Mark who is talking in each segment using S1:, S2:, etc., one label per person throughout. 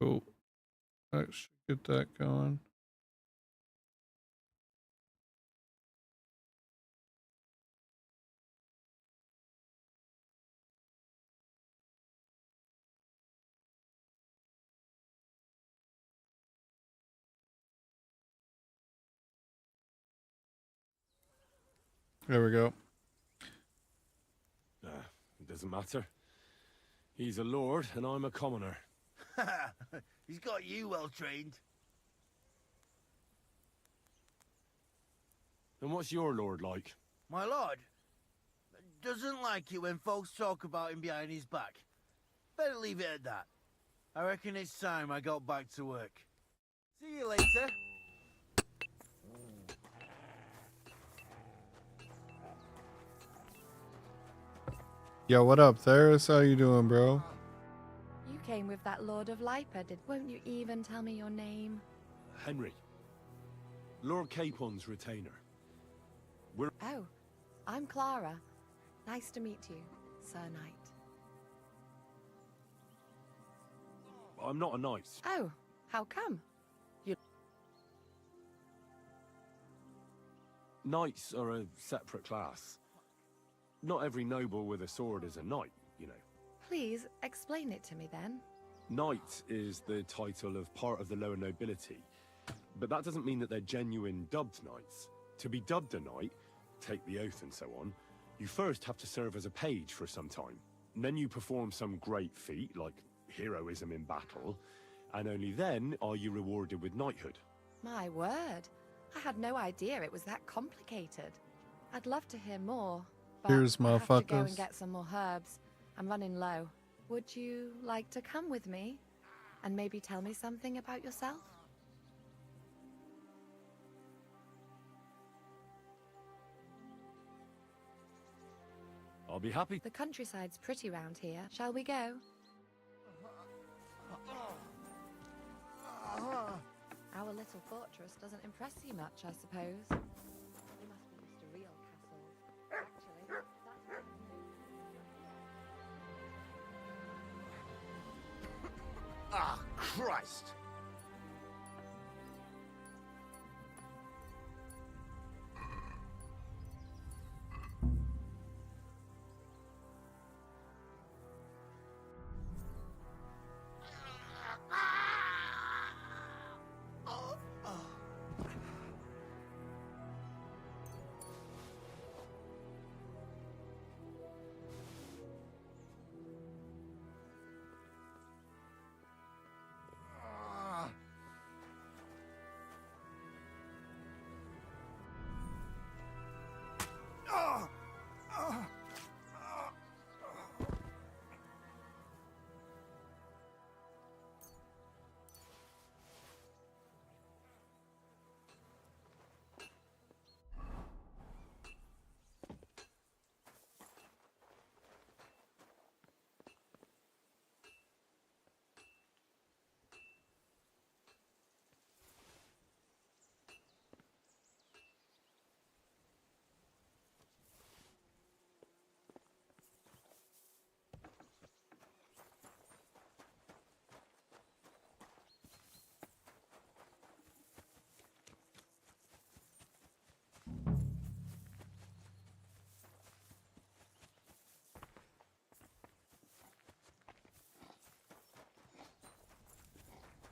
S1: Cool. That should get that going. There we go.
S2: It doesn't matter. He's a lord and I'm a commoner.
S3: He's got you well trained.
S2: And what's your lord like?
S3: My lord doesn't like it when folks talk about him behind his back. Better leave it at that. I reckon it's time I got back to work. See you later.
S1: Yo, what up, Theris? How you doing, bro?
S4: You came with that Lord of Lipa, won't you even tell me your name?
S2: Henry. Lord Capon's retainer.
S4: Oh, I'm Clara. Nice to meet you, Sir Knight.
S2: I'm not a knight.
S4: Oh, how come?
S2: Knights are a separate class. Not every noble with a sword is a knight, you know.
S4: Please, explain it to me then.
S2: Knight is the title of part of the lower nobility. But that doesn't mean that they're genuine dubbed knights. To be dubbed a knight, take the oath and so on, you first have to serve as a page for some time. And then you perform some great feat, like heroism in battle, and only then are you rewarded with knighthood.
S4: My word, I had no idea it was that complicated. I'd love to hear more, but
S1: Cheers,
S4: I have to go
S1: motherfuckers.
S4: and get some more herbs. I'm running low. Would you like to come with me? And maybe tell me something about yourself?
S2: I'll be happy.
S4: The countryside's pretty round here. Shall we go? Our little fortress doesn't impress you much, I suppose. You must be used to real castles. Actually, that's what
S3: Ah, Christ!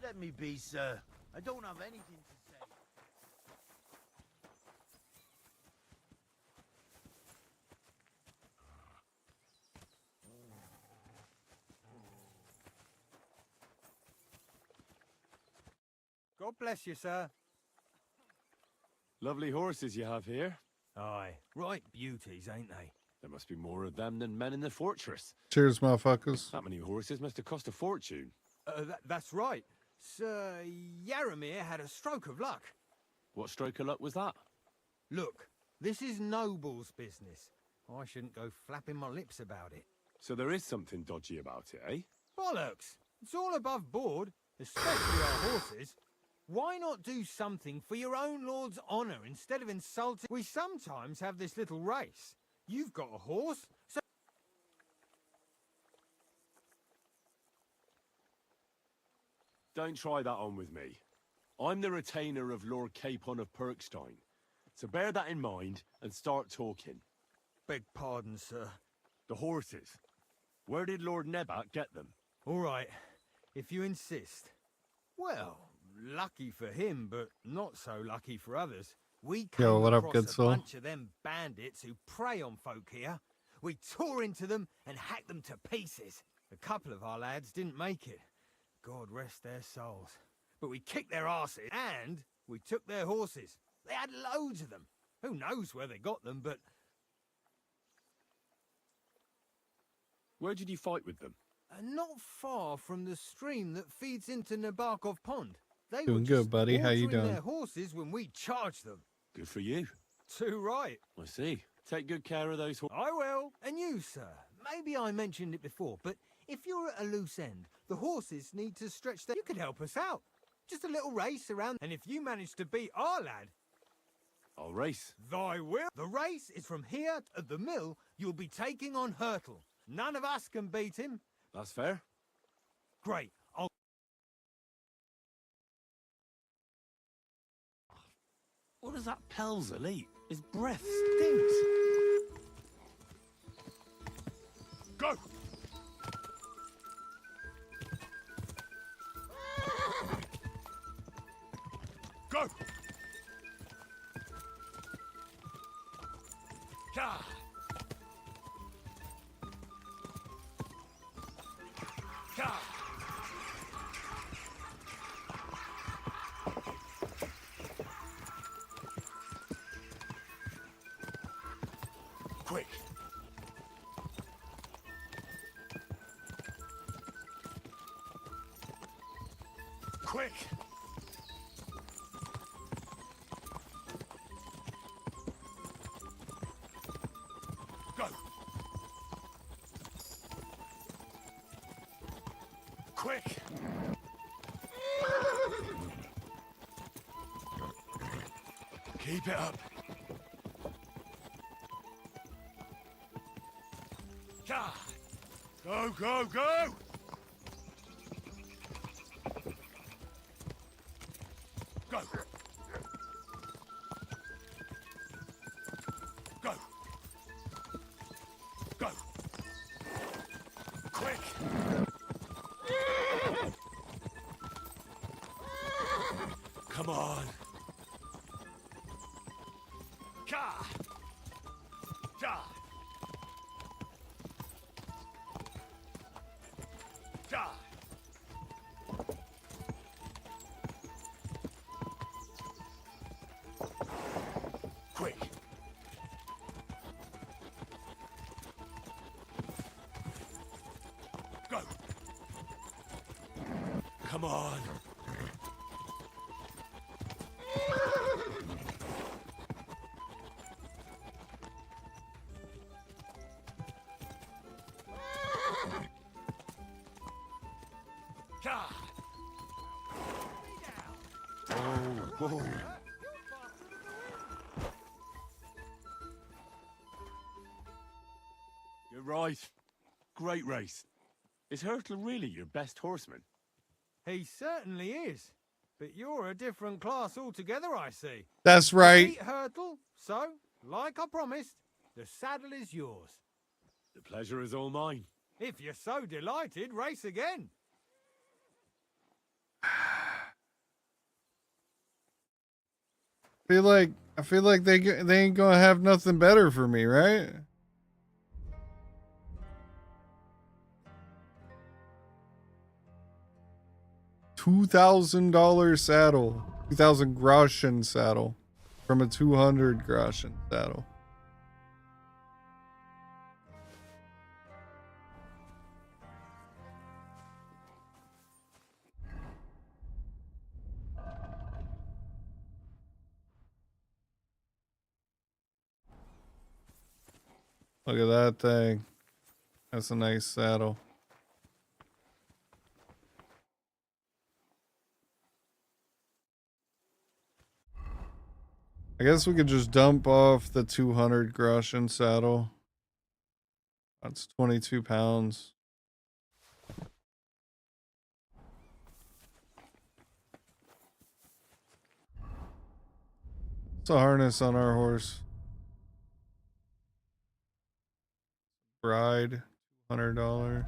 S3: Let me be, sir. I don't have anything to say.
S5: God bless you, sir.
S2: Lovely horses you have here.
S5: Aye, right beauties, ain't they?
S2: There must be more of them than men in the fortress.
S1: Cheers, motherfuckers.
S2: That many horses must have cost a fortune.
S5: That's right. Sir Yaramir had a stroke of luck.
S2: What stroke of luck was that?
S5: Look, this is noble's business. I shouldn't go flapping my lips about it.
S2: So there is something dodgy about it, eh?
S5: Bollocks! It's all above board, especially our horses. Why not do something for your own lord's honour instead of insulting? We sometimes have this little race. You've got a horse, so...
S2: Don't try that on with me. I'm the retainer of Lord Capon of Perkstein. So bear that in mind and start talking.
S5: Beg pardon, sir.
S2: The horses. Where did Lord Nebat get them?
S5: All right, if you insist. Well, lucky for him, but not so lucky for others. We came
S1: Yo, what up,
S5: across
S1: good
S5: a
S1: soul?
S5: bunch of them bandits who prey on folk here. We tore into them and hacked them to pieces. A couple of our lads didn't make it. God rest their souls. But we kicked their asses and we took their horses. They had loads of them. Who knows where they got them, but...
S2: Where did you fight with them?
S5: Not far from the stream that feeds into Nabokov Pond. They
S1: Doing
S5: were
S1: good,
S5: just
S1: buddy. How you
S5: watering
S1: doing?
S5: their horses when we charged them.
S2: Good for you.
S5: Too right.
S2: I see. Take good care of those horses.
S5: I will. And you, sir. Maybe I mentioned it before, but if you're at a loose end, the horses need to stretch their... You could help us out. Just a little race around. And if you manage to beat our lad...
S2: I'll race.
S5: Thy will. The race is from here at the mill. You'll be taking on Hurtle. None of us can beat him.
S2: That's fair.
S5: Great. I'll...
S2: What does that Pelzer eat? His breath stinks. Go! Go! Ka! Ka! Quick! Quick! Go! Quick! Keep it up. Ka! Go, go, go! Go! Go! Go! Quick! Come on! Ka! Ja! Ja! Quick! Go! Come on! Ka! Oh, whoa. You're right. Great race. Is Hurtle really your best horseman?
S5: He certainly is. But you're a different class altogether, I see.
S1: That's right.
S5: Beat Hurtle, so, like I promised, the saddle is yours.
S2: The pleasure is all mine.
S5: If you're so delighted, race again.
S1: I feel like they ain't gonna have nothing better for me, right? $2,000 saddle, 2,000 groschen saddle, from a 200 groschen saddle. Look at that thing. That's a nice saddle. I guess we could just dump off the 200 groschen saddle. That's 22 pounds. It's a harness on our horse. Bride, $100.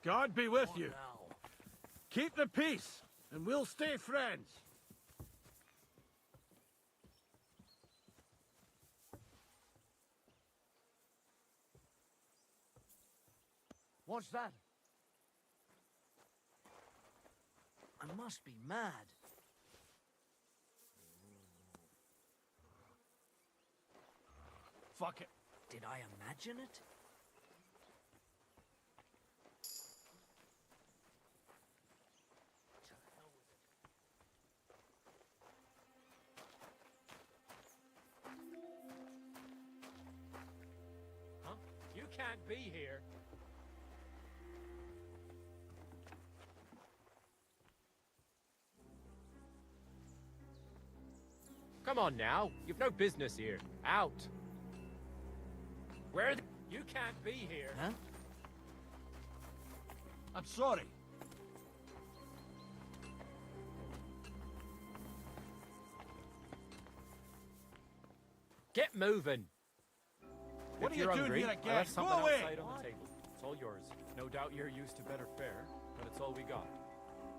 S3: God be with you. Keep the peace, and we'll stay friends.
S6: What's that? I must be mad.
S3: Fuck it.
S6: Did I imagine it?
S7: Huh? You can't be here. Come on now, you've no business here. Out. Where the... You can't be here.
S6: Huh?
S3: I'm sorry.
S7: Get moving.
S3: What
S7: If
S3: are you
S7: you're
S3: doing
S7: hungry,
S3: here
S7: I
S3: again?
S7: left something
S3: Go away!
S7: outside on the table. It's all yours. No doubt you're used to better fare, but it's all we got.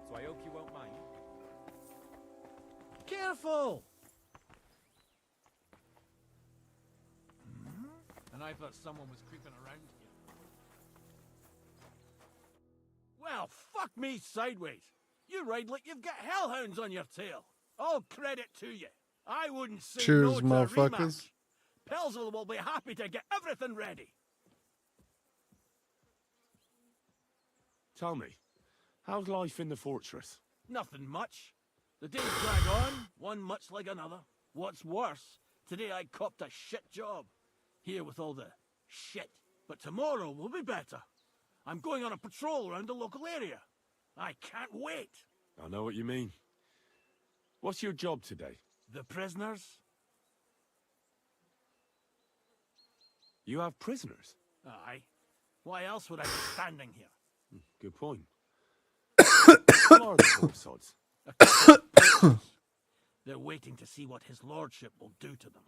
S7: So I hope you won't mind.
S3: Careful! And I thought someone was creeping around here. Well, fuck me sideways. You ride like you've got hellhounds on your tail. All credit to you. I wouldn't say
S1: Cheers,
S3: no to a
S1: motherfuckers.
S3: rematch. Pelzel will be happy to get everything ready.
S2: Tell me, how's life in the fortress?
S3: Nothing much. The days drag on, one much like another. What's worse, today I copped a shit job. Here with all the shit. But tomorrow will be better. I'm going on a patrol around the local area. I can't wait.
S2: I know what you mean. What's your job today?
S3: The prisoners?
S2: You have prisoners?
S3: Aye. Why else would I be standing here?
S2: Good point. What are the poor sods?
S3: A couple of prisoners. They're waiting to see what his lordship will do to them.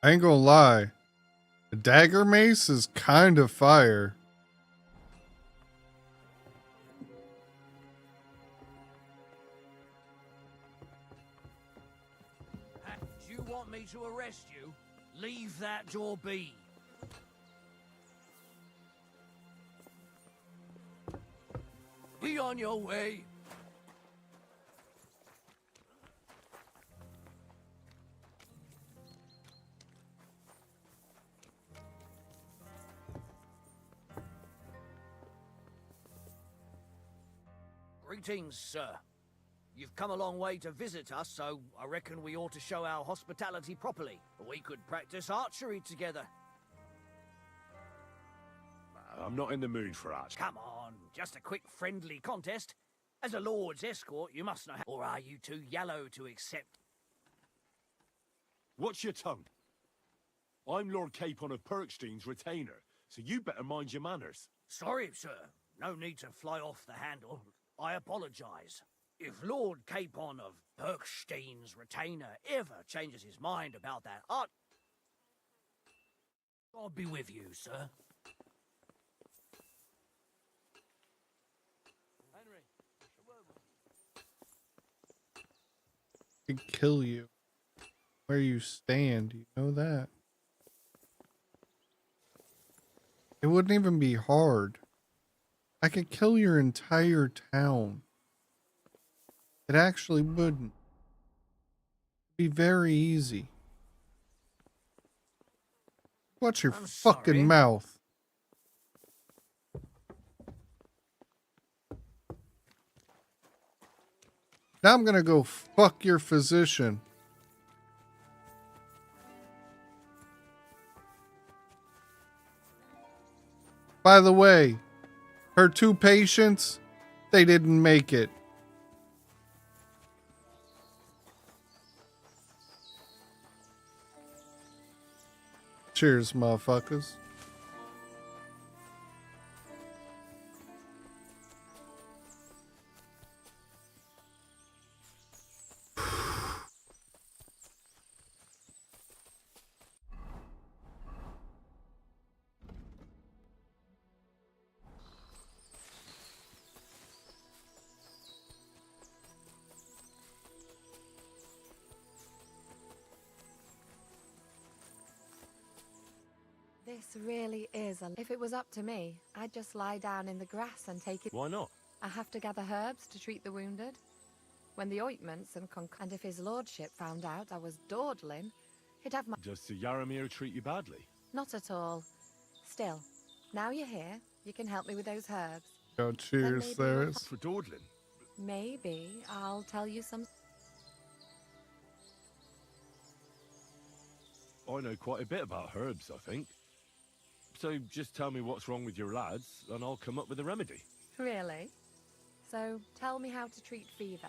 S1: I ain't gonna lie. A dagger mace is kind of fire.
S6: Do you want me to arrest you? Leave that door be. Be on your way. Greetings, sir. You've come a long way to visit us, so I reckon we ought to show our hospitality properly. We could practice archery together.
S2: I'm not in the mood for that.
S6: Come on, just a quick friendly contest. As a lord's escort, you must know how... Or are you too yellow to accept?
S2: Watch your tongue. I'm Lord Capon of Perkstein's retainer, so you better mind your manners.
S6: Sorry, sir. No need to fly off the handle. I apologize. If Lord Capon of Perkstein's retainer ever changes his mind about that art... God be with you, sir.
S1: I could kill you where you stand. You know that. It wouldn't even be hard. I could kill your entire town. It actually wouldn't. It'd be very easy. Watch your
S6: I'm
S1: fucking
S6: sorry.
S1: mouth. Now I'm gonna go fuck your physician. By the way, her 2 patients, they didn't make it. Cheers, motherfuckers.
S4: This really is a... If it was up to me, I'd just lie down in the grass and take it...
S2: Why not?
S4: I have to gather herbs to treat the wounded. When the ointments and if his lordship found out I was dawdling, he'd have my...
S2: Does Sir Yaramir treat you badly?
S4: Not at all. Still, now you're here, you can help me with those herbs.
S1: Yo, cheers,
S4: maybe
S1: there
S4: we'll
S1: is.
S2: For dawdling?
S4: Maybe I'll tell you some...
S2: I know quite a bit about herbs, I think. So just tell me what's wrong with your lads, and I'll come up with a remedy.
S4: Really? So, tell me how to treat fever,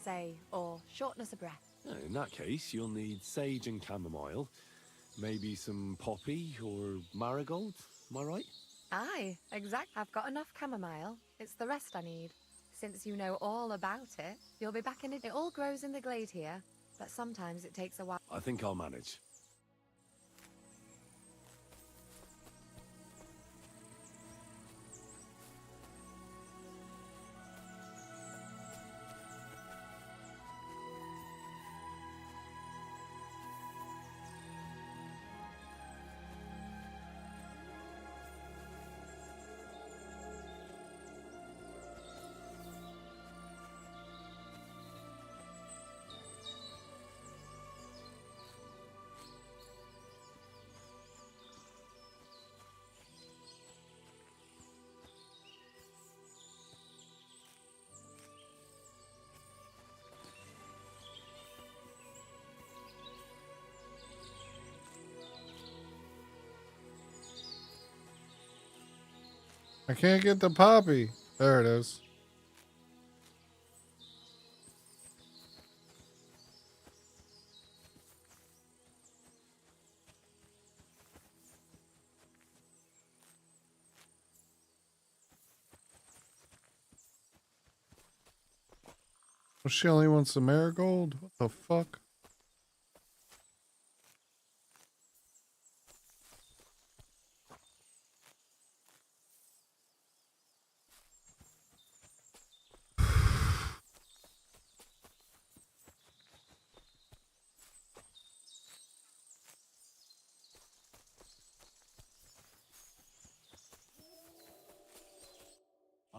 S4: say, or shortness of breath.
S2: In that case, you'll need sage and chamomile, maybe some poppy or marigold, am I right?
S4: Aye, exact. I've got enough chamomile. It's the rest I need. Since you know all about it, you'll be back in it. It all grows in the glade here, but sometimes it takes a while.
S2: I think I'll manage.
S1: I can't get the poppy. There it is. Well, she only wants the marigold? What the fuck?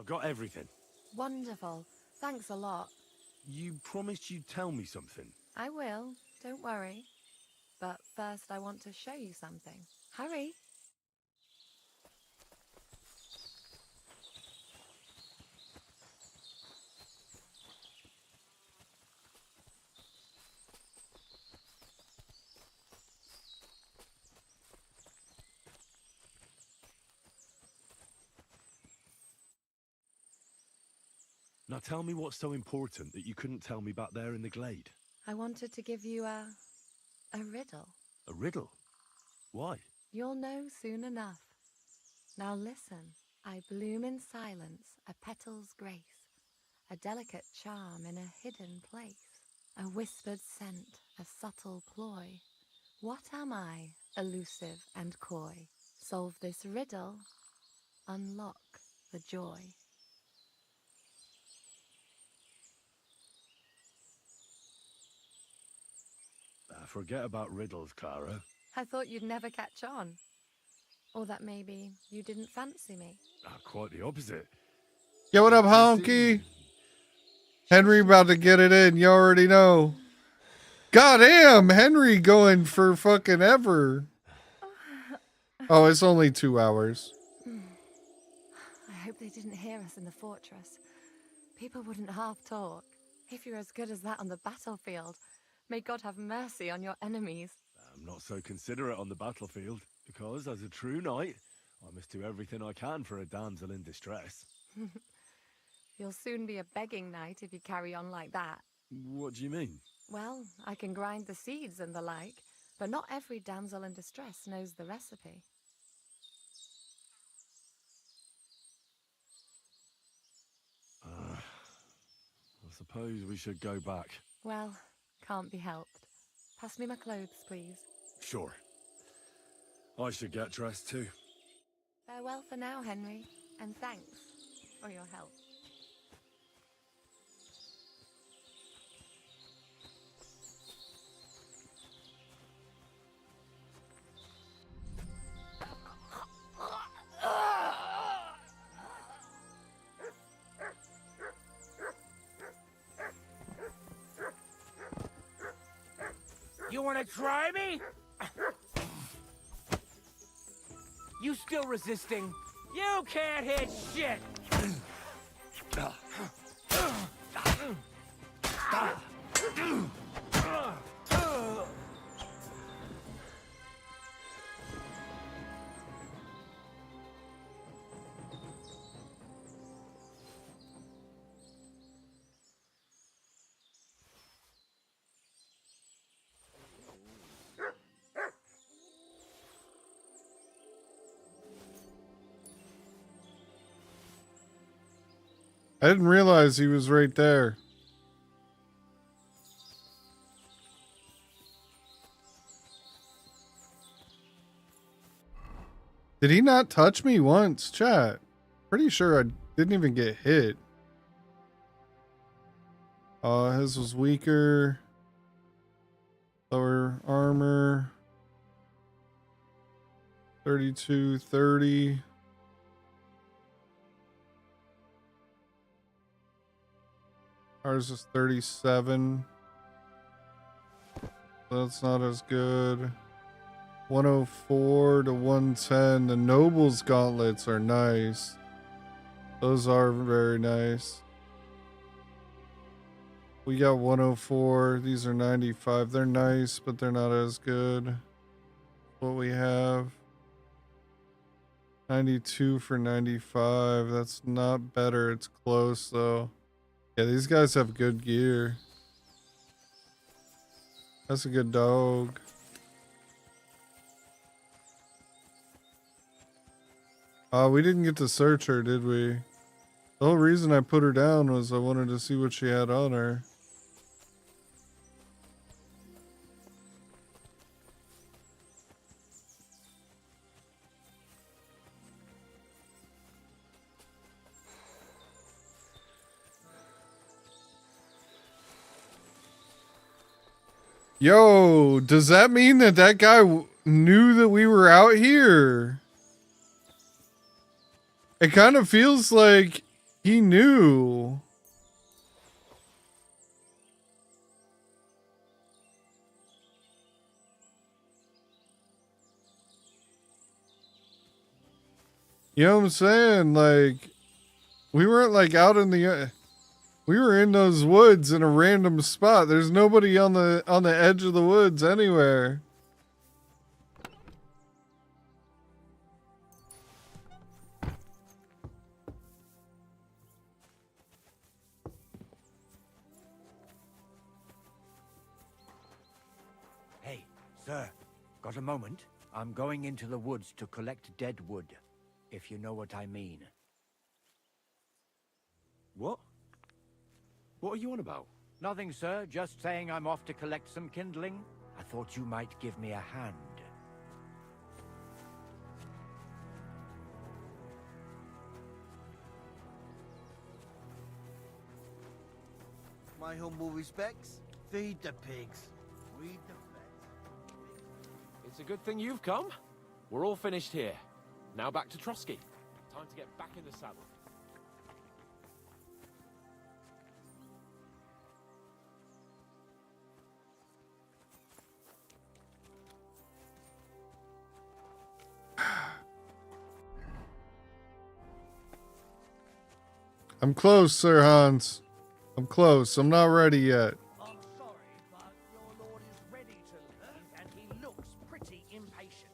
S2: I've got everything.
S4: Wonderful. Thanks a lot.
S2: You promised you'd tell me something.
S4: I will. Don't worry. But first I want to show you something. Hurry.
S2: Now tell me what's so important that you couldn't tell me back there in the glade.
S4: I wanted to give you a riddle.
S2: A riddle? Why?
S4: You'll know soon enough. Now listen. I bloom in silence, a petal's grace, a delicate charm in a hidden place, a whispered scent, a subtle ploy. What am I, elusive and coy? Solve this riddle, unlock the joy.
S2: Forget about riddles, Clara.
S4: I thought you'd never catch on. Or that maybe you didn't fancy me.
S2: Quite the opposite.
S1: Yo, what up, honky? Henry about to get it in. You already know. Goddamn, Henry going for fucking ever. Oh, it's only 2 hours.
S4: I hope they didn't hear us in the fortress. People wouldn't half talk. If you're as good as that on the battlefield, may God have mercy on your enemies.
S2: I'm not so considerate on the battlefield, because as a true knight, I must do everything I can for a damsel in distress.
S4: You'll soon be a begging knight if you carry on like that.
S2: What do you mean?
S4: Well, I can grind the seeds and the like, but not every damsel in distress knows the recipe.
S2: I suppose we should go back.
S4: Well, can't be helped. Pass me my clothes, please.
S2: Sure. I should get dressed too.
S4: Farewell for now, Henry, and thanks for your help.
S6: You wanna try me? You still resisting? You can't hit shit!
S1: I didn't realize he was right there. Did he not touch me once, chat? Pretty sure I didn't even get hit. His was weaker. Lower armor. 32, 30. Ours is 37. That's not as good. 104 to 110. The Noble's gauntlets are nice. Those are very nice. We got 104. These are 95. They're nice, but they're not as good. What we have. 92 for 95. That's not better. It's close, though. Yeah, these guys have good gear. That's a good dog. We didn't get to search her, did we? The whole reason I put her down was I wanted to see what she had on her. Yo, does that mean that that guy knew that we were out here? It kind of feels like He knew. You know what I'm saying? Like, we weren't like out in the we were in those woods in a random spot. There's nobody on the edge of the woods anywhere.
S8: Hey, sir, got a moment? I'm going into the woods to collect dead wood, if you know what I mean.
S2: What? What are you on about?
S8: Nothing, sir, just saying I'm off to collect some kindling. I thought you might give me a hand.
S3: My humble respects. Feed the pigs. Read the flesh.
S7: It's a good thing you've come. We're all finished here. Now back to Trotsky. Time to get back in the saddle.
S1: I'm close, Sir Hans. I'm close. I'm not ready yet.
S6: I'm sorry, but your lord is ready to leave, and he looks pretty impatient.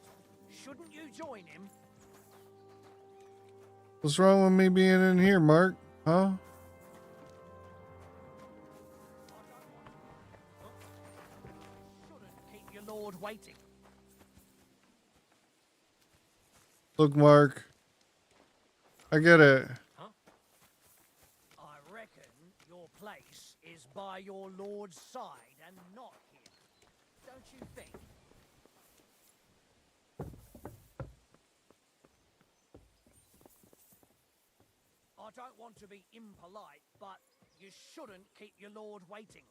S6: Shouldn't you join him?
S1: What's wrong with me being in here, Mark? Huh?
S6: Shouldn't keep your lord waiting.
S1: Look, Mark. I get it.
S6: I reckon your place is by your lord's side and not here. Don't you think? I don't want to be impolite, but you shouldn't keep your lord waiting.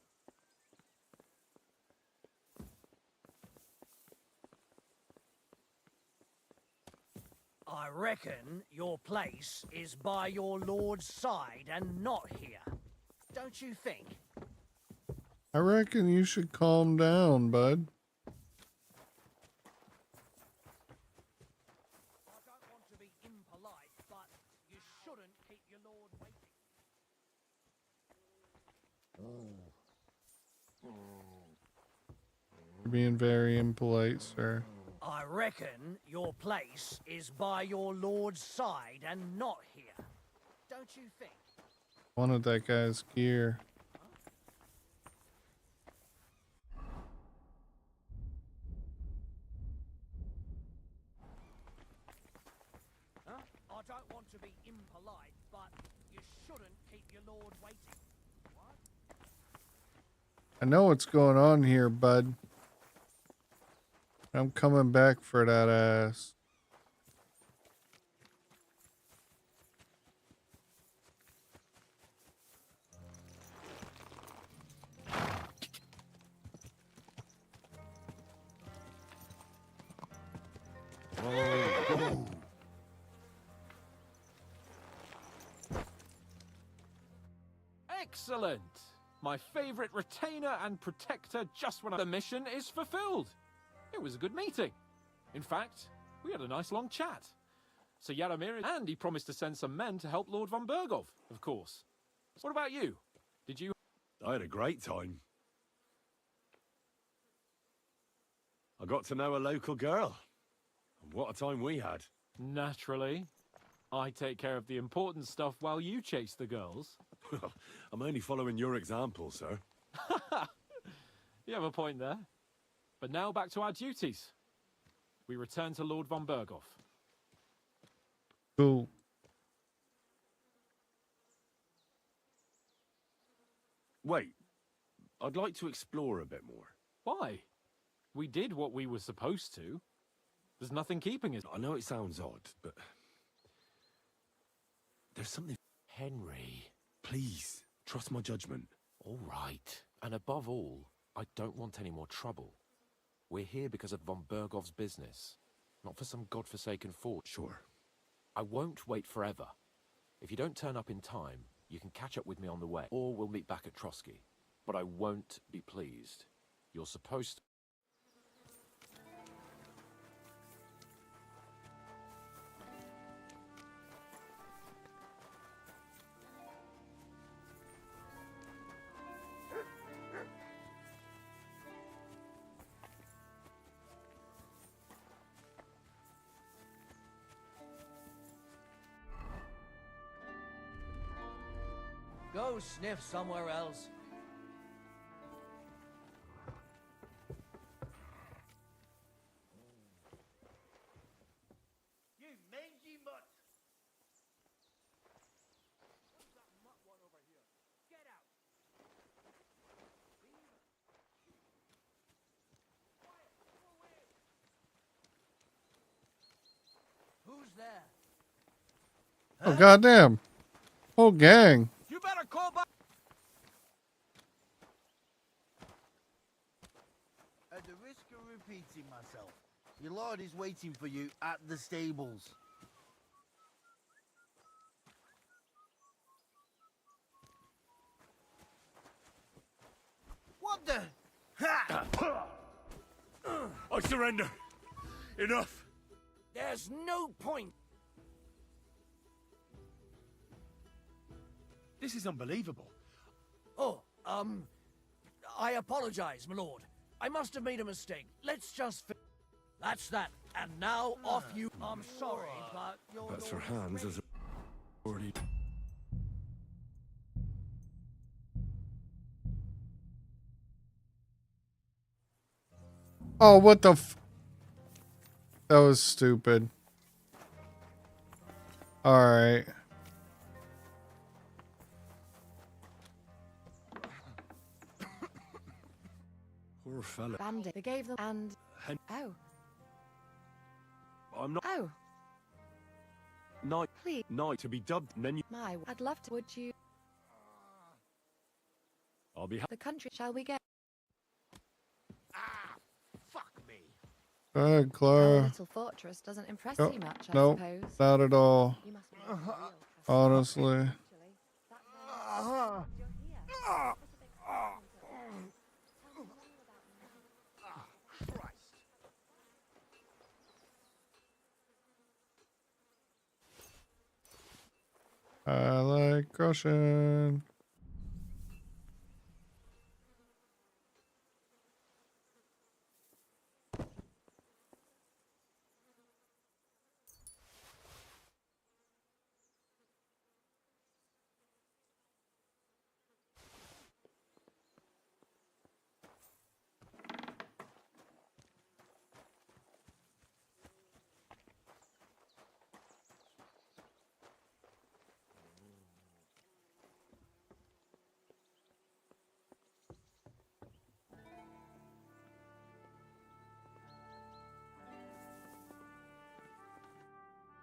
S6: I reckon your place is by your lord's side and not here. Don't you think?
S1: I reckon you should calm down, bud.
S6: I don't want to be impolite, but you shouldn't keep your lord waiting.
S1: You're being very impolite, sir.
S6: I reckon your place is by your lord's side and not here. Don't you think?
S1: Wanted that guy's gear.
S6: I don't want to be impolite, but you shouldn't keep your lord waiting.
S1: I know what's going on here, bud. I'm coming back for that ass.
S7: Excellent! My favorite retainer and protector just when the mission is fulfilled. It was a good meeting. In fact, we had a nice long chat. So Yaromir, and he promised to send some men to help Lord von Bergov, of course. What about you? Did you?
S2: I had a great time. I got to know a local girl. And what a time we had.
S7: Naturally. I take care of the important stuff while you chase the girls.
S2: I'm only following your example, sir.
S7: You have a point there. But now back to our duties. We return to Lord von Bergov.
S1: Cool.
S2: Wait, I'd like to explore a bit more.
S7: Why? We did what we were supposed to. There's nothing keeping us.
S2: I know it sounds odd, but there's something...
S9: Henry.
S2: Please, trust my judgment.
S9: All right. And above all, I don't want any more trouble. We're here because of von Bergov's business, not for some godforsaken fort.
S2: Sure.
S9: I won't wait forever. If you don't turn up in time, you can catch up with me on the way, or we'll meet back at Trotsky. But I won't be pleased. You're supposed to...
S6: Go sniff somewhere else. You mangy mutt! What's that mutt one over here? Get out! Quiet! Go away! Who's there?
S1: Oh, goddamn. Whole gang.
S3: You better call back.
S10: At the risk of repeating myself, your lord is waiting for you at the stables. What the? Ha!
S2: I surrender. Enough.
S6: There's no point.
S2: This is unbelievable.
S6: Oh, I apologize, my lord. I must have made a mistake. Let's just... That's that. And now off you... I'm sorry, but... your
S2: That's for
S6: lord is
S2: hands
S6: ready.
S2: as already.
S1: Oh, what the f... That was stupid. Alright.
S2: Poor fella.
S4: Bandit. They gave them and...
S2: Hen-
S4: Oh.
S2: I'm not
S4: Oh.
S2: knight.
S4: Please.
S2: Knight to be dubbed, and then you.
S4: My... I'd love to... Would you...
S2: I'll be.
S4: The country... Shall we go?
S10: Fuck me.
S1: Go ahead,
S4: Our
S1: Clara.
S4: little fortress doesn't impress
S1: Nope.
S4: you much, I
S1: Nope.
S4: suppose.
S1: Not at all.
S4: You must be a real trustee.
S1: Honestly.
S4: Actually, that's why you're here. Tell me all about me.
S10: Christ.
S1: I like crushing.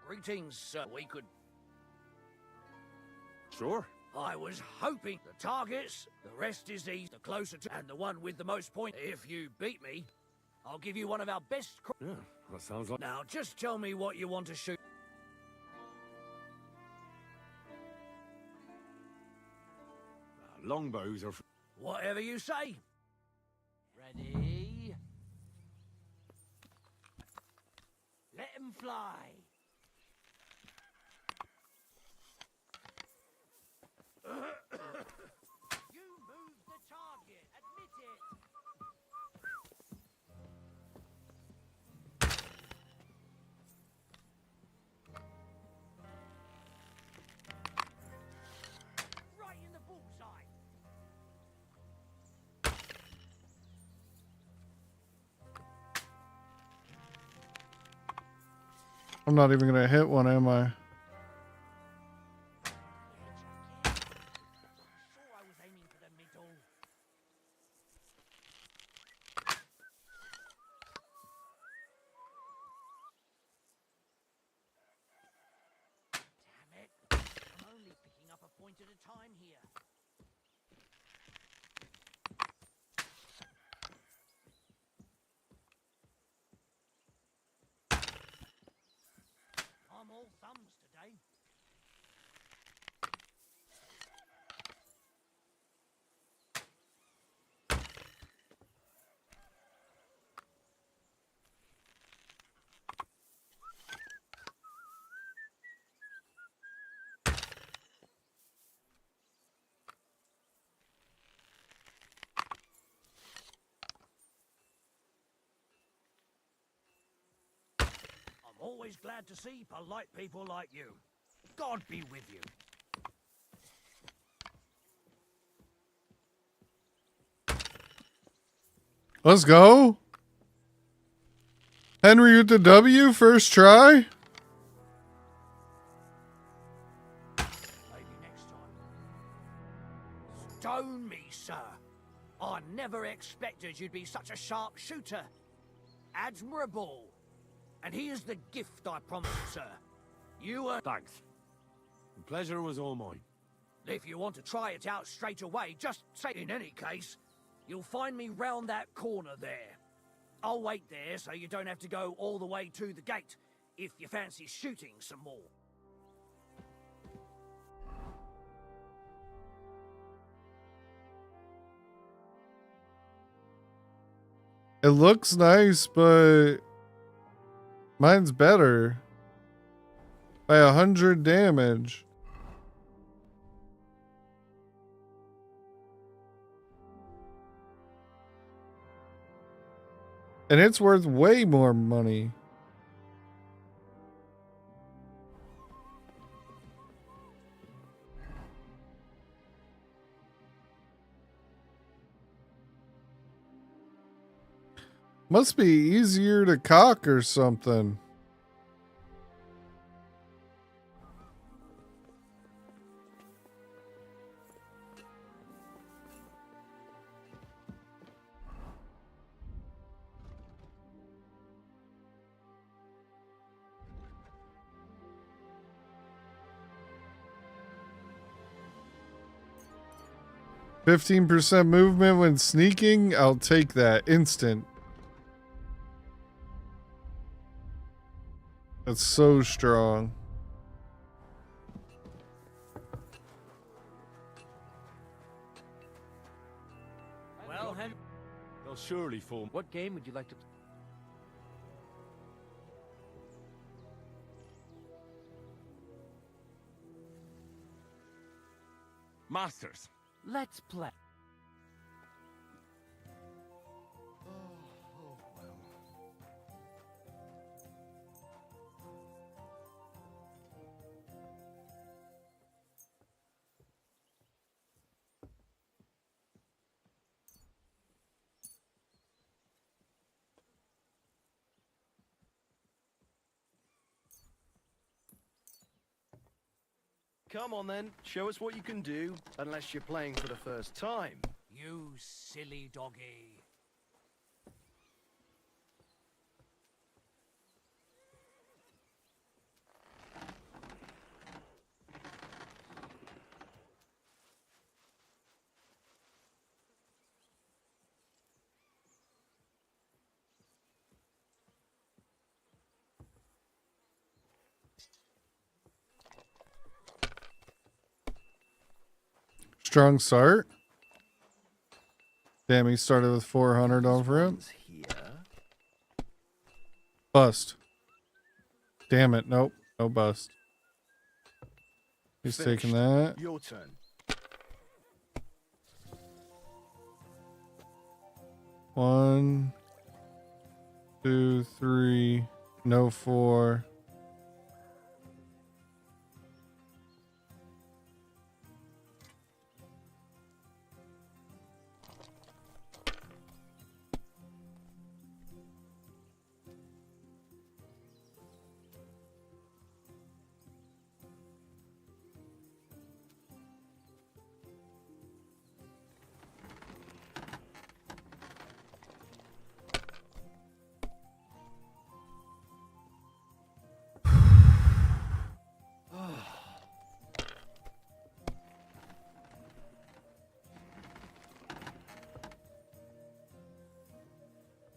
S6: Greetings, sir. We could...
S2: Sure.
S6: I was hoping the targets, the rest is easy, the closer to... And the one with the most points. If you beat me, I'll give you one of our best...
S2: Yeah, that sounds like.
S6: Now, just tell me what you want to shoot.
S2: Longbows are.
S6: Whatever you say. Ready? Let 'em fly. You moved the target. Admit it. Right in the bullseye.
S1: I'm not even gonna hit one, am I?
S6: Sure, I was aiming for the middle. Damn it. I'm only picking up a point at a time here. I'm all thumbs today. always glad to see polite people like you. God be with you.
S1: Let's go. Henry with the W, first try.
S6: Maybe next time. Stone me, sir. I never expected you'd be such a sharp shooter. Admirable. And here's the gift I promised, sir. You are...
S2: Thanks. The pleasure was all mine.
S6: If you want to try it out straight away, just say in any case, you'll find me round that corner there. I'll wait there so you don't have to go all the way to the gate if you fancy shooting some more.
S1: It looks nice, but mine's better by 100 damage. And it's worth way more money. Must be easier to cock or something. %15 movement when sneaking. I'll take that instant. That's so strong.
S6: Well, Henry...
S2: They'll surely form...
S8: What game would you like to play?
S2: Masters.
S8: Let's play.
S10: 'Come on then, show us what you can do, unless you're playing for the first time.
S6: You silly doggy.
S1: Strong start. Damn, he started with 400 over him.
S10: Here.
S1: Bust. Damn it. Nope. No bust. He's
S10: Finished.
S1: taking that.
S10: Your turn.
S1: One, two, three. No four.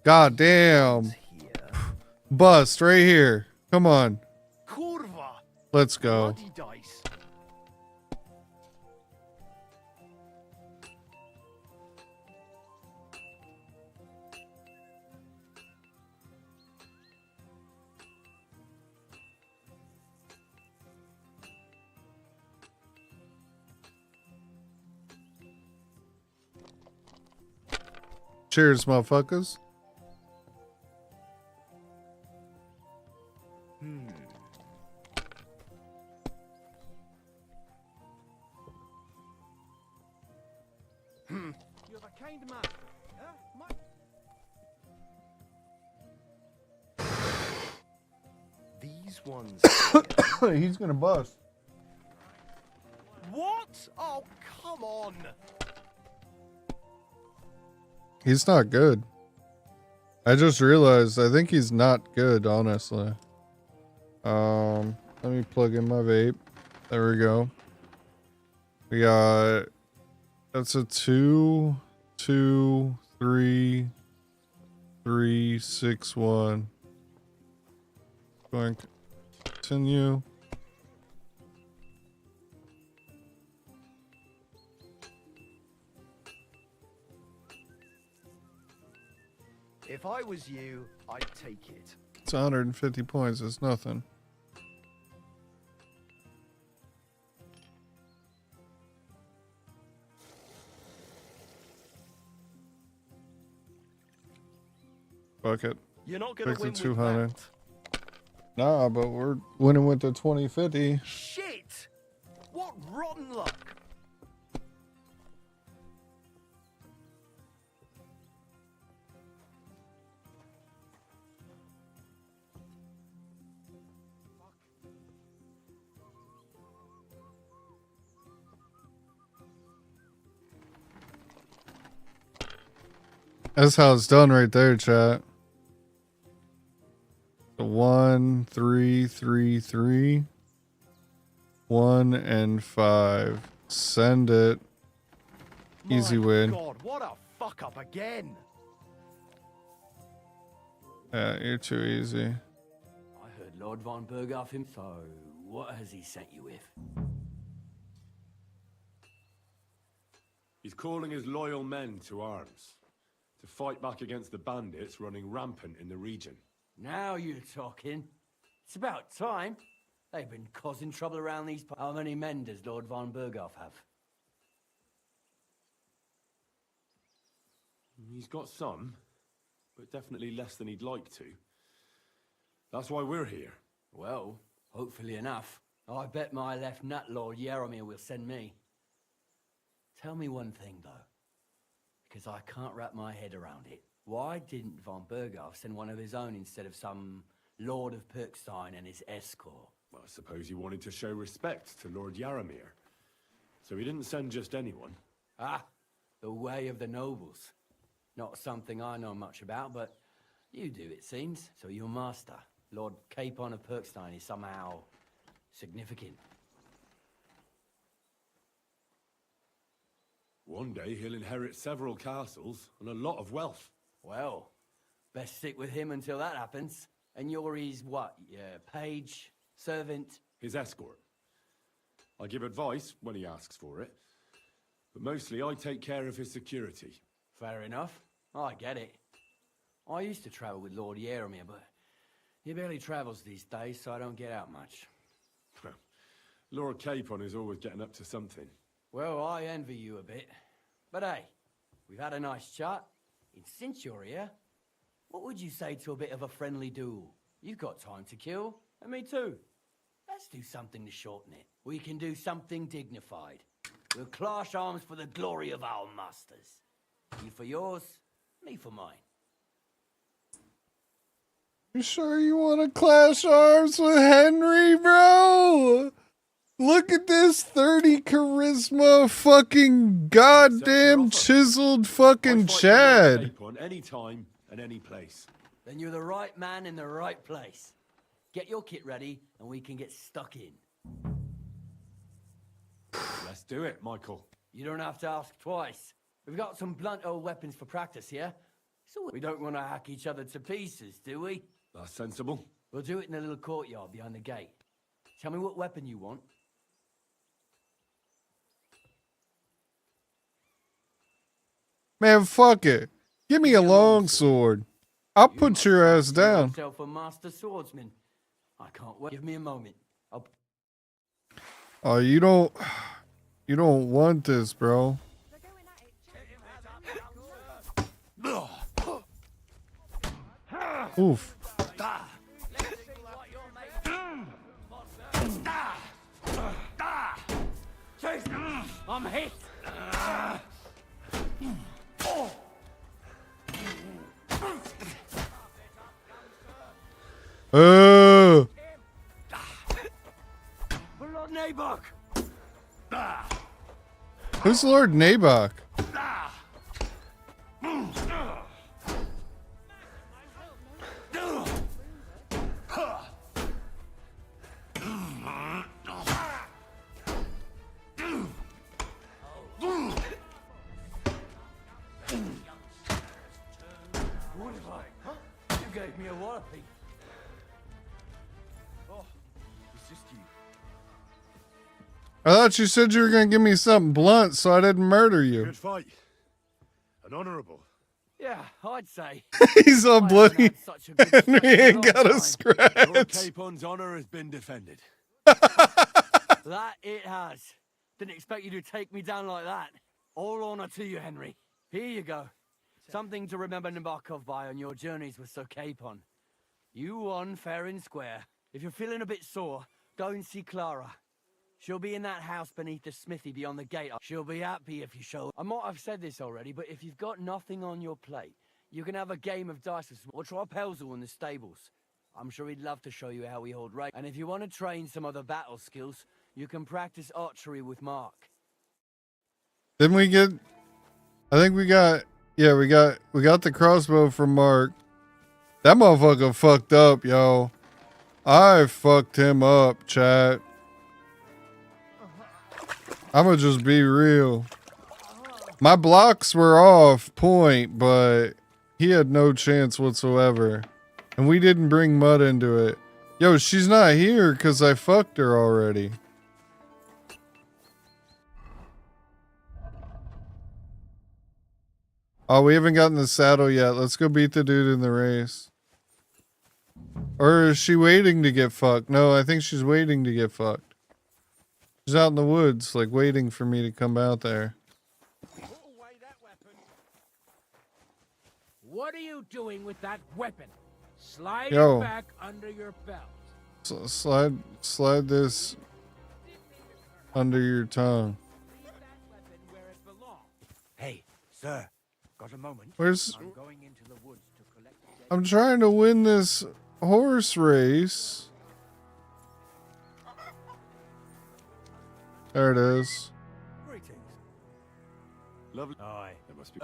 S1: God damn.
S10: Here.
S1: Bust right here. Come on.
S10: Curva.
S1: Let's go.
S10: Bloody dice.
S1: Cheers, motherfuckers.
S10: Hmm.
S5: kind master. Huh?
S11: These ones.
S1: He's gonna bust.
S11: What? Oh, come on.
S1: He's not good. I just realized I think he's not good, honestly. Let me plug in my vape. There we go. We got, that's a 2, 2, 3, 3, 6, 1. Going to continue.
S11: If I was you, I'd take it.
S1: It's 150 points. It's nothing. Fuck it.
S11: You're not gonna
S1: Fix
S11: win
S1: it
S11: with
S1: 200.
S11: that.
S1: Nah, but we're winning with the 2050.
S11: Shit! What rotten luck!
S1: That's how it's done right there, chat. 1, 3, 3, 3. 1 and 5. Send it. Easy win.
S11: God, what a fuck up again!
S1: Yeah, you're too easy.
S6: I heard Lord von Berghoff him. So, what has he sent you with?
S2: He's calling his loyal men to arms, to fight back against the bandits running rampant in the region.
S6: Now you're talking. It's about time. They've been causing trouble around these parts. How many men does Lord von Berghoff have?
S2: He's got some, but definitely less than he'd like to. That's why we're here.
S6: Well, hopefully enough. I bet my left nut Lord Yaromir will send me. Tell me one thing, though, because I can't wrap my head around it. Why didn't von Berghoff send one of his own instead of some Lord of Perkstein and his escort?
S2: Well, I suppose he wanted to show respect to Lord Yaromir. So he didn't send just anyone.
S6: Ah, the way of the nobles. Not something I know much about, but you do, it seems. So your master, Lord Capon of Perkstein, is somehow significant.
S2: One day he'll inherit several castles and a lot of wealth.
S6: Well, best stick with him until that happens. And you're his what? Page? Servant?
S2: His escort. I give advice when he asks for it, but mostly I take care of his security.
S6: Fair enough. I get it. I used to travel with Lord Yaromir, but he barely travels these days, so I don't get out much.
S2: Lord Capon is always getting up to something.
S6: Well, I envy you a bit. But hey, we've had a nice chat. And since you're here, what would you say to a bit of a friendly duel? You've got time to kill, and me too. Let's do something to shorten it. We can do something dignified. We'll clash arms for the glory of our masters. You for yours, me for mine.
S1: You sure you want to clash arms with Henry, bro? Look at this 30 charisma fucking goddamn chiseled fucking Chad.
S2: Capon any time and any place.
S6: Then you're the right man in the right place. Get your kit ready, and we can get stuck in.
S2: Let's do it, Michael.
S6: You don't have to ask twice. We've got some blunt old weapons for practice here. So we don't want to hack each other to pieces, do we?
S2: That's sensible.
S6: We'll do it in the little courtyard behind the gate. Tell me what weapon you want.
S1: Man, fuck it. Give me a long sword. I'll put your ass down.
S6: Myself a master swordsman. I can't wait. Give me a moment.
S1: Oh, you don't want this, bro. Oof.
S6: I'm hit.
S1: Who's Lord Nabok?
S6: What if you gave me a walloping?
S10: Oh, it's just you.
S1: I thought you said you were going to give me something blunt so I didn't murder you.
S2: Good fight. An honourable.
S6: Yeah, I'd say.
S1: He's all
S6: I haven't
S1: bloody.
S6: had such a good
S1: Henry
S6: fight in a
S1: ain't
S6: long
S1: got a
S6: time.
S2: Lord
S1: scratch.
S2: Capon's honour has been defended.
S6: That it has. Didn't expect you to take me down like that. All honour to you, Henry. Here you go. Something to remember Nabokov by on your journeys with Sir Capon. You won fair and square. If you're feeling a bit sore, go and see Clara. She'll be in that house beneath the smithy beyond the gate. She'll be happy if you show. I might have said this already, but if you've got nothing on your plate, you can have a game of dice or try Pelzel in the stables. I'm sure he'd love to show you how we hold rank. And if you want to train some other battle skills, you can practice archery with Mark.
S1: Didn't we get? I think we got. Yeah, we got the crossbow from Mark. That motherfucker fucked up, yo. I fucked him up, chat. I'ma just be real. My blocks were off point, but he had no chance whatsoever. And we didn't bring mud into it. Yo, she's not here because I fucked her already. Oh, we haven't gotten the saddle yet. Let's go beat the dude in the race. Or is she waiting to get fucked? No, I think she's waiting to get fucked. She's out in the woods, like waiting for me to come out there.
S12: What are you doing with that weapon? Slide
S1: Yo.
S12: it back under your belt.
S1: Slide this under your tongue.
S8: Hey, sir. Got a moment?
S1: Where's...
S8: I'm going into the woods to collect dead.
S1: I'm trying to win this horse race. There it is.
S5: Greetings.
S2: Lovely.
S5: Aye.
S2: There must be.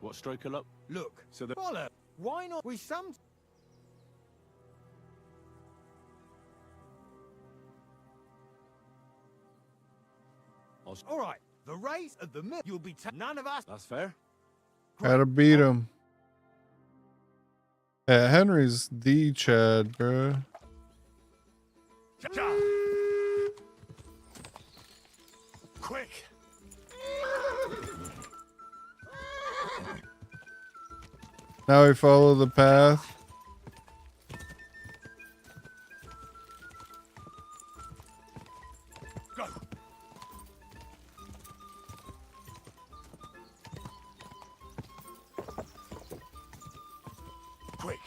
S2: What stroke a lot?
S5: Look.
S2: So the.
S5: Follow. Why not? We some. All right. The race at the mill. You'll be. None of us.
S2: That's fair.
S1: Gotta beat him. Yeah, Henry's the Chad, bruh.
S2: Quick.
S1: Now we follow the path.
S2: Go. Quick.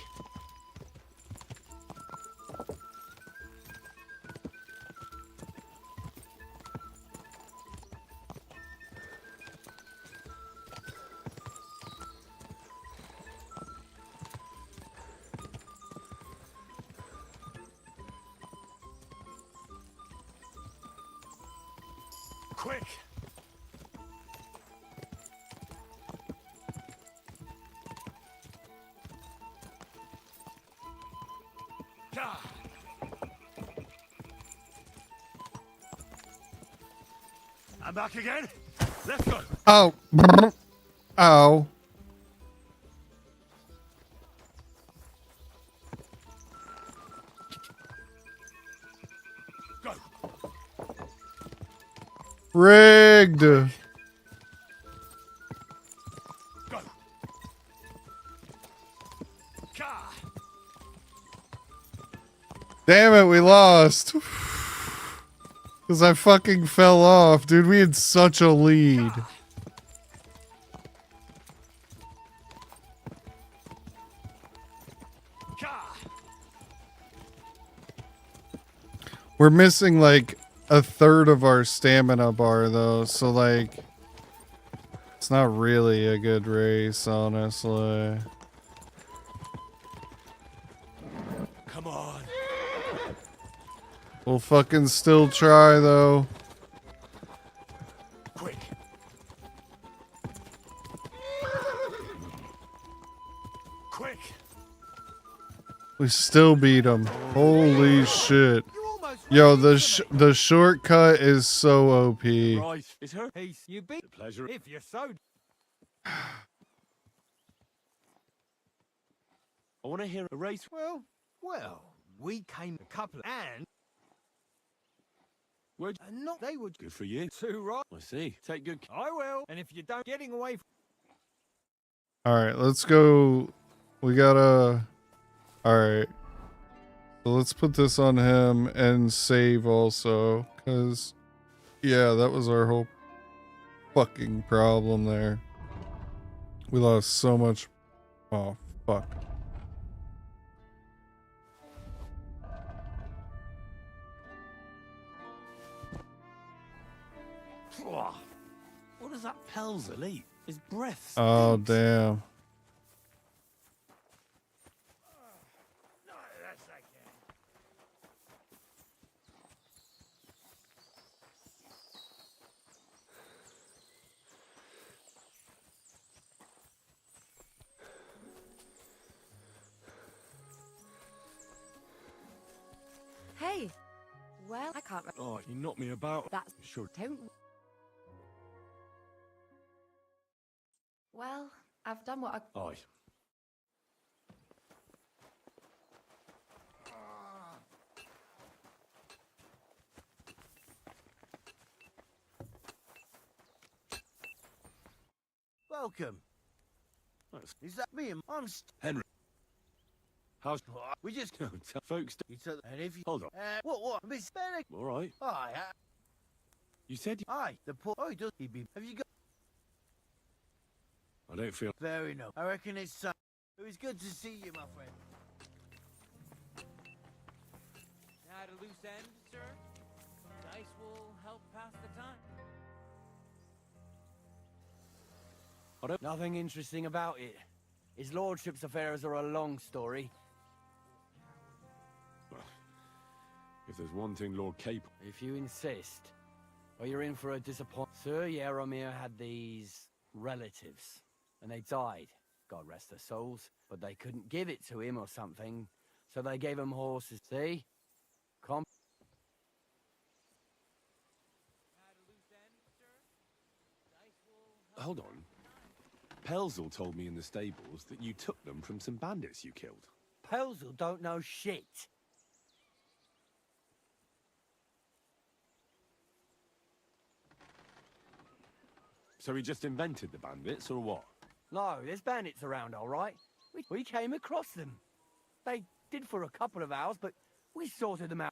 S2: Quick. I'm back again. Let's go.
S1: Oh. Oh.
S2: Go.
S1: Rigged.
S2: Go. Ka.
S1: Damn it, we lost. Because I fucking fell off. Dude, we had such a lead.
S2: Ka.
S1: We're missing like a third of our stamina bar though. So like, it's not really a good race, honestly.
S2: Come on.
S1: We'll fucking still try though. We still beat him. Holy shit.
S5: You almost
S1: Yo,
S5: ran into me.
S1: the shortcut is so OP.
S2: Right, it's her.
S5: Peace. You beat.
S2: The pleasure.
S5: If you're so.
S2: I want to hear a race.
S5: Well, we came a couple and
S2: Where'd
S5: not they would
S2: Good for you.
S5: too right.
S2: I see. Take good.
S5: I will. And if you don't getting away from
S1: Alright, let's go. We gotta. Alright. So let's put this on him and save also. Because, yeah, that was our whole fucking problem there. We lost so much. Oh, fuck.
S2: What does that Pelzel eat? His breath.
S1: Oh,
S2: stinks.
S1: damn.
S4: Hey, well, I can't.
S2: Oh, you knocked me about.
S4: That's
S2: Sure.
S4: don't. Well, I've done what I.
S2: Aye.
S10: Welcome.
S2: That's
S10: Is that me? I'm
S2: Henry. How's
S10: we just
S2: folks?
S10: you said, and if you
S2: Hold on.
S10: what Miss Bennett?
S2: All right.
S10: Aye,
S2: You said
S10: aye. The poor. Oh, does he be? Have you got?
S2: I don't feel.
S10: Fair enough. I reckon it's. It was good to see you, my friend.
S12: Now at a loose end, sir? Dice will help pass the time.
S6: Nothing interesting about it. His lordship's affairs are a long story.
S2: Well, if there's one thing Lord Cape.
S6: If you insist. Well, you're in for a disappointment. Sir Yaromir had these relatives, and they died. God rest their souls. But they couldn't give it to him or something, so they gave him horses. See? Come.
S2: Hold on. Pelzel told me in the stables that you took them from some bandits you killed.
S6: Pelzel don't know shit.
S2: So he just invented the bandits, or what?
S6: No, there's bandits around, all right. We came across them. They did for a couple of hours, but we sorted them out.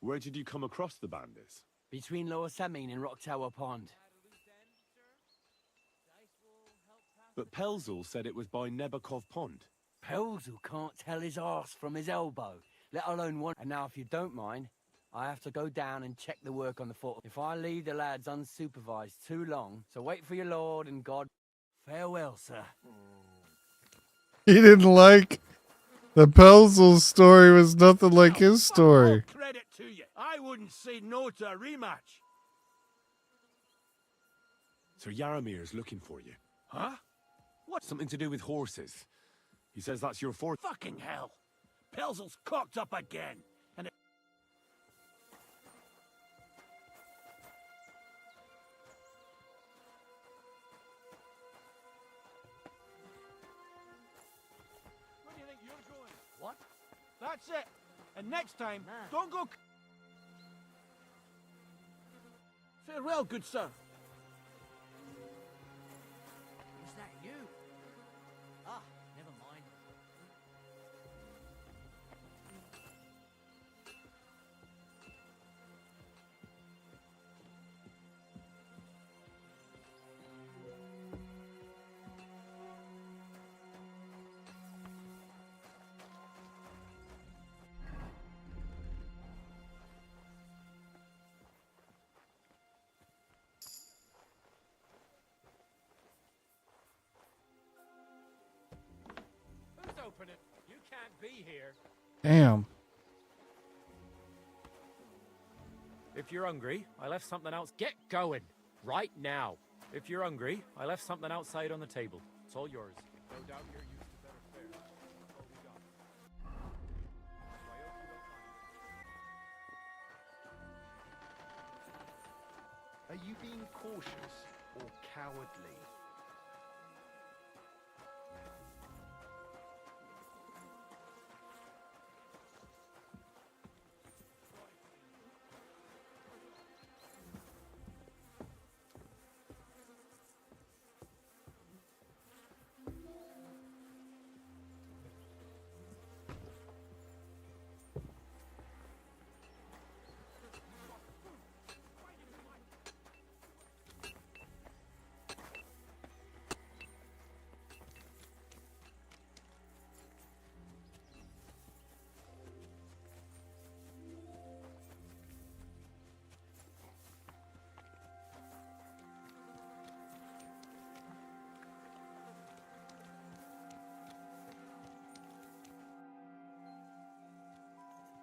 S2: Where did you come across the bandits?
S6: Between Lower Samine and Rock Tower Pond.
S2: But Pelzel said it was by Nebakov Pond.
S6: Pelzel can't tell his arse from his elbow, let alone one. And now, if you don't mind, I have to go down and check the work on the fort. If I leave the lads unsupervised too long, so wait for your lord and God. Farewell, sir.
S1: He didn't like the Pelzel's story was nothing like his story.
S3: All credit to you. I wouldn't say no to a rematch.
S2: So Yaramir's looking for you.
S3: Huh?
S2: What? Something to do with horses. He says that's your fort.
S3: Fucking hell. Pelzel's cocked up again. And it... Where do you think you're going?
S6: What?
S3: That's it. And next time,
S6: Man.
S3: don't go... Farewell, good sir.
S6: Is that you? Ah, never mind.
S12: Who's opening? You can't be here.
S1: Damn.
S7: If you're hungry, I left something else. Get going. Right now. If you're hungry, I left something outside on the table. It's all yours. No doubt you're used to better fare.
S11: Are you being cautious or cowardly?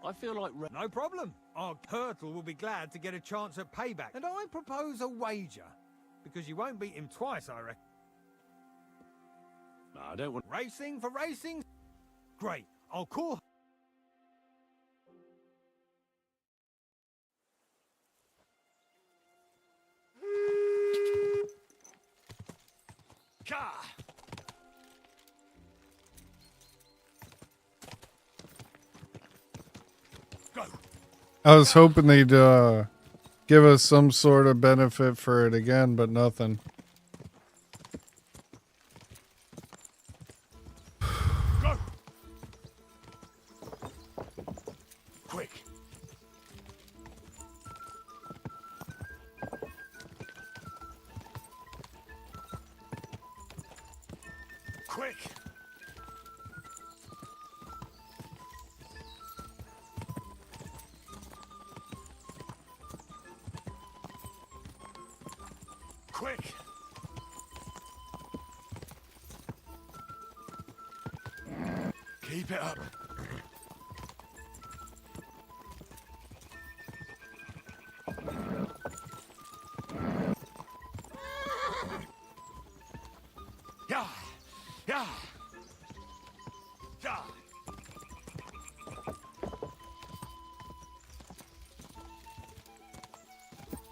S2: I feel like
S5: No problem. Our turtle will be glad to get a chance at payback. And I propose a wager. Because you won't beat him twice, I reckon.
S2: I don't want.
S5: Racing for racing? Great. I'll call.
S2: Ka! Go.
S1: I was hoping they'd give us some sort of benefit for it again, but nothing.
S2: Go. Quick. Quick. Quick. Keep it up. Yeah. Yeah. Yeah.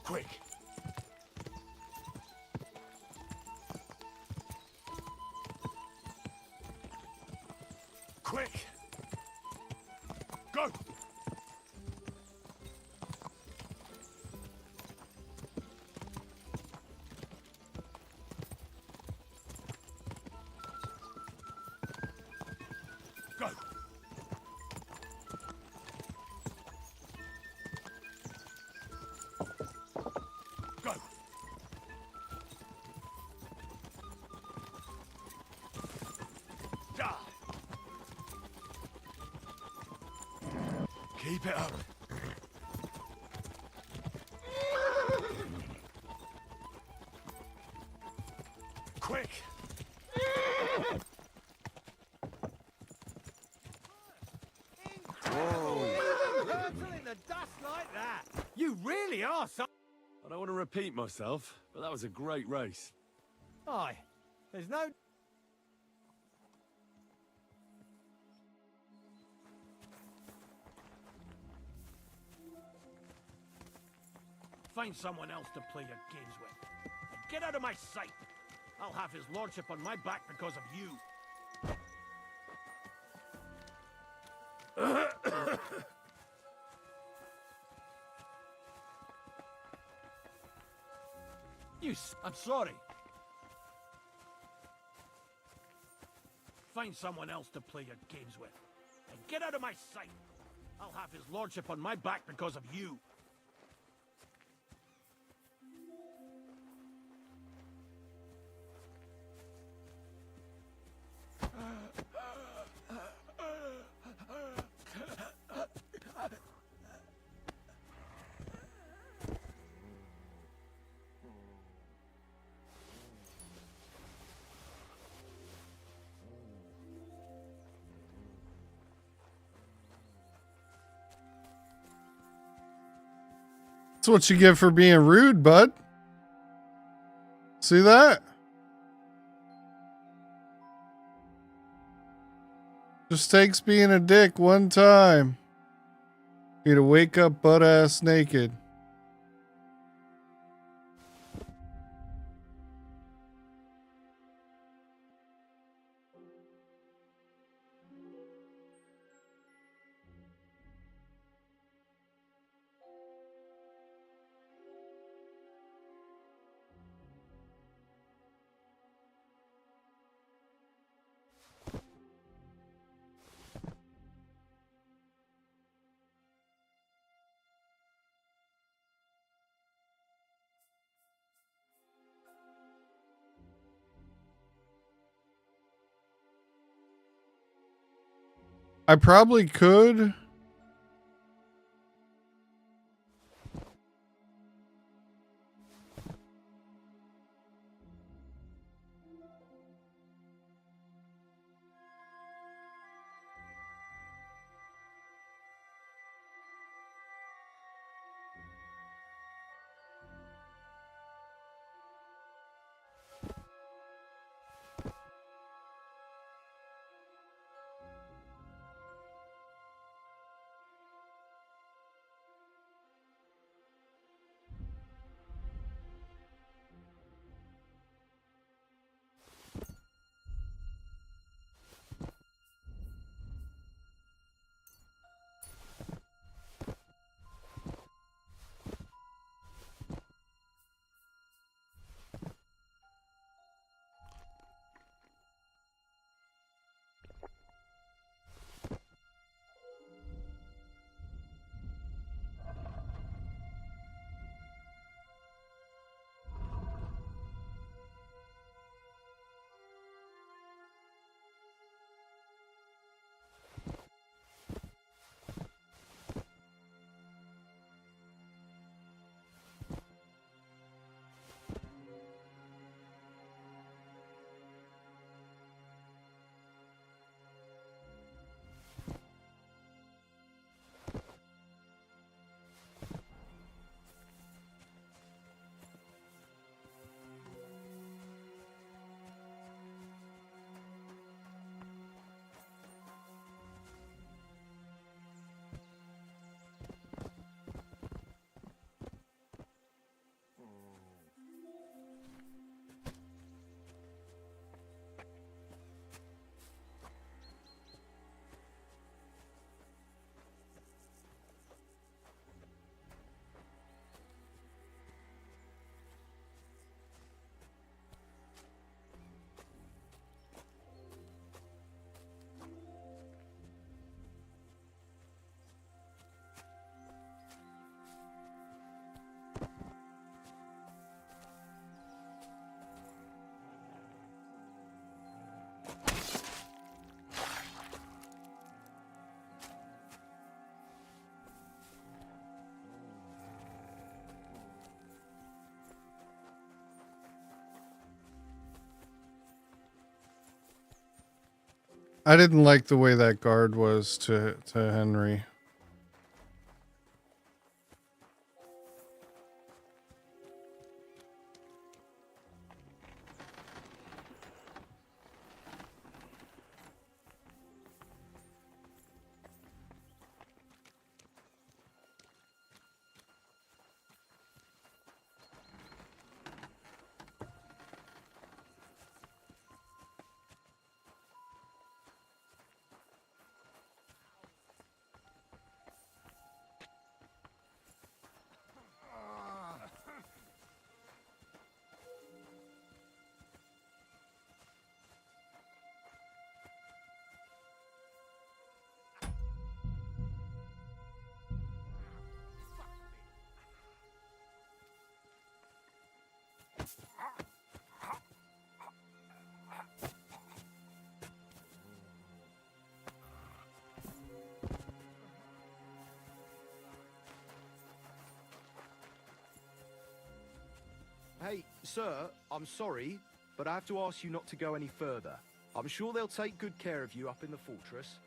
S2: Quick. Quick. Go. Go. Go. Yeah. Keep it up. Quick.
S5: Turtle in the dust like that. You really are so.
S2: I don't want to repeat myself, but that was a great race.
S5: Aye. There's no.
S3: Find someone else to play your games with. And get out of my sight. I'll have his lordship on my back because of you. I'm sorry. Find someone else to play your games with. And get out of my sight. I'll have his lordship on my back because of you.
S1: That's what you get for being rude, bud. See that? Just takes being a dick one time. You to wake up butt ass naked. I probably could. I didn't like the way that guard was to Henry.
S11: Hey, sir, I'm sorry, but I have to ask you not to go any further. I'm sure they'll take good care of you up in the fortress.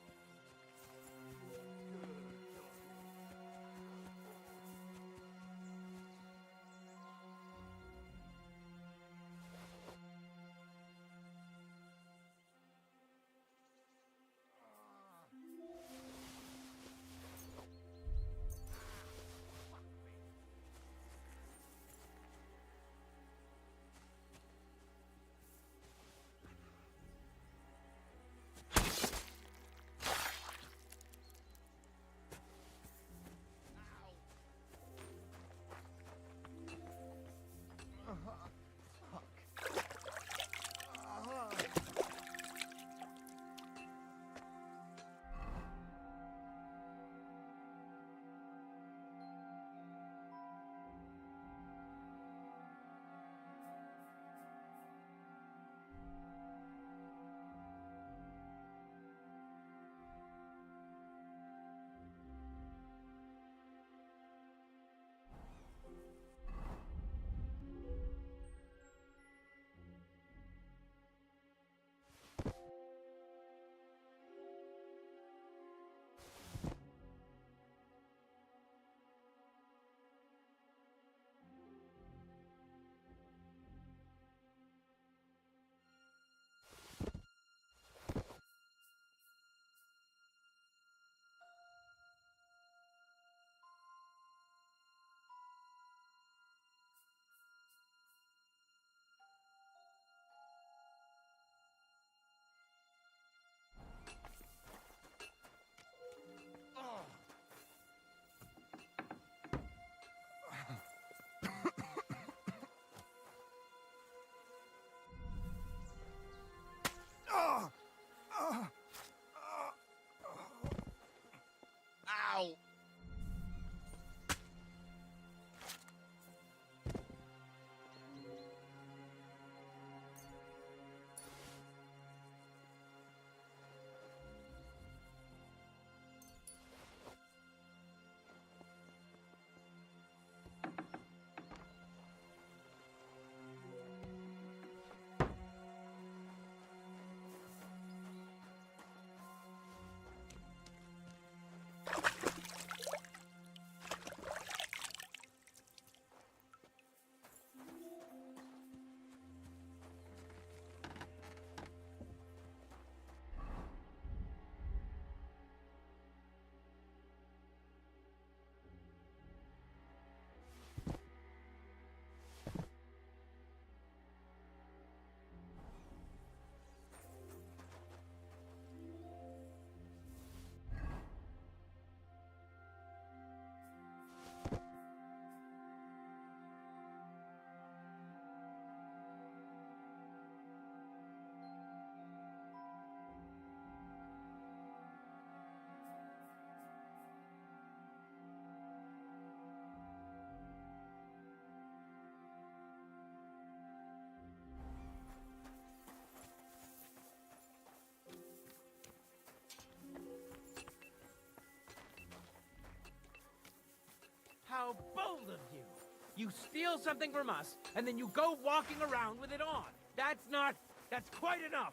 S12: You steal something from us, and then you go walking around with it on. That's quite enough.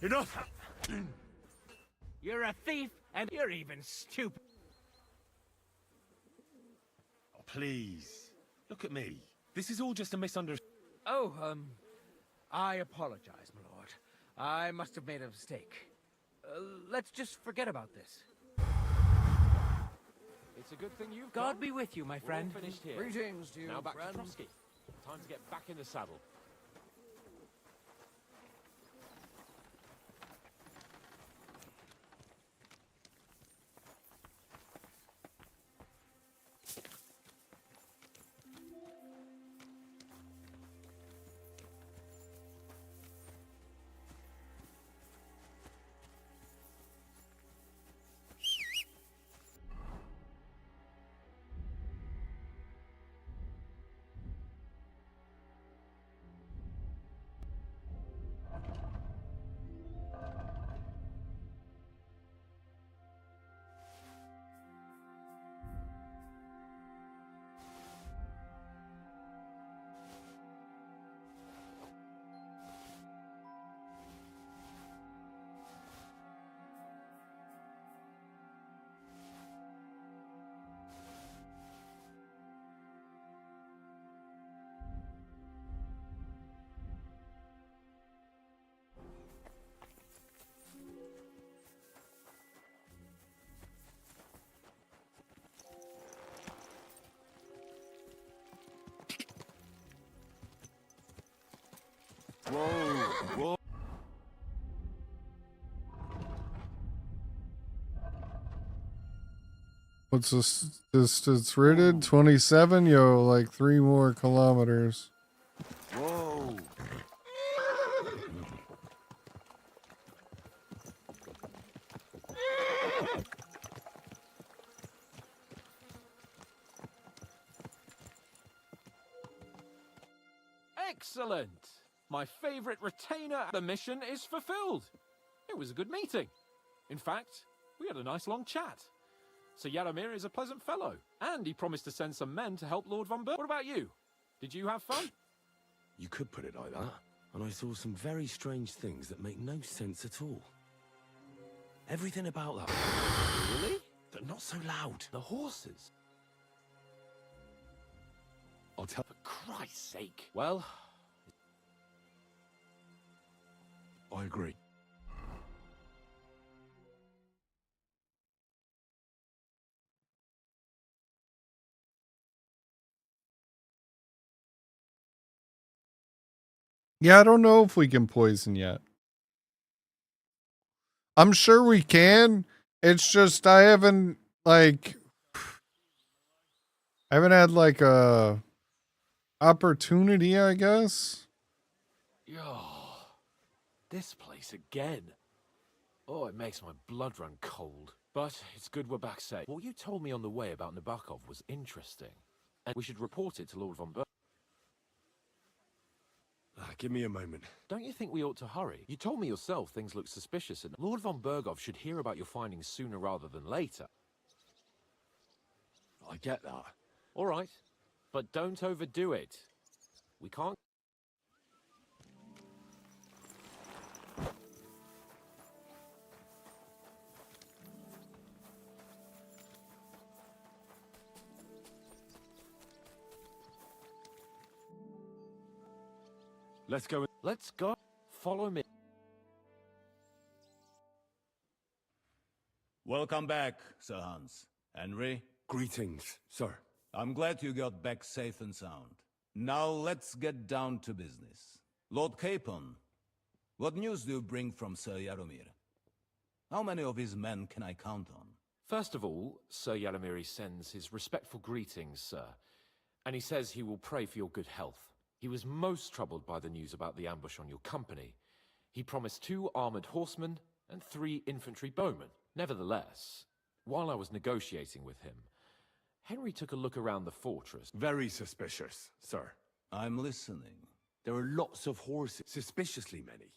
S2: Enough!
S12: You're a thief, and you're even stupid.
S2: Oh, please. Look at me. This is all just a misunderstanding.
S12: Oh, I apologize, my lord. I must have made a mistake. Let's just forget about this.
S7: It's a good thing you've
S12: God
S7: come.
S12: be with you, my
S7: We're all
S12: friend.
S7: finished here.
S6: Greetings to you,
S7: Now back
S6: friend.
S7: to Trotsky. Time to get back in the saddle.
S2: Whoa!
S1: What's this distance rated? 27? Yo, like 3 more kilometers.
S2: Whoa!
S7: Excellent! My favorite retainer. The mission is fulfilled. It was a good meeting. In fact, we had a nice long chat. Sir Yaromir is a pleasant fellow, and he promised to send some men to help Lord von Berg. What about you? Did you have fun?
S2: You could put it like that. And I saw some very strange things that make no sense at all. Everything about that.
S9: Really?
S2: But not so loud.
S9: The horses?
S2: I'll tell.
S9: For Christ's sake. Well,
S2: I agree.
S1: Yeah, I don't know if we can poison yet. I'm sure we can. It's just I haven't had like a opportunity, I guess.
S9: yo, this place again. Oh, it makes my blood run cold. But it's good we're back safe. What you told me on the way about Nabokov was interesting. And we should report it to Lord von Berg.
S2: Give me a moment.
S9: Don't you think we ought to hurry? You told me yourself things look suspicious, and Lord von Bergov should hear about your findings sooner rather than later.
S2: I get that.
S9: All right, but don't overdo it. We can't...
S2: Let's go.
S9: Let's go. Follow me.
S13: Welcome back, Sir Hans. Henry?
S2: Greetings, sir.
S13: I'm glad you got back safe and sound. Now let's get down to business. Lord Capon, what news do you bring from Sir Yaromir? How many of his men can I count on?
S9: First of all, Sir Yaromir sends his respectful greetings, sir. And he says he will pray for your good health. He was most troubled by the news about the ambush on your company. He promised 2 armored horsemen and 3 infantry bowmen. Nevertheless, while I was negotiating with him, Henry took a look around the fortress.
S2: Very suspicious, sir.
S13: I'm listening.
S2: There are lots of horses, suspiciously many.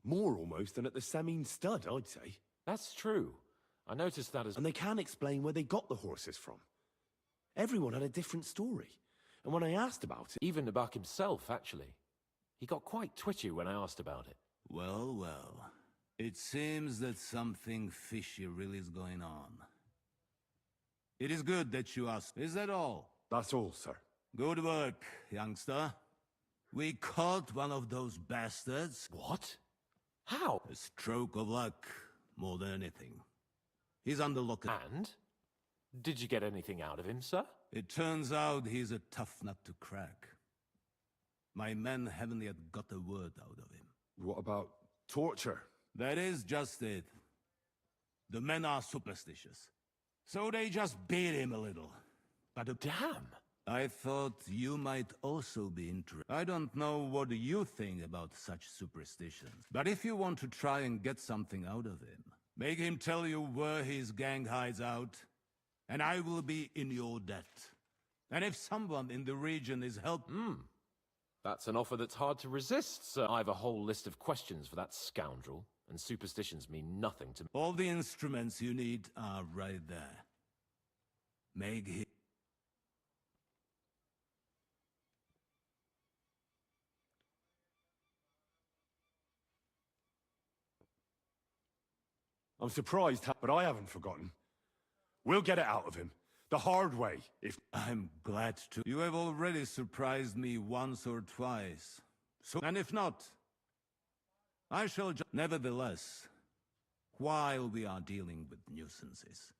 S2: More almost than at the Samine stud, I'd say.
S9: That's true. I noticed that as...
S2: And they can't explain where they got the horses from. Everyone had a different story. And when I asked about it...
S9: Even Nabak himself, actually. He got quite twitchy when I asked about it.
S13: Well, well. It seems that something fishy really is going on. It is good that you asked. Is that all?
S2: That's all, sir.
S13: Good work, youngster. We caught one of those bastards.
S9: What? How?
S13: A stroke of luck, more than anything. He's under lookout.
S9: And? Did you get anything out of him, sir?
S13: It turns out he's a tough nut to crack. My men haven't yet got a word out of him.
S2: What about torture?
S13: That is just it. The men are superstitious. So they just beat him a little. But
S9: damn!
S13: I thought you might also be interested. I don't know what you think about such superstitions. But if you want to try and get something out of him, make him tell you where his gang hides out, and I will be in your debt. And if someone in the region is helping...
S9: That's an offer that's hard to resist, sir. I have a whole list of questions for that scoundrel, and superstitions mean nothing to me.
S13: All the instruments you need are right there. Make him...
S2: I'm surprised, but I haven't forgotten. We'll get it out of him. The hard way, if...
S13: I'm glad to. You have already surprised me once or twice. So, and if not, I shall just... Nevertheless, while we are dealing with nuisances,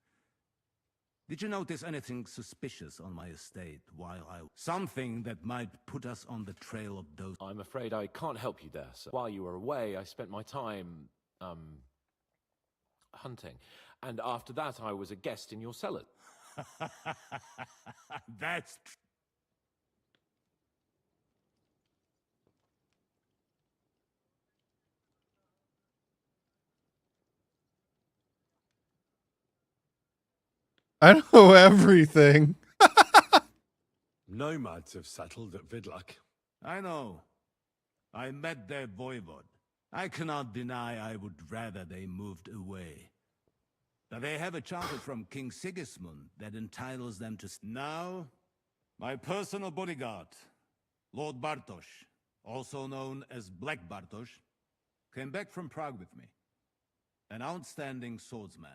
S13: did you notice anything suspicious on my estate while I... Something that might put us on the trail of those...
S9: I'm afraid I can't help you there, sir. While you were away, I spent my time, hunting. And after that, I was a guest in your cellar.
S13: That's true.
S1: I know everything.
S2: Nomads have settled at Vidlak.
S13: I know. I met their voivod. I cannot deny I would rather they moved away. But they have a charter from King Sigismund that entitles them to... Now, my personal bodyguard, Lord Bartosz, also known as Black Bartosz, came back from Prague with me. An outstanding swordsman,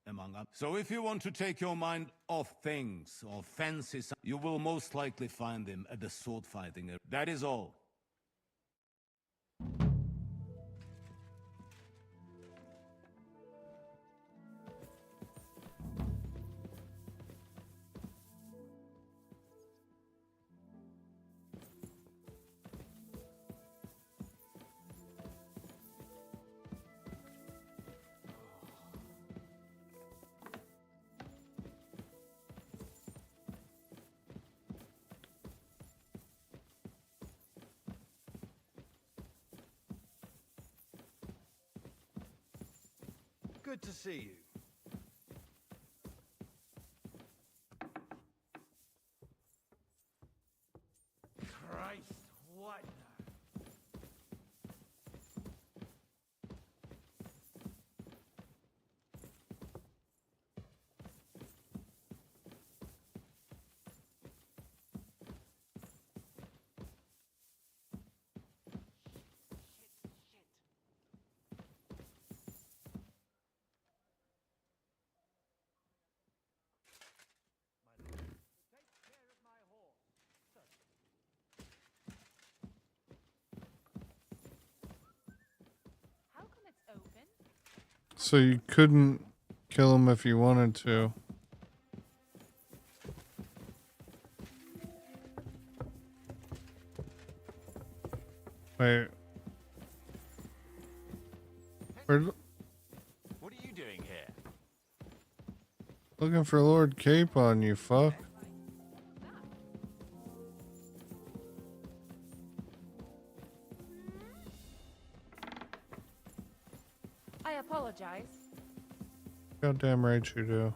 S13: among others. So if you want to take your mind off things or fancy something, you will most likely find him at the sword fighting area. That is all.
S10: Good to see you.
S3: Christ, what?
S1: So you couldn't kill him if you wanted to. Wait.
S12: What are you doing here?
S1: Looking for Lord Capon, you fuck.
S4: I apologize.
S1: Goddamn right you do.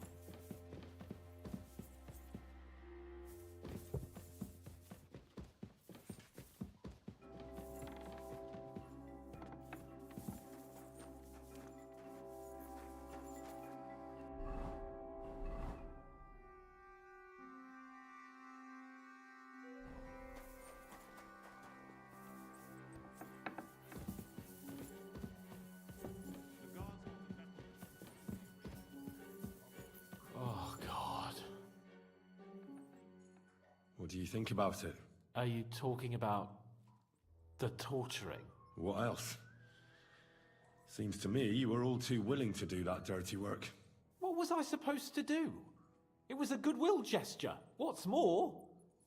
S2: What do you think about it?
S9: Are you talking about the torturing?
S2: What else? Seems to me you were all too willing to do that dirty work.
S9: What was I supposed to do? It was a goodwill gesture. What's more,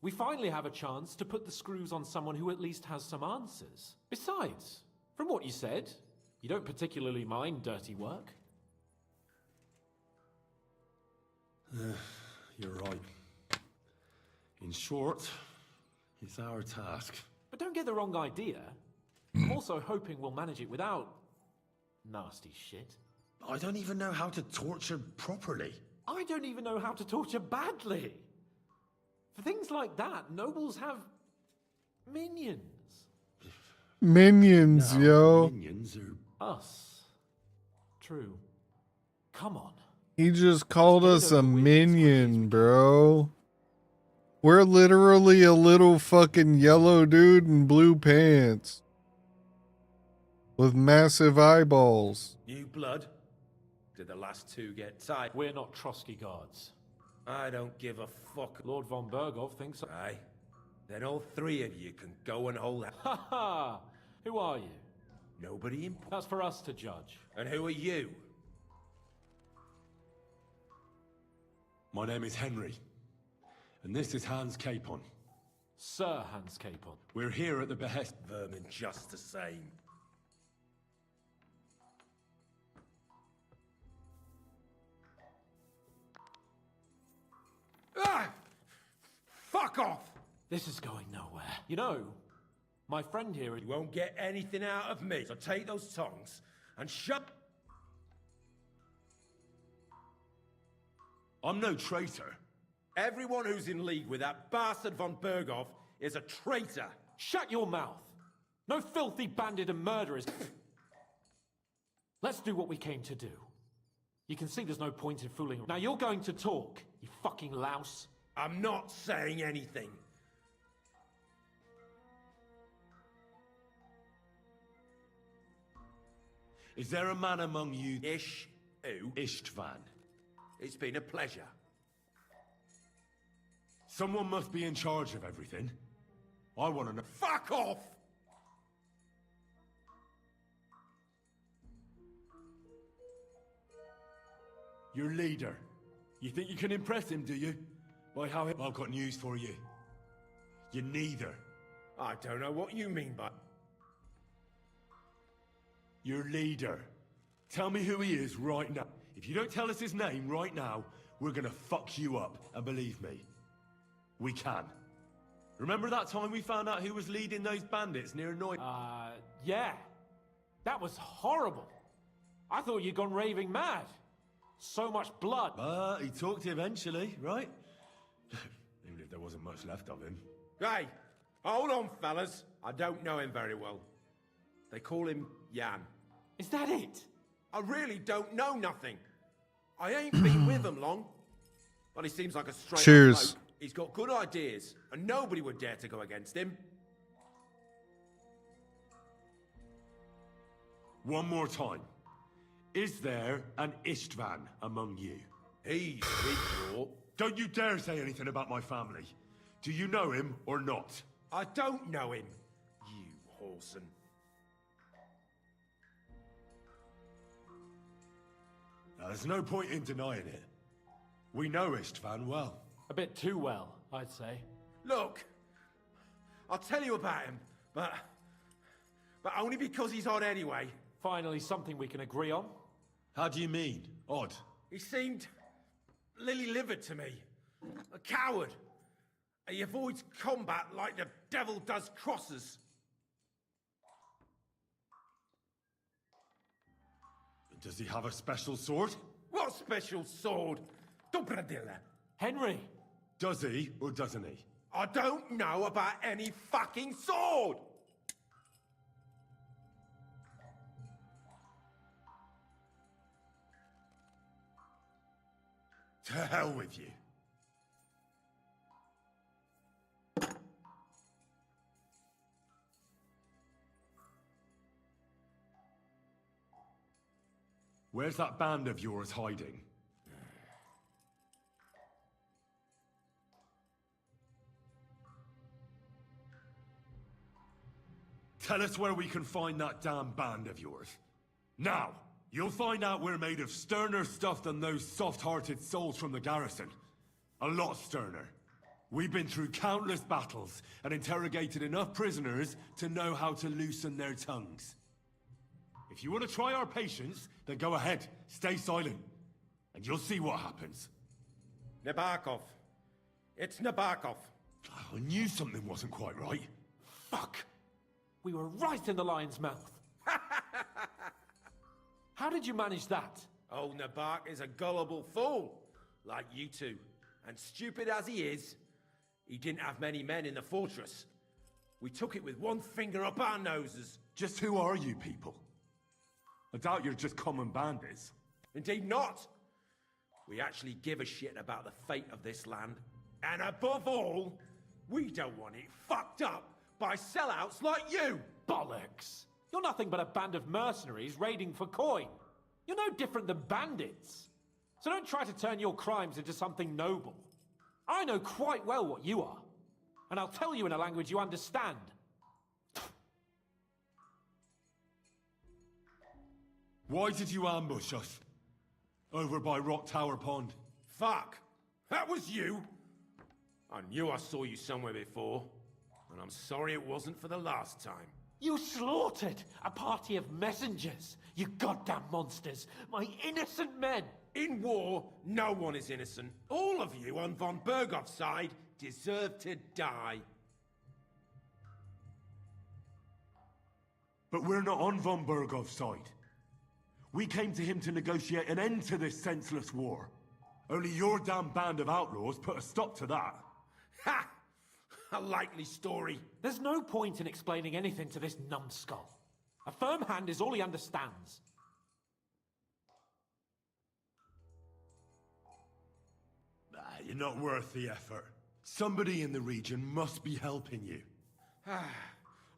S9: we finally have a chance to put the screws on someone who at least has some answers. Besides, from what you said, you don't particularly mind dirty work.
S2: You're right. In short, it's our task.
S9: But don't get the wrong idea. I'm also hoping we'll manage it without nasty shit.
S2: I don't even know how to torture properly.
S9: I don't even know how to torture badly. For things like that, nobles have minions.
S1: Minions,
S2: Now,
S1: yo.
S2: Minions are...
S9: Us. True. Come on.
S1: He just called us a minion, bro. We're literally a little fucking yellow dude in blue pants. With massive eyeballs.
S12: New blood? Did the last two get tied?
S9: We're not Trotsky guards.
S12: I don't give a fuck.
S9: Lord von Bergov thinks so.
S12: Aye. Then all three of you can go and hold that.
S9: Ha ha! Who are you?
S12: Nobody important.
S9: That's for us to judge.
S12: And who are you?
S2: My name is Henry. And this is Hans Capon.
S9: Sir Hans Capon.
S2: We're here at the behest...
S12: Vermin just the same. Ah! Fuck off!
S9: This is going nowhere. You know, my friend here...
S12: You won't get anything out of me, so take those tongs and shut...
S2: I'm no traitor.
S12: Everyone who's in league with that bastard von Bergov is a traitor.
S9: Shut your mouth! No filthy bandit and murderers. Let's do what we came to do. You can see there's no point in fooling. Now you're going to talk, you fucking louse.
S12: I'm not saying anything.
S2: Is there a man among you...
S12: Ish? Who?
S2: Istvan.
S12: It's been a pleasure.
S2: Someone must be in charge of everything. I want to know...
S12: Fuck off!
S2: Your leader. You think you can impress him, do you? By how... I've got news for you. You're neither.
S12: I don't know what you mean by...
S2: Your leader. Tell me who he is right now. If you don't tell us his name right now, we're gonna fuck you up. And believe me, we can. Remember that time we found out who was leading those bandits near Noy?
S9: Yeah. That was horrible. I thought you'd gone raving mad. So much blood.
S2: He talked eventually, right? Even if there wasn't much left of him.
S12: Hey, hold on, fellas. I don't know him very well. They call him Jan.
S9: Is that it?
S12: I really don't know nothing. I ain't been with him long. But he seems like a straight
S1: Cheers.
S12: bloke. He's got good ideas, and nobody would dare to go against him.
S2: One more time. Is there an Istvan among you?
S12: He's big brought.
S2: Don't you dare say anything about my family. Do you know him or not?
S12: I don't know him, you whoreson.
S2: Now, there's no point in denying it. We know Istvan well.
S9: A bit too well, I'd say.
S12: Look, I'll tell you about him, but only because he's odd anyway.
S9: Finally, something we can agree on.
S2: How do you mean, odd?
S12: He seemed lily-livered to me. A coward. He avoids combat like the devil does crosses.
S2: Does he have a special sword?
S12: What special sword? Dobradilla.
S9: Henry!
S2: Does he or doesn't he?
S12: I don't know about any fucking sword!
S2: To hell with you. Where's that band of yours hiding? Tell us where we can find that damn band of yours. Now, you'll find out we're made of sterner stuff than those soft-hearted souls from the garrison. A lot sterner. We've been through countless battles and interrogated enough prisoners to know how to loosen their tongues. If you want to try our patience, then go ahead, stay silent, and you'll see what happens.
S12: Nabokov. It's Nabokov.
S2: I knew something wasn't quite right.
S7: Fuck! We were right in the lion's mouth. How did you manage that?
S12: Old Nabok is a gullible fool, like you two. And stupid as he is, he didn't have many men in the fortress. We took it with one finger up our noses.
S2: Just who are you people? I doubt you're just common bandits.
S12: Indeed not. We actually give a shit about the fate of this land. And above all, we don't want it fucked up by sellouts like you!
S7: Bollocks! You're nothing but a band of mercenaries raiding for coin. You're no different than bandits. So don't try to turn your crimes into something noble. I know quite well what you are. And I'll tell you in a language you understand.
S2: Why did you ambush us? Over by Rock Tower Pond.
S12: Fuck! That was you! I knew I saw you somewhere before. And I'm sorry it wasn't for the last time.
S7: You slaughtered a party of messengers, you goddamn monsters, my innocent men!
S12: In war, no one is innocent. All of you on von Bergov's side deserve to die.
S2: But we're not on von Bergov's side. We came to him to negotiate an end to this senseless war. Only your damn band of outlaws put a stop to that.
S12: Ha! A likely story.
S7: There's no point in explaining anything to this numbskull. A firm hand is all he understands.
S2: You're not worth the effort. Somebody in the region must be helping you.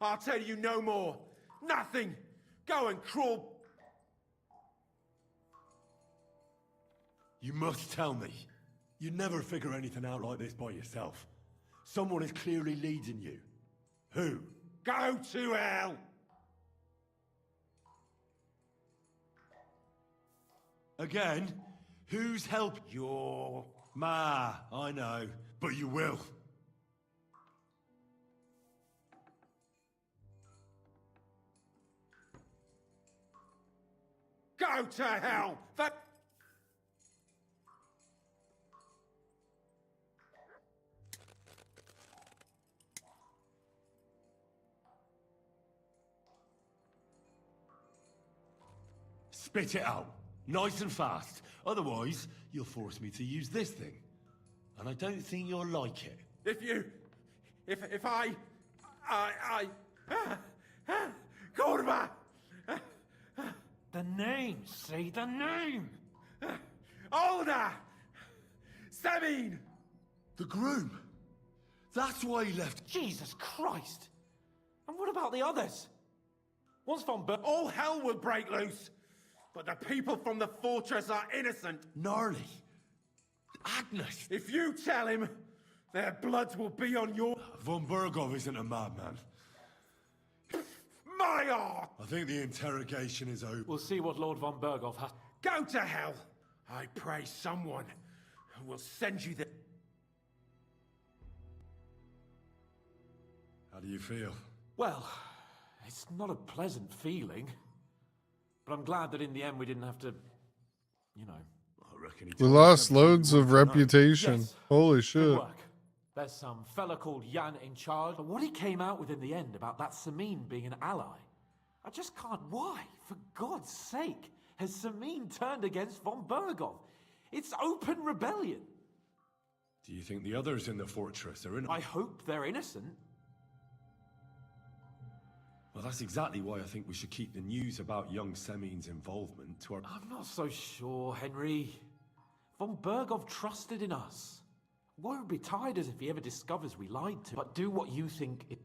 S12: I'll tell you no more. Nothing. Go and crawl.
S2: You must tell me. You never figure anything out like this by yourself. Someone is clearly leading you. Who?
S12: Go to hell!
S2: Again? Whose help?
S12: Your...
S2: Ma, I know. But you will.
S12: Go to hell! That...
S2: Spit it out. Nice and fast. Otherwise, you'll force me to use this thing. And I don't think you'll like it.
S12: If I... Kurva!
S7: The name, say the name!
S12: Outta! Sabine!
S2: The groom. That's why he left.
S7: Jesus Christ! And what about the others? Once von Ber...
S12: All hell will break loose! But the people from the fortress are innocent!
S2: Gnarly. Agnes!
S12: If you tell him, their bloods will be on your...
S2: Von Bergov isn't a madman.
S12: My art!
S2: I think the interrogation is over.
S7: We'll see what Lord von Bergov has...
S12: Go to hell! I pray someone will send you the...
S2: How do you feel?
S7: Well, it's not a pleasant feeling. But I'm glad that in the end we didn't have to, you know...
S2: I reckon
S1: We lost loads of reputation.
S7: Yes.
S1: Holy
S7: Good
S1: shit.
S7: work. There's some fella called Jan in charge. But what he came out with in the end about that Samine being an ally, I just can't... Why? For God's sake, has Samine turned against von Bergov? It's open rebellion.
S2: Do you think the others in the fortress are in?
S7: I hope they're innocent.
S2: Well, that's exactly why I think we should keep the news about young Semine's involvement to our...
S7: I'm not so sure, Henry. Von Bergov trusted in us. Why would be tired as if he ever discovers we lied to? But do what you think it...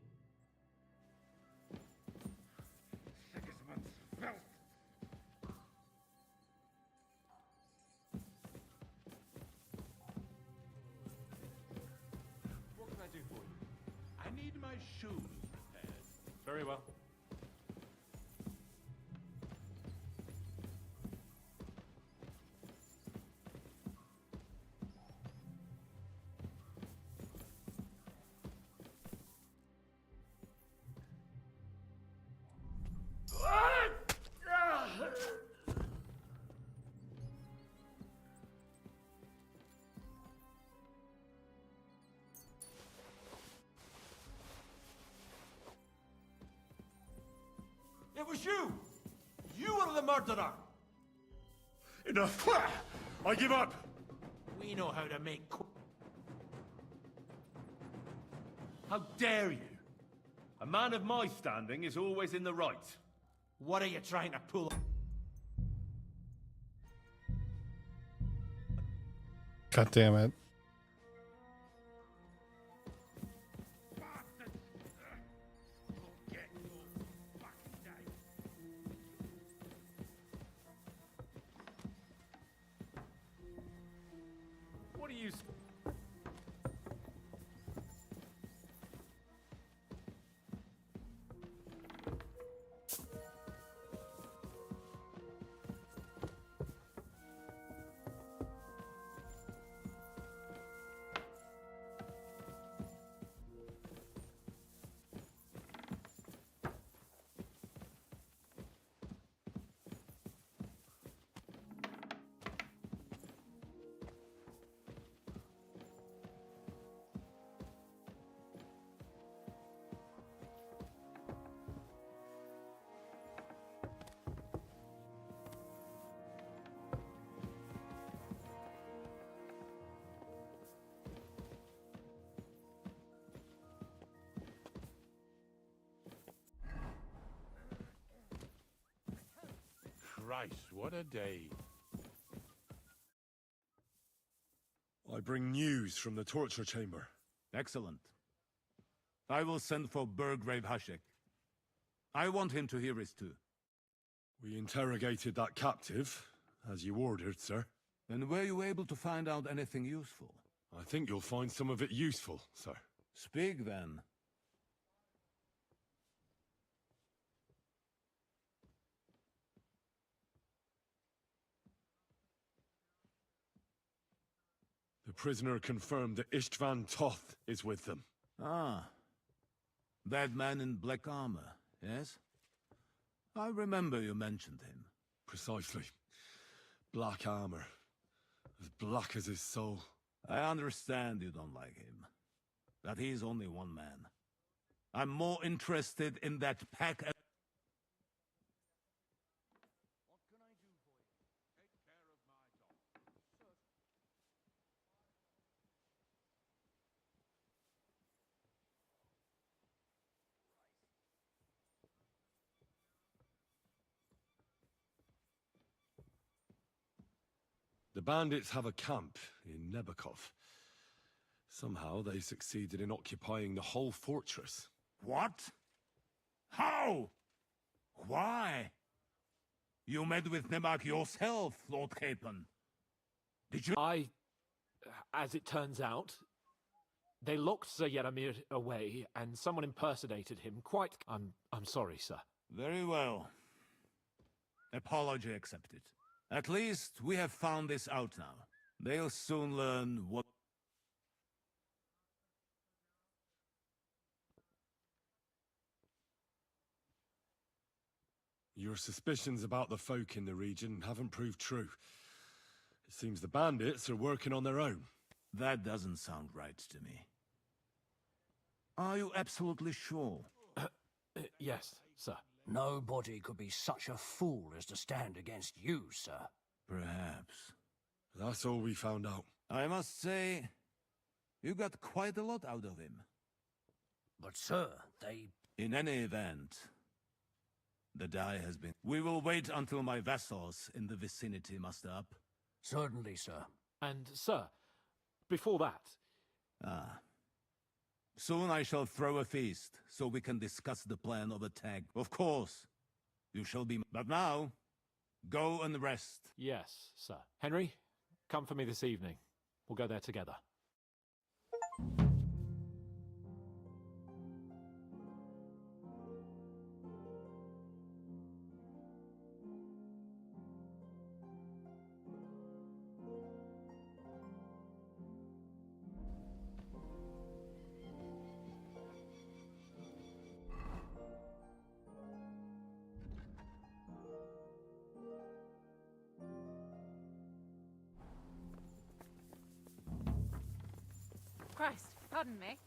S12: What can I do for you? I need my shoes repaired.
S7: Very well.
S12: was you! You were the murderer!
S2: Enough! I give up!
S3: We know how to make.
S12: How dare you? A man of my standing is always in the right.
S3: What are you trying to pull?
S1: God damn it.
S7: What are you...
S2: Christ, what a day. I bring news from the torture chamber.
S13: Excellent. I will send for Burgrave Hashek. I want him to hear it too.
S2: We interrogated that captive, as you ordered, sir.
S13: And were you able to find out anything useful?
S2: I think you'll find some of it useful, sir.
S13: Speak then.
S2: The prisoner confirmed that Istvan Toth is with them.
S13: Ah. That man in black armor, yes? I remember you mentioned him.
S2: Precisely. Black armor. As black as his soul.
S13: I understand you don't like him. That he's only one man. I'm more interested in that pack.
S2: The bandits have a camp in Nebakov. Somehow they succeeded in occupying the whole fortress.
S13: What? How? Why? You met with Nebak yourself, Lord Capon. Did you—
S9: As it turns out, they locked Sir Yaramir away, and someone impersonated him quite... I'm sorry, sir.
S13: Very well. Apology accepted. At least we have found this out now. They'll soon learn what...
S2: Your suspicions about the folk in the region haven't proved true. It seems the bandits are working on their own.
S13: That doesn't sound right to me. Are you absolutely sure?
S9: Yes, sir.
S6: Nobody could be such a fool as to stand against you, sir.
S13: Perhaps.
S2: That's all we found out.
S13: I must say, you got quite a lot out of him.
S6: But, sir, they...
S13: In any event, the die has been... We will wait until my vassals in the vicinity muster up.
S6: Certainly, sir.
S9: And, sir, before that...
S13: Ah. Soon I shall throw a feast, so we can discuss the plan of attack. Of course, you shall be... But now, go and rest.
S9: Yes, sir. Henry, come for me this evening. We'll go there together.
S14: Christ, pardon me.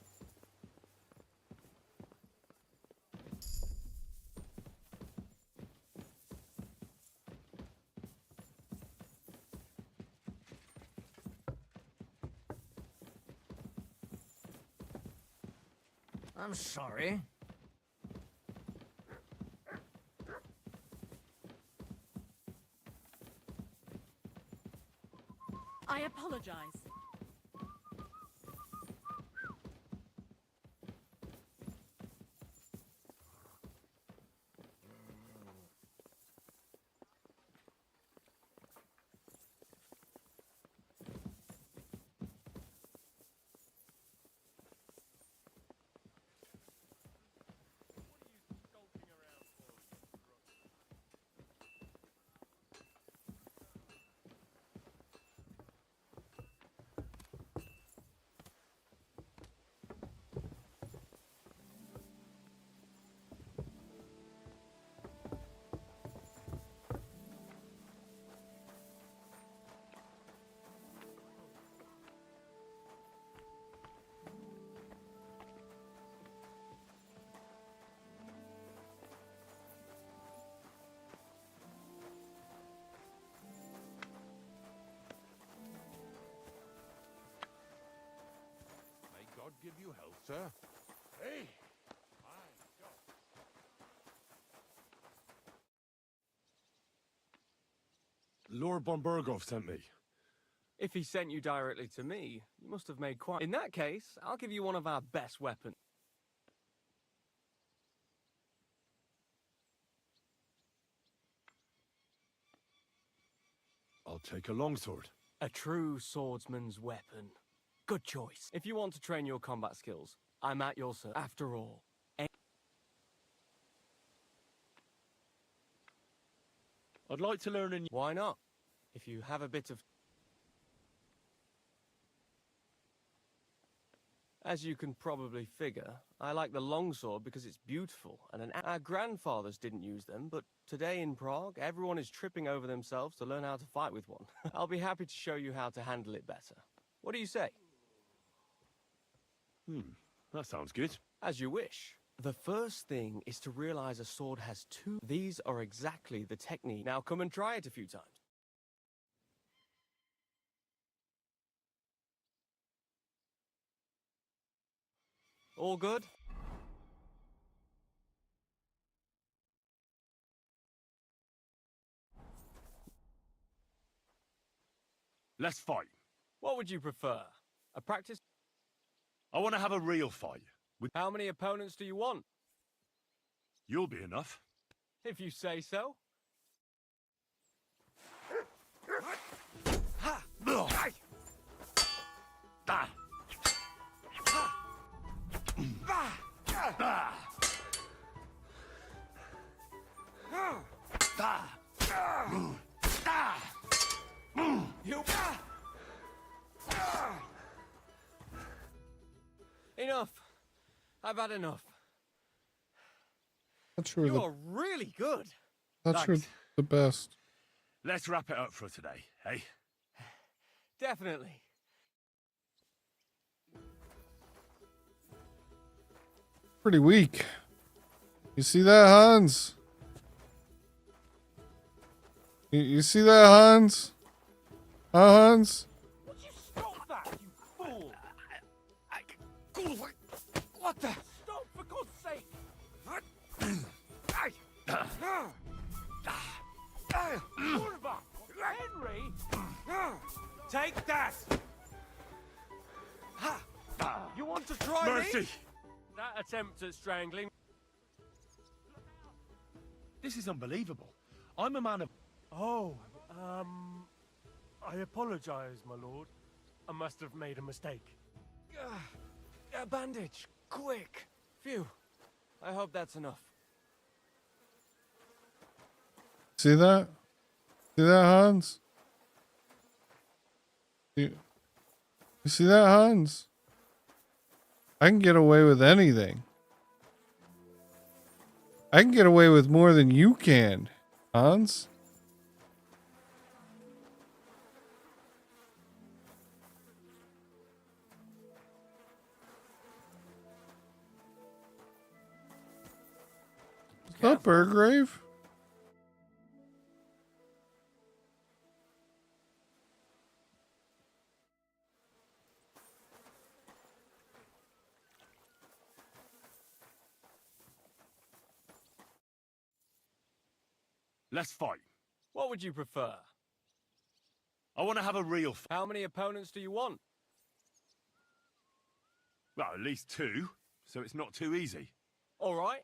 S6: I'm sorry.
S14: I apologize.
S12: May God give you health, sir. Hey!
S2: Lord von Berghoff sent me.
S15: If he sent you directly to me, you must have made quite... In that case, I'll give you one of our best weapons.
S2: I'll take a longsword.
S15: A true swordsman's weapon. Good choice. If you want to train your combat skills, I'm at your service. After all,
S2: I'd like to learn a new...
S15: why not? If you have a bit of... As you can probably figure, I like the longsword because it's beautiful, and our grandfathers didn't use them, but today in Prague, everyone is tripping over themselves to learn how to fight with one. I'll be happy to show you how to handle it better. What do you say?
S2: That sounds good.
S15: As you wish. The first thing is to realize a sword has two. These are exactly the technique. Now come and try it a few times. All good?
S2: Let's fight.
S15: What would you prefer? A practice?
S2: I want to have a real fight.
S15: How many opponents do you want?
S2: You'll be enough.
S15: If you say so. Enough. I've had enough.
S1: That's sure
S15: You're really good.
S1: that's sure the best.
S2: Let's wrap it up for today, eh?
S15: Definitely.
S1: Pretty weak. You see that, Hans? You see that, Hans? Hans?
S3: Would you stop that, you fool? What the? Stop, for God's sake! Kurva! Henry! Take that! You want to try
S2: Mercy!
S3: me? That attempt at strangling...
S2: This is unbelievable. I'm a man of...
S3: Oh, I apologize, my lord. I must have made a mistake.
S15: A bandage. Quick. Phew. I hope that's enough.
S1: See that? See that, Hans? You see that, Hans? I can get away with anything. I can get away with more than you can, Hans. What's up, Burgrave?
S2: Let's fight.
S15: What would you prefer?
S2: I want to have a real
S15: How many opponents do you want?
S2: Well, at least 2, so it's not too easy.
S15: All right.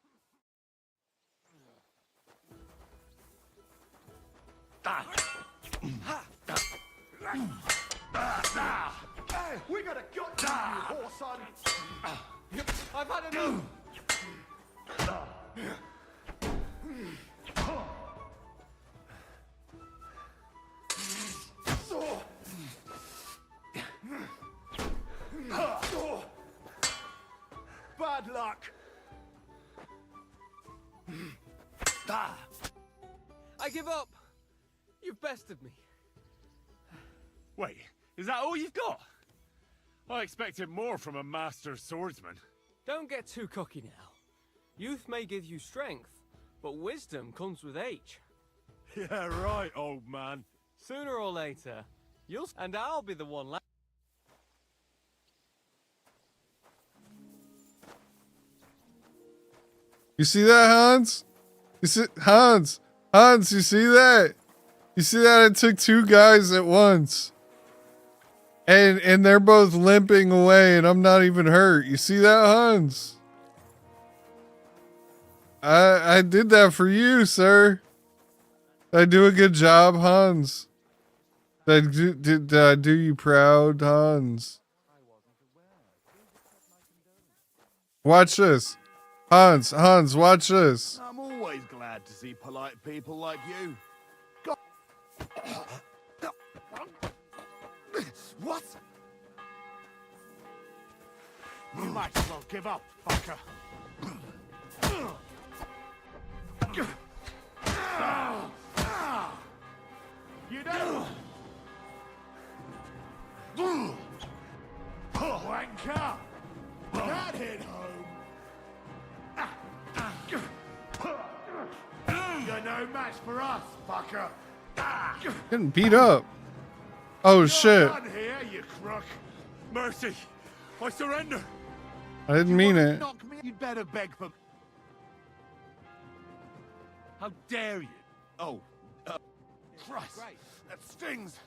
S12: We gotta gut you, horse son!
S15: I've had enough!
S12: Bad luck!
S15: I give up! You've bested me.
S2: Wait, is that all you've got? I expected more from a master swordsman.
S15: Don't get too cocky now. Youth may give you strength, but wisdom comes with age.
S2: Yeah, right, old man.
S15: Sooner or later, and I'll be the one
S1: You see that, Hans? You see Hans? Hans, you see that? You see that? It took 2 guys at once. And they're both limping away and I'm not even hurt. You see that, Hans? I did that for you, sir. Did I do a good job, Hans? Did I do you proud, Hans? Watch this. Hans, watch this.
S10: I'm always glad to see polite people like you. Go What?
S12: You might as well give up, fucker. You know? Wanker! That hit home! You're no match for us, fucker!
S1: Getting beat up. Oh shit.
S12: Done here, you crook!
S2: Mercy! I surrender!
S1: I didn't mean it.
S12: Knock me, you'd better beg for...
S2: How dare you?
S12: Oh, Christ, that stings!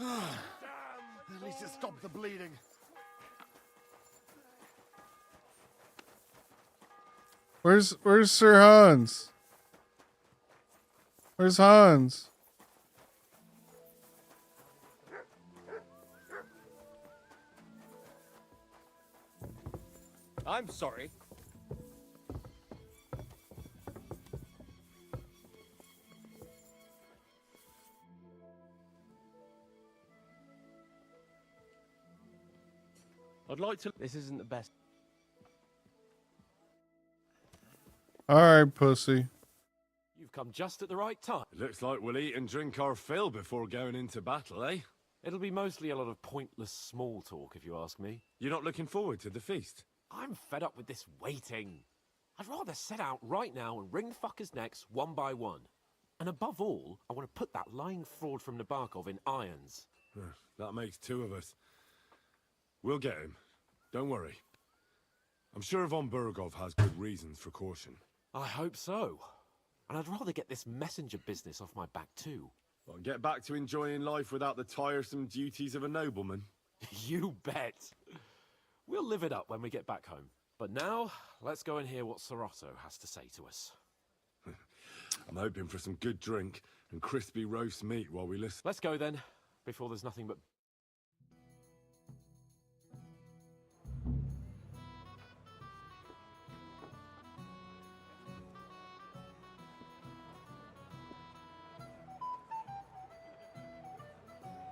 S12: At least it stopped the bleeding.
S1: Where's Sir Hans? Where's Hans?
S15: I'm sorry.
S2: I'd like to...
S15: This isn't the best.
S1: Alright, pussy.
S9: You've come just at the right time.
S2: It looks like we'll eat and drink our fill before going into battle, eh?
S9: It'll be mostly a lot of pointless small talk, if you ask me.
S2: You're not looking forward to the feast?
S9: I'm fed up with this waiting. I'd rather set out right now and wring fuckers' necks one by one. And above all, I want to put that lying fraud from Nabokov in irons.
S2: That makes 2 of us. We'll get him. Don't worry. I'm sure Von Burgov has good reasons for caution.
S9: I hope so. And I'd rather get this messenger business off my back too.
S2: Well, get back to enjoying life without the tiresome duties of a nobleman.
S9: You bet. We'll live it up when we get back home. But now, let's go and hear what Serato has to say to us.
S2: I'm hoping for some good drink and crispy roast meat while we listen.
S9: Let's go then, before there's nothing but...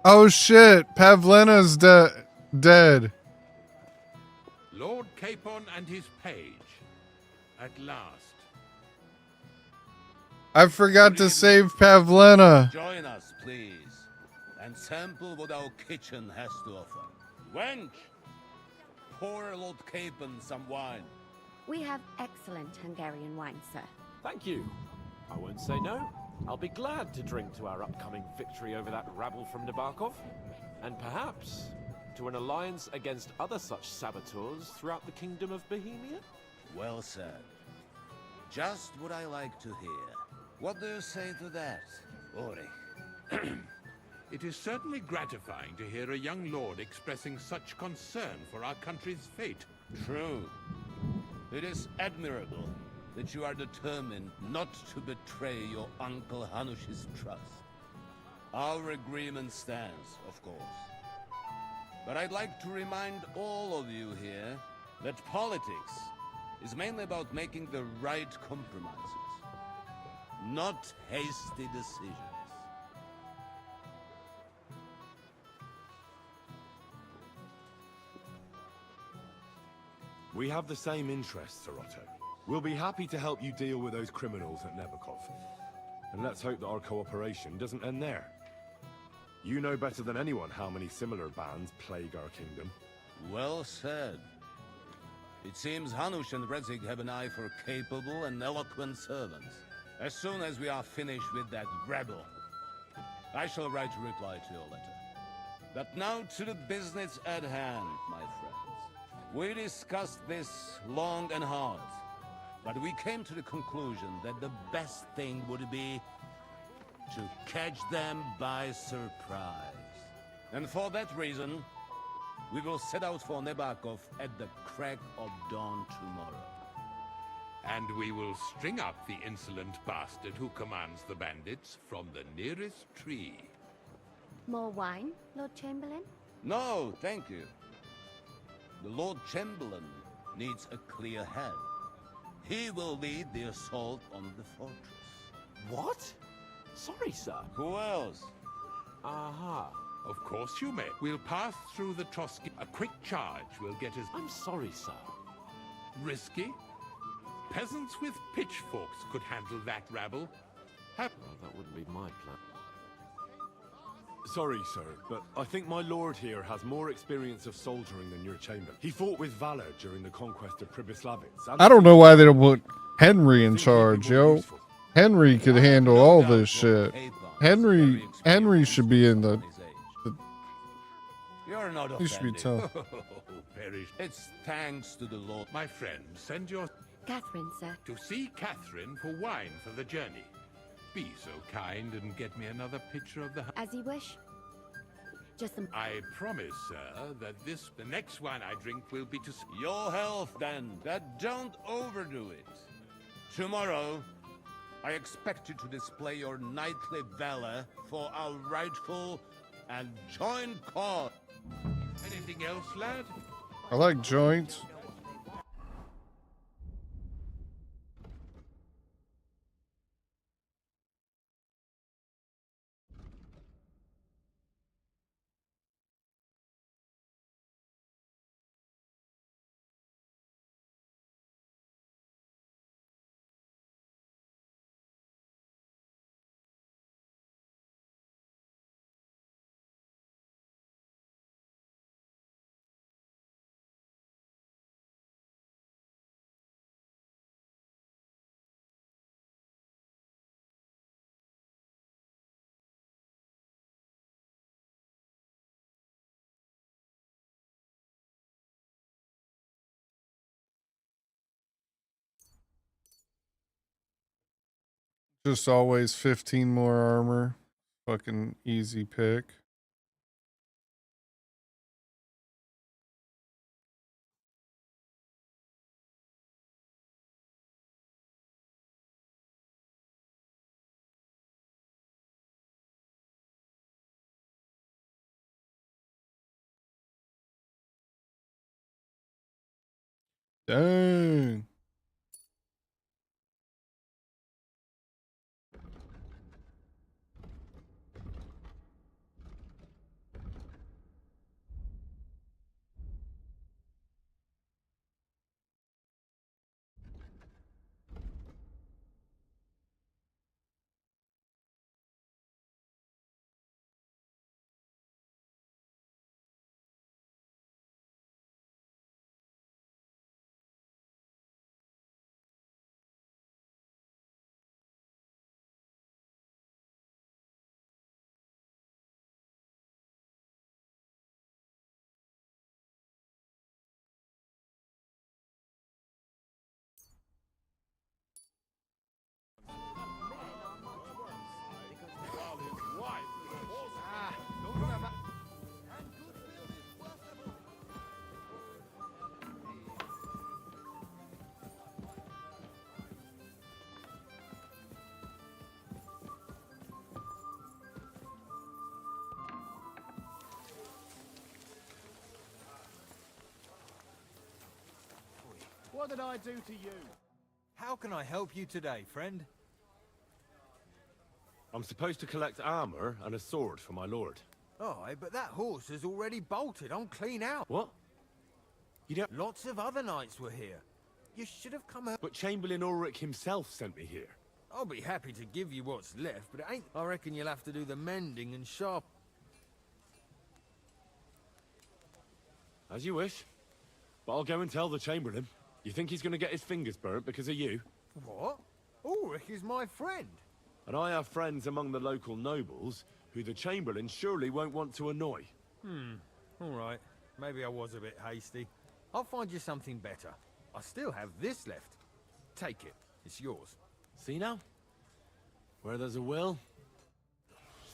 S1: Oh shit, Pavlena's dead.
S16: Lord Capon and his page. At last.
S1: I forgot to save Pavlena.
S13: Join us, please, and sample what our kitchen has to offer. Wench, pour Lord Capon some wine.
S17: We have excellent Hungarian wine, sir.
S9: Thank you. I won't say no. I'll be glad to drink to our upcoming victory over that rabble from Nabokov. And perhaps to an alliance against other such saboteurs throughout the kingdom of Bohemia?
S13: Well said. Just what I like to hear. What do you say to that, Ori?
S16: It is certainly gratifying to hear a young lord expressing such concern for our country's fate.
S13: True. It is admirable that you are determined not to betray your Uncle Hanush's trust. Our agreement stands, of course. But I'd like to remind all of you here that politics is mainly about making the right compromises, not hasty decisions.
S2: We have the same interests, Sir Otto. We'll be happy to help you deal with those criminals at Nebukov. And let's hope that our cooperation doesn't end there. You know better than anyone how many similar bands plague our kingdom.
S13: Well said. It seems Hanush and Rezig have an eye for capable and eloquent servants. As soon as we are finished with that rebel, I shall write a reply to your letter. But now to the business at hand, my friends. We discussed this long and hard, but we came to the conclusion that the best thing would be to catch them by surprise. And for that reason, we will set out for Nebakov at the crack of dawn tomorrow.
S16: And we will string up the insolent bastard who commands the bandits from the nearest tree.
S17: More wine, Lord Chamberlain?
S13: No, thank you. The Lord Chamberlain needs a clear head. He will lead the assault on the fortress.
S9: What? Sorry, sir.
S13: Who else?
S16: Aha. Of course you may. We'll pass through the Trotsky. A quick charge will get us...
S9: I'm sorry, sir.
S16: Risky? Peasants with pitchforks could handle that rabble.
S9: Well, that wouldn't be my plan.
S2: Sorry, sir, but I think my lord here has more experience of soldiering than your chamber. He fought with valor during the conquest of Pribyslavitz.
S1: I don't know why they don't put Henry in charge, yo. Henry could handle all this shit. Henry should be in the
S13: You're not
S1: he should be
S13: offended.
S1: tough.
S16: Perish.
S13: It's thanks to the Lord.
S16: My friend, send your...
S17: Catherine, sir.
S16: To see Catherine for wine for the journey. Be so kind and get me another picture of the...
S17: As you wish. Just some...
S16: I promise, sir, that the next wine I drink will be to...
S13: Your health, then, but don't overdo it. Tomorrow, I expect you to display your knightly valor for our rightful and joint cause.
S16: Anything else, lad?
S1: I like joints. Just always 15 more armor. Fucking easy pick. Dang.
S3: What did I do to you?
S5: How can I help you today, friend?
S2: I'm supposed to collect armor and a sword for my lord.
S5: Aye, but that horse has already bolted. I'm clean out.
S2: What? You don't...
S5: Lots of other knights were here. You should have come out.
S2: But Chamberlain Ulrich himself sent me here.
S5: I'll be happy to give you what's left, but it ain't... I reckon you'll have to do the mending and sharp...
S2: As you wish. But I'll go and tell the Chamberlain. You think he's going to get his fingers burnt because of you?
S5: What? Ulrich is my friend.
S2: And I have friends among the local nobles who the Chamberlain surely won't want to annoy.
S5: All right. Maybe I was a bit hasty. I'll find you something better. I still have this left. Take it. It's yours.
S2: See now? Where there's a will...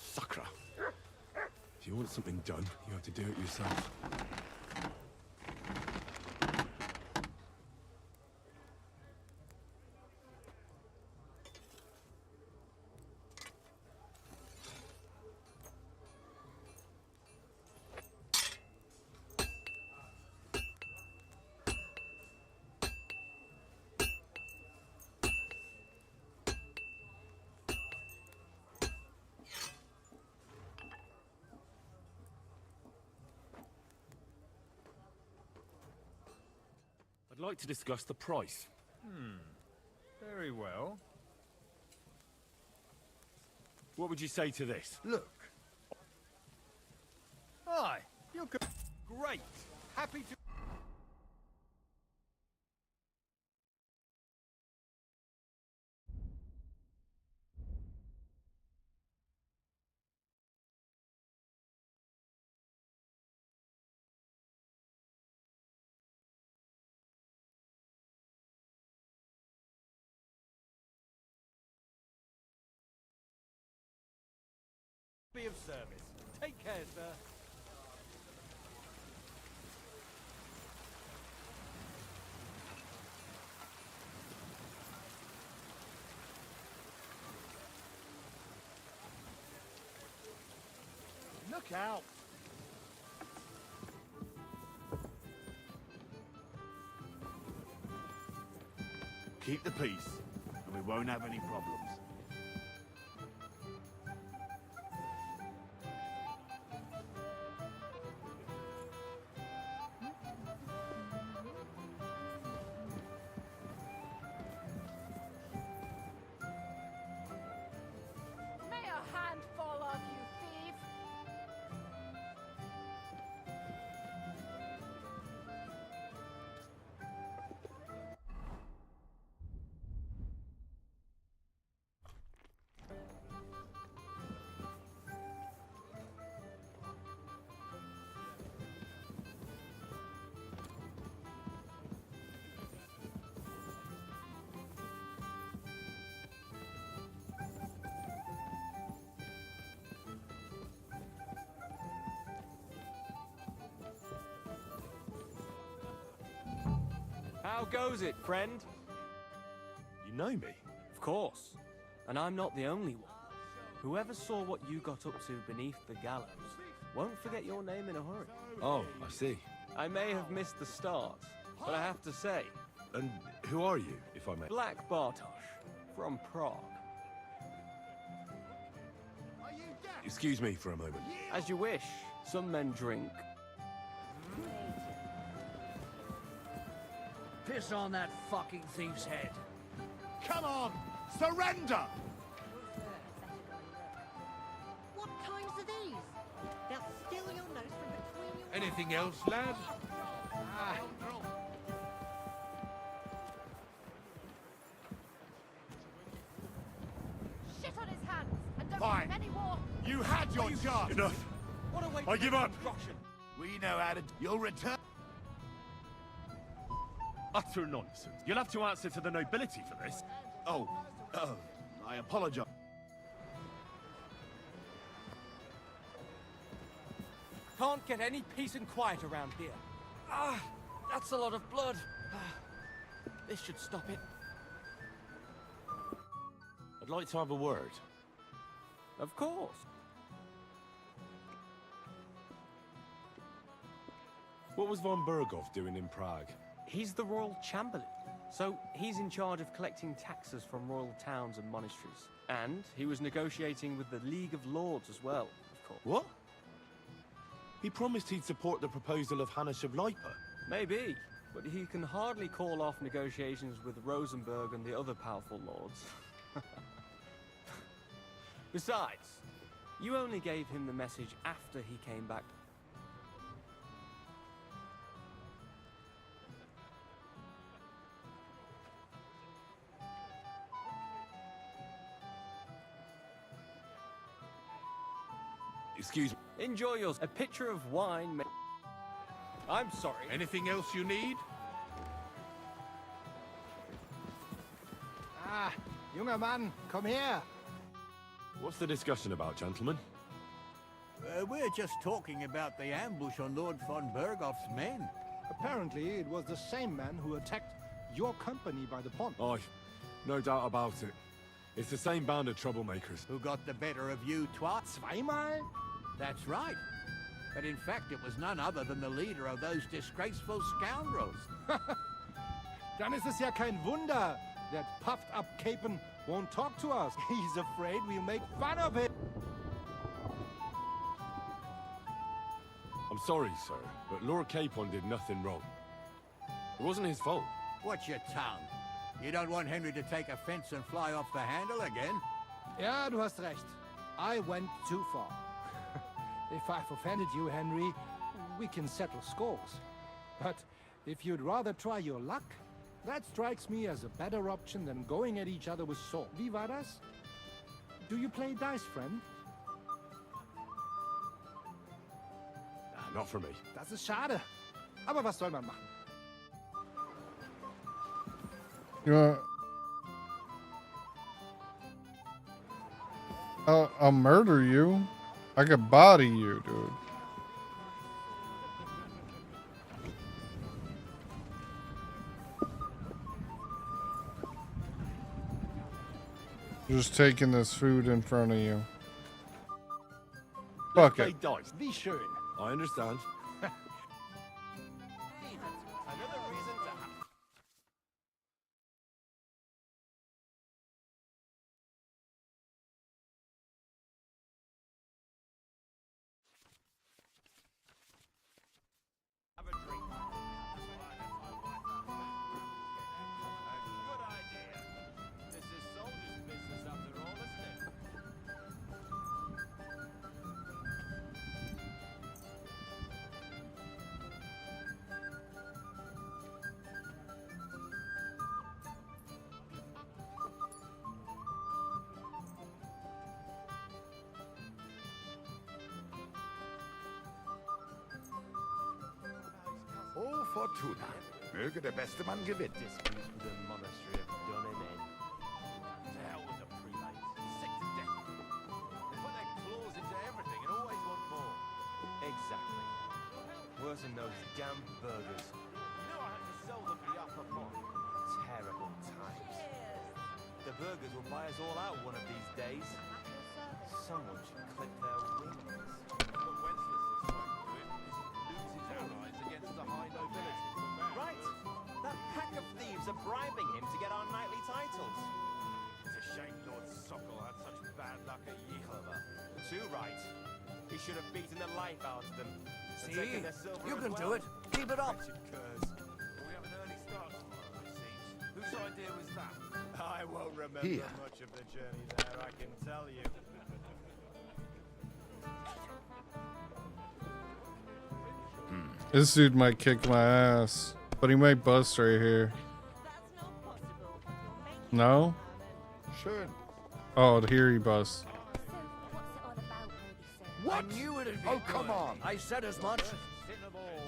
S2: Sacra. If you want something done, you have to do it yourself. I'd like to discuss the price.
S5: Very well.
S2: What would you say to this?
S5: Look. Aye, you're good. Great. Happy to... Be of service. Take care, sir.
S3: Look out!
S10: Keep the peace, and we won't have any problems.
S14: May a hand fall off, you thief!
S15: How goes it, friend?
S2: You know me?
S15: Of course. And I'm not the only one. Whoever saw what you got up to beneath the gallows won't forget your name in a hurry.
S2: Oh, I see.
S15: I may have missed the start, but I have to say...
S2: And who are you, if I may?
S15: Black Bartosz, from Prague.
S2: Excuse me for a moment.
S15: As you wish. Some men drink.
S6: Piss on that fucking thief's head.
S10: Come on! Surrender!
S17: What times are these? They'll steal your nose from between your...
S12: Anything else, lad?
S14: Shit on his hands, and don't
S10: Fine.
S14: give any more.
S10: You had your chance!
S2: Enough!
S15: What a way
S2: I give up!
S10: We know how to... You'll return...
S2: Utter nonsense. You'll have to answer to the nobility for this.
S10: Oh, I apologize.
S15: Can't get any peace and quiet around here. Ah, that's a lot of blood. This should stop it.
S2: I'd like to have a word.
S15: Of course.
S2: What was von Berghoff doing in Prague?
S15: He's the royal chamberlain. So he's in charge of collecting taxes from royal towns and monasteries. And he was negotiating with the League of Lords as well, of course.
S2: What? He promised he'd support the proposal of Hannes of Lipa.
S15: Maybe, but he can hardly call off negotiations with Rosenberg and the other powerful lords. Besides, you only gave him the message after he came back.
S2: Excuse me.
S15: Enjoy yours. A pitcher of wine. I'm sorry.
S16: Anything else you need?
S5: Ah, junger Mann, komm her.
S2: What's the discussion about, gentlemen?
S10: We're just talking about the ambush on Lord von Bergoff's men.
S18: Apparently, it was the same man who attacked your company by the pond.
S2: Aye, no doubt about it. It's the same band of troublemakers.
S10: Who got the better of you, twat?
S18: Zweimal?
S10: That's right. But in fact, it was none other than the leader of those disgraceful scoundrels.
S18: Dann ist es ja kein Wunder. That puffed-up Capen won't talk to us. He's afraid we'll make fun of him.
S2: I'm sorry, sir, but Lord Capon did nothing wrong. It wasn't his fault.
S10: Watch your tongue. You don't want Henry to take offense and fly off the handle again?
S18: Ja, du hast recht. I went too far. If I've offended you, Henry, we can settle scores. But if you'd rather try your luck, that strikes me as a better option than going at each other with swords. Wie war das? Do you play dice, friend?
S2: Not for me.
S18: Das ist schade. Aber was soll man machen?
S1: You want... I'll murder you. I could body you, dude. Just taking this food in front of you. Fuck it.
S2: Dice.
S18: Wie schön.
S2: I understand.
S15: Another reason to have... Have a drink. Good idea. This is soldiers' business after all, isn't it?
S19: Oh, Fortuna. Möge der beste Mann gewinnen.
S15: Disputes with the monastery have done him in. To hell with the prelates. Sick to death. They put their claws into everything and always want more. Exactly. Worse than those damn burgers. You know I had to sell them the upper pot. Terrible times. The burgers will buy us all out one of these days. Someone should clip their wings.
S12: But Wenceslas is trying to do it is lose his allies against the high nobility.
S15: Right. That pack of thieves are bribing him to get our knightly titles.
S12: It's a shame Lord Sokol had such bad luck at Yekova.
S15: Too right. He should have beaten the life out of them.
S6: See?
S15: Taken their silver
S6: You
S15: as
S6: can do
S15: well.
S6: it. Keep it up.
S12: Wretched curs. Well, we have an early start tomorrow, it seems. Whose idea was that?
S3: I won't remember
S19: Here.
S3: much of the journey there, I can tell you.
S1: This dude might kick my ass, but he might bust right here. No?
S19: Schön.
S1: Oh, here he busts.
S6: I knew it'd be
S19: Oh, come
S6: good.
S19: on.
S6: I said as much.
S12: Sin of all.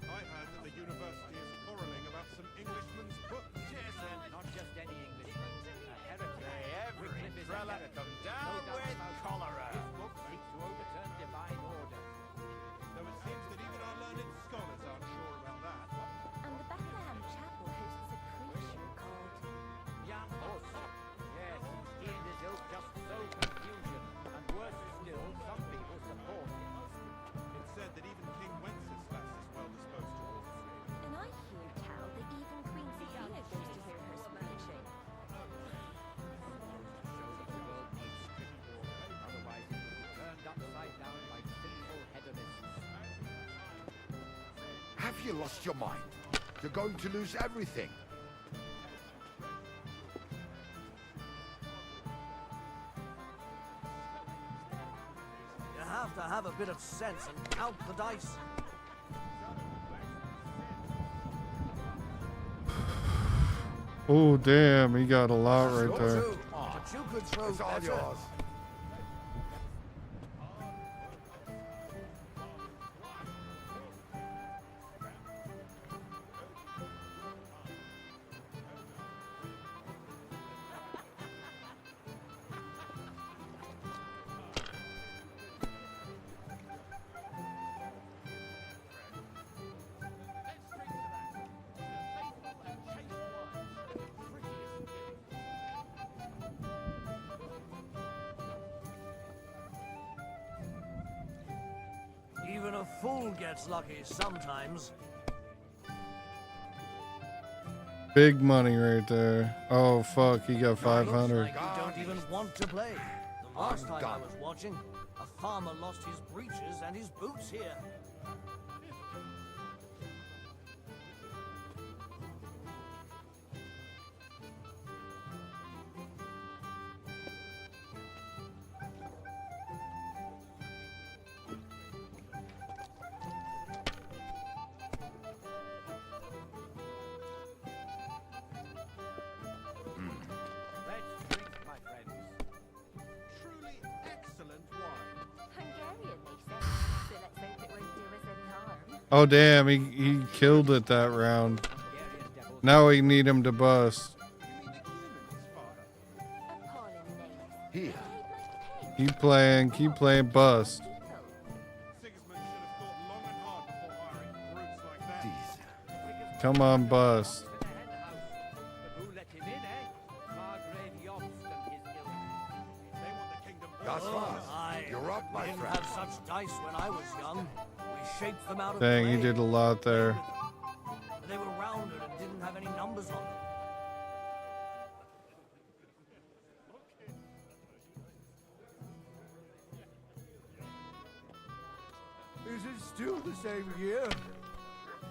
S12: I heard that the university is quarreling about some Englishman's book.
S6: Cheers, then. Not just any Englishman. A heretic.
S15: Every
S6: Wycliffe is a
S15: prelate
S6: heretic.
S15: come
S6: No
S15: down
S6: doubt
S15: with
S6: about it.
S15: cholera.
S6: His book seeks to overturn divine order.
S12: Though it seems that even our learned scholars aren't sure about that.
S14: And the Bethlehem Chapel hosts a preacher called...
S6: Jan Hus. Yes, he and his ilk just sow confusion. And worse still, some people support him.
S12: It's said that even King Wenceslas
S19: Have you lost your mind? You're going to lose everything.
S6: You have to have a bit of sense and count the dice.
S1: Oh, damn. He got a lot right there.
S6: But you could throw
S19: It's all
S6: better.
S19: yours.
S6: Even a fool gets lucky sometimes.
S1: Big money right there. Oh, fuck. He got
S6: Looks
S1: 500.
S6: like you don't even want to play. The last time I was watching, a farmer lost his breeches and his boots here.
S12: Let's drink, my friends. Truly excellent wine.
S14: Hungarian, they say. So let's hope it won't do us any harm.
S1: Oh, damn. He killed it that round. Now we need him to bust.
S19: Here.
S1: Keep playing. Keep playing. Bust. Come on, bust.
S19: That's fast. You're up, my
S6: didn't
S19: friend.
S6: have such dice when I was young. We shaped them out of
S1: Dang, he
S6: clay.
S1: did a lot there.
S6: They were rounded and didn't have any numbers on them. Is it still the same year?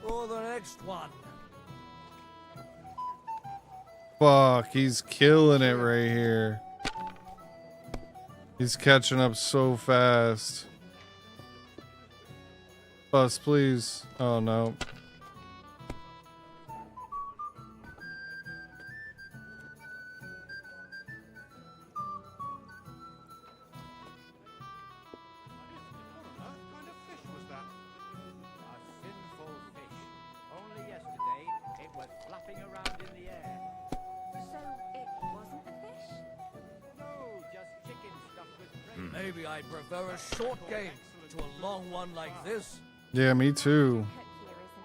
S6: Or the next one?
S1: Fuck, he's killing it right here. He's catching up so fast. Bust, please. Oh, no.
S8: A sinful fish. Only yesterday, it was flapping around in the air.
S14: So it wasn't a fish?
S8: No, just chicken stuffed with bread.
S6: Maybe I'd prefer a short game to a long one like this.
S1: Yeah, me too.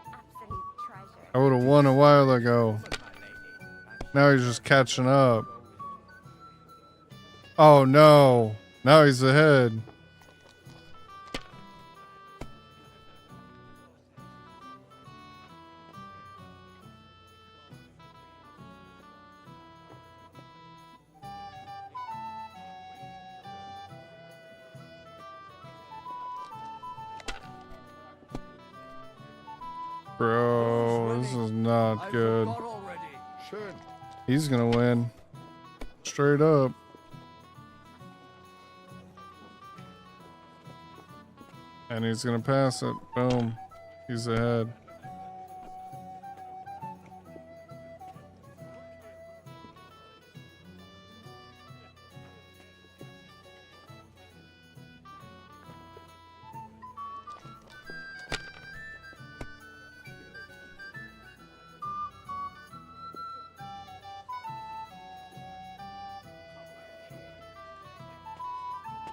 S14: Absolute treasure.
S1: I would have won a while ago. Now he's just catching up. Oh, no. Now he's ahead. Bro, this is not good.
S19: Schön.
S1: He's gonna win. Straight up. And he's gonna pass it. Boom. He's ahead.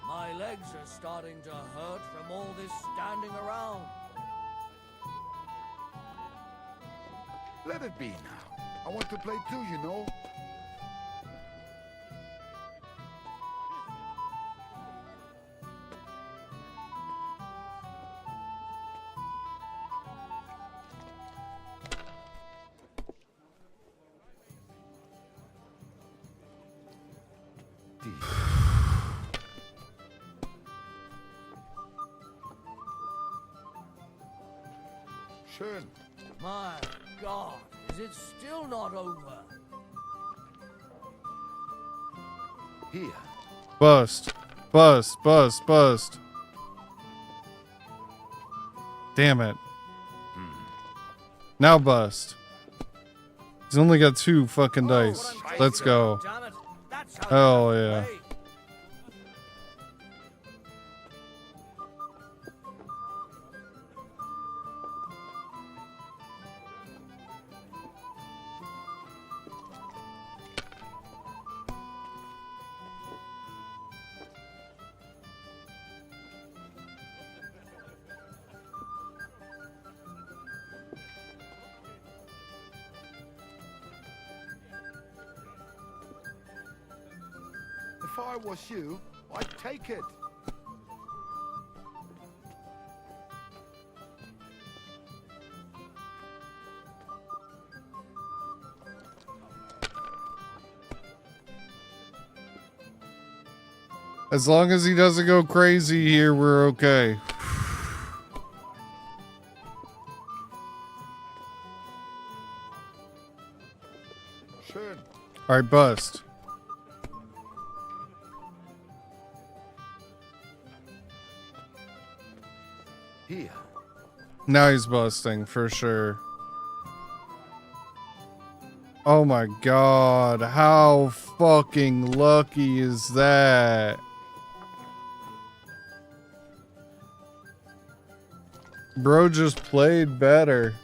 S6: My legs are starting to hurt from all this standing around.
S19: Let it be now. I want to play too, you know. Schön.
S6: My God, is it still not over?
S10: Here.
S1: Bust. Bust, bust, bust. Damn it. Now bust. He's only got 2 fucking dice. Let's go. Hell yeah.
S19: If I was you, I'd take it.
S1: As long as he doesn't go crazy here, we're okay.
S19: Schön.
S1: All right, bust.
S10: Here.
S1: Now he's busting for sure. Oh my god, how fucking lucky is that? Bro just played better.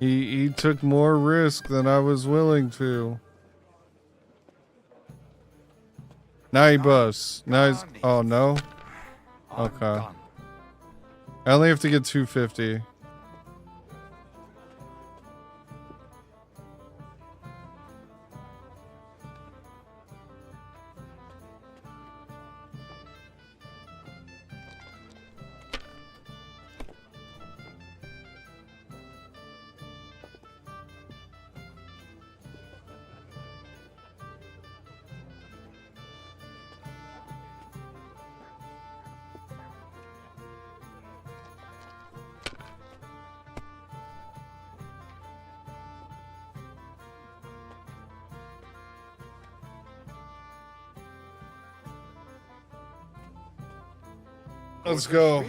S1: He took more risk than I was willing to. Now he busts. Now he's... Oh, no? Okay. I only have to get 250. Let's go.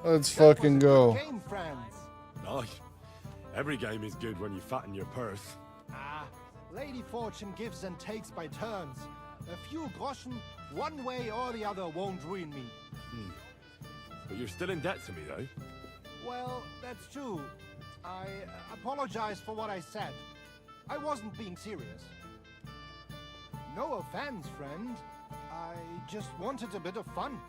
S1: Let's fucking go.
S18: Game, friends.
S2: Nice. Every game is good when you fatten your purse.
S18: Ah, Lady Fortune gives and takes by turns. A few groschen, one way or the other, won't ruin me.
S2: But you're still in debt to me, though.
S18: Well, that's true. I apologize for what I said. I wasn't being serious. No offense, friend. I just wanted a bit of fun.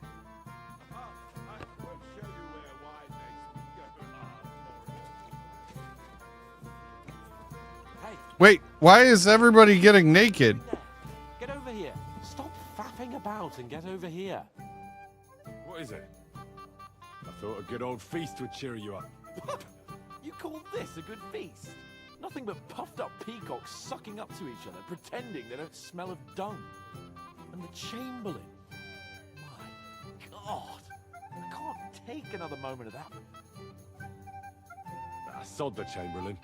S1: Wait, why is everybody getting naked?
S7: Get over here. Stop faffing about and get over here.
S2: What is it? I thought a good old feast would cheer you up.
S7: You call this a good feast? Nothing but puffed up peacocks sucking up to each other, pretending they don't smell of dung. And the Chamberlain. My God. I can't take another moment of that.
S2: I sod the Chamberlain.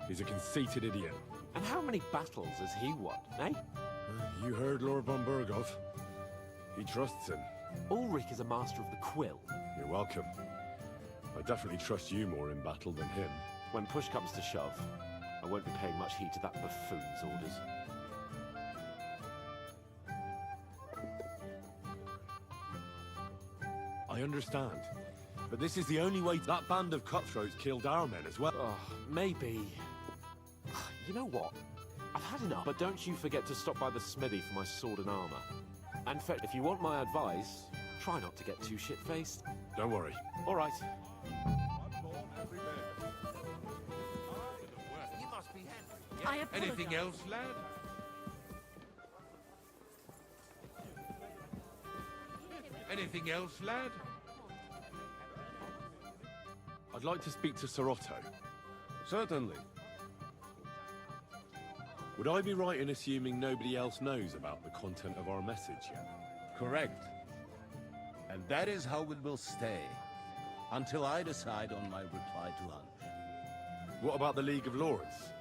S2: He's a conceited idiot.
S7: And how many battles has he won, eh?
S2: You heard Lord von Burgov. He trusts him.
S7: Ulrich is a master of the quill.
S2: You're welcome. I definitely trust you more in battle than him.
S7: When push comes to shove, I won't be paying much heed to that buffoon's orders.
S2: I understand. But this is the only way that band of cutthroats killed our men as well.
S7: Oh, maybe. You know what? I've had enough. But don't you forget to stop by the smithy for my sword and armor. And if you want my advice, try not to get too shit-faced.
S2: Don't worry.
S7: All right.
S16: Anything else, lad? Anything else, lad?
S2: I'd like to speak to Sir Otto. Certainly. Would I be right in assuming nobody else knows about the content of our message yet?
S11: Correct.
S13: And that is how it will stay, until I decide on my reply to lunch.
S2: What about the League of Lords?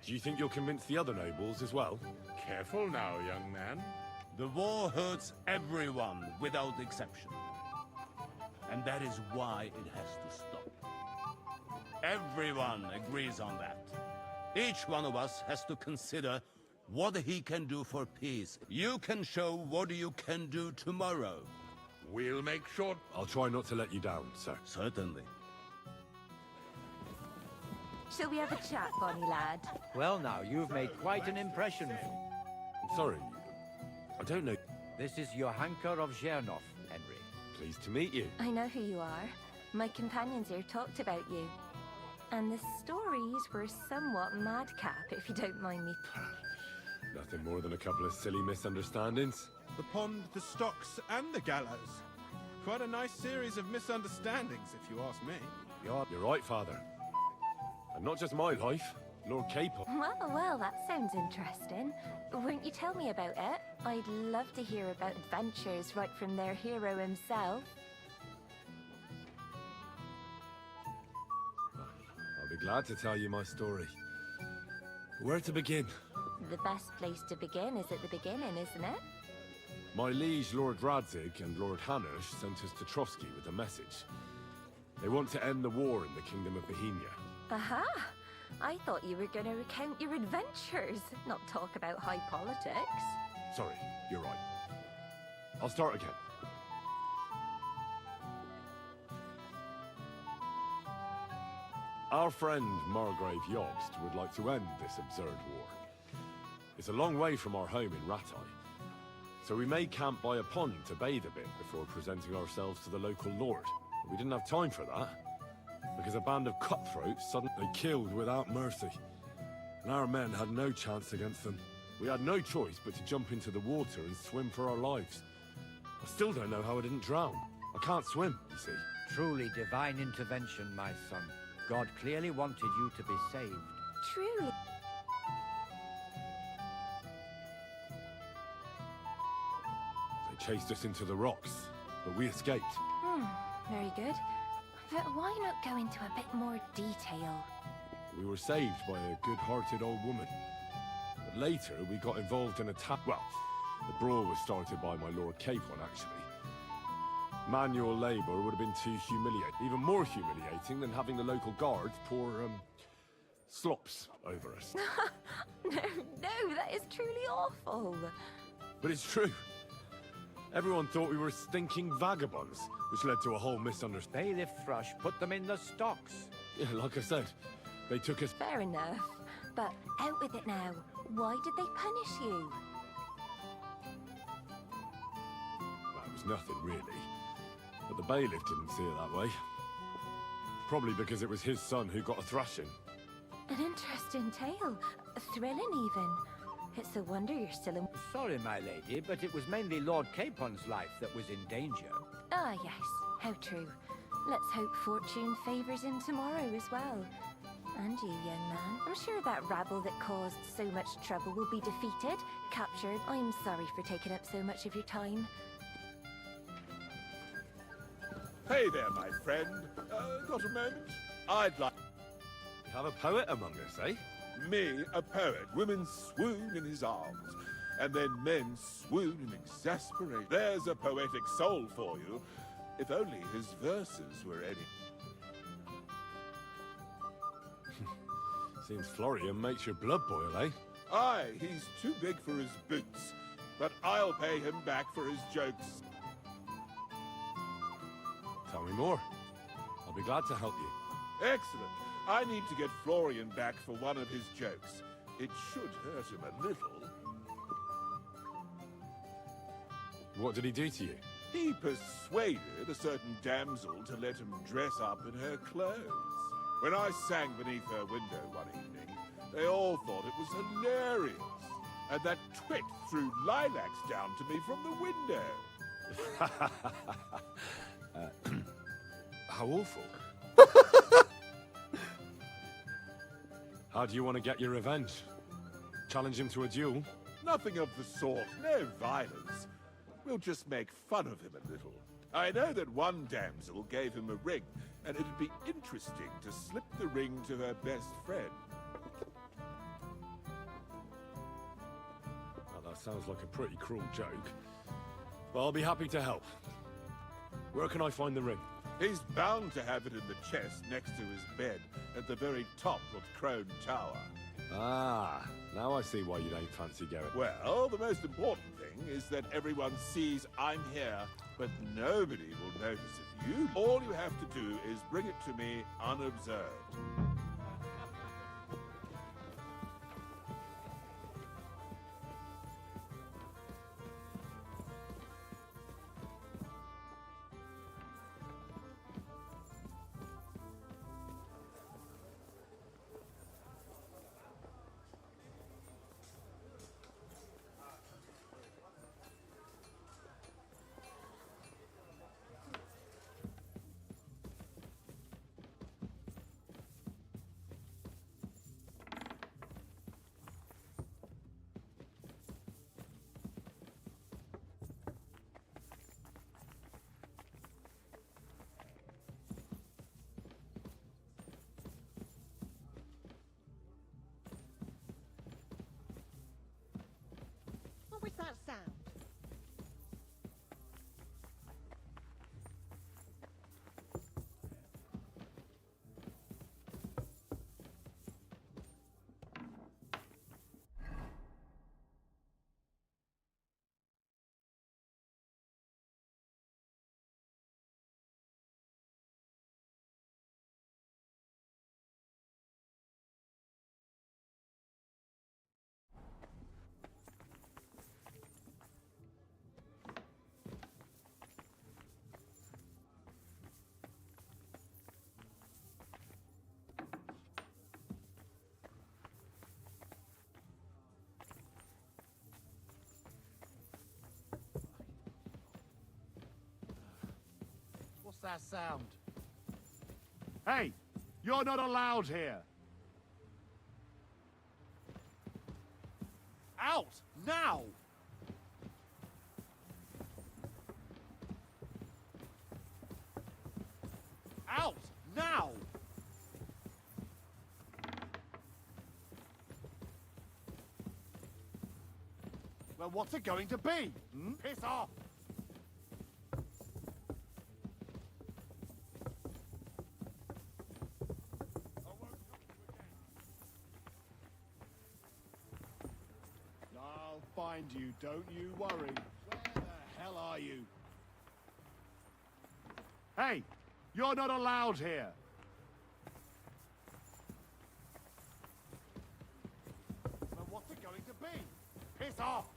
S2: Do you think you'll convince the other nobles as well?
S13: Careful now, young man. The war hurts everyone without exception. And that is why it has to stop. Everyone agrees on that. Each one of us has to consider what he can do for peace. You can show what you can do tomorrow.
S16: We'll make sure...
S2: I'll try not to let you down, sir.
S13: Certainly.
S20: Shall we have a chat, bonny lad?
S8: Well now, you've made quite an impression.
S2: I'm sorry. I don't know.
S8: This is Johanka of Zhernov, Henry.
S2: Pleased to meet you.
S20: I know who you are. My companions here talked about you. And the stories were somewhat madcap, if you don't mind me.
S2: Nothing more than a couple of silly misunderstandings.
S21: The pond, the stocks, and the gallows. Quite a nice series of misunderstandings, if you ask me.
S2: You're right, Father. And not just my life, Lord Capon.
S20: Well, that sounds interesting. Won't you tell me about it? I'd love to hear about adventures right from their hero himself.
S2: I'll be glad to tell you my story. Where to begin?
S20: The best place to begin is at the beginning, isn't it?
S2: My liege, Lord Radzig, and Lord Hanush sent us to Trotsky with a message. They want to end the war in the Kingdom of Bohemia.
S20: Aha! I thought you were going to recount your adventures, not talk about high politics.
S2: Sorry, you're right. I'll start again. Our friend Margrave Jobst would like to end this absurd war. It's a long way from our home in Rattay, so we made camp by a pond to bathe a bit before presenting ourselves to the local lord. We didn't have time for that, because a band of cutthroats suddenly killed without mercy, and our men had no chance against them. We had no choice but to jump into the water and swim for our lives. I still don't know how I didn't drown. I can't swim, you see.
S8: Truly divine intervention, my son. God clearly wanted you to be saved.
S20: Truly.
S2: They chased us into the rocks, but we escaped.
S20: Very good. But why not go into a bit more detail?
S2: We were saved by a good-hearted old woman. But later, we got involved in a well, the brawl was started by my Lord Capon, actually. Manual labor would have been too humiliating. Even more humiliating than having the local guards pour, slops over us.
S20: No, that is truly awful.
S2: But it's true. Everyone thought we were stinking vagabonds, which led to a whole misunderstanding.
S8: Bailiff Thrush put them in the stocks.
S2: Yeah, like I said, they took us...
S20: Fair enough. But out with it now. Why did they punish you?
S2: That was nothing, really. But the bailiff didn't see it that way. Probably because it was his son who got a thrashing.
S20: An interesting tale. Thrilling, even. It's a wonder you're still in...
S8: Sorry, my lady, but it was mainly Lord Capon's life that was in danger.
S20: Ah, yes. How true. Let's hope fortune favours him tomorrow as well. And you, young man. I'm sure that rabble that caused so much trouble will be defeated, captured. I'm sorry for taking up so much of your time.
S22: Hey there, my friend. Got a moment? I'd like...
S2: You have a poet among us, eh?
S22: Me, a poet. Women swoon in his arms. And then men swoon and exasperate. There's a poetic soul for you. If only his verses were any...
S2: Seems Florian makes your blood boil, eh?
S22: Aye, he's too big for his boots. But I'll pay him back for his jokes.
S2: Tell me more. I'll be glad to help you.
S22: Excellent. I need to get Florian back for one of his jokes. It should hurt him a little.
S2: What did he do to you?
S22: He persuaded a certain damsel to let him dress up in her clothes. When I sang beneath her window one evening, they all thought it was hilarious. And that twit threw lilacs down to me from the window.
S2: How awful. How do you want to get your revenge? Challenge him to a duel?
S22: Nothing of the sort. No violence. We'll just make fun of him a little. I know that one damsel gave him a ring, and it'd be interesting to slip the ring to her best friend.
S2: Well, that sounds like a pretty cruel joke. Well, I'll be happy to help. Where can I find the ring?
S22: He's bound to have it in the chest next to his bed at the very top of Crone Tower.
S2: Ah, now I see why you don't fancy going.
S22: Well, the most important thing is that everyone sees I'm here, but nobody will notice it. All you have to do is bring it to me unobserved.
S17: What was that sound?
S10: What's that sound?
S4: Hey, you're not allowed here. Out, now! Out, now! Well, what's it going to be? Piss off! I'll find you, don't you worry. Where the hell are you? Hey, you're not allowed here. Well, what's it going to be? Piss off!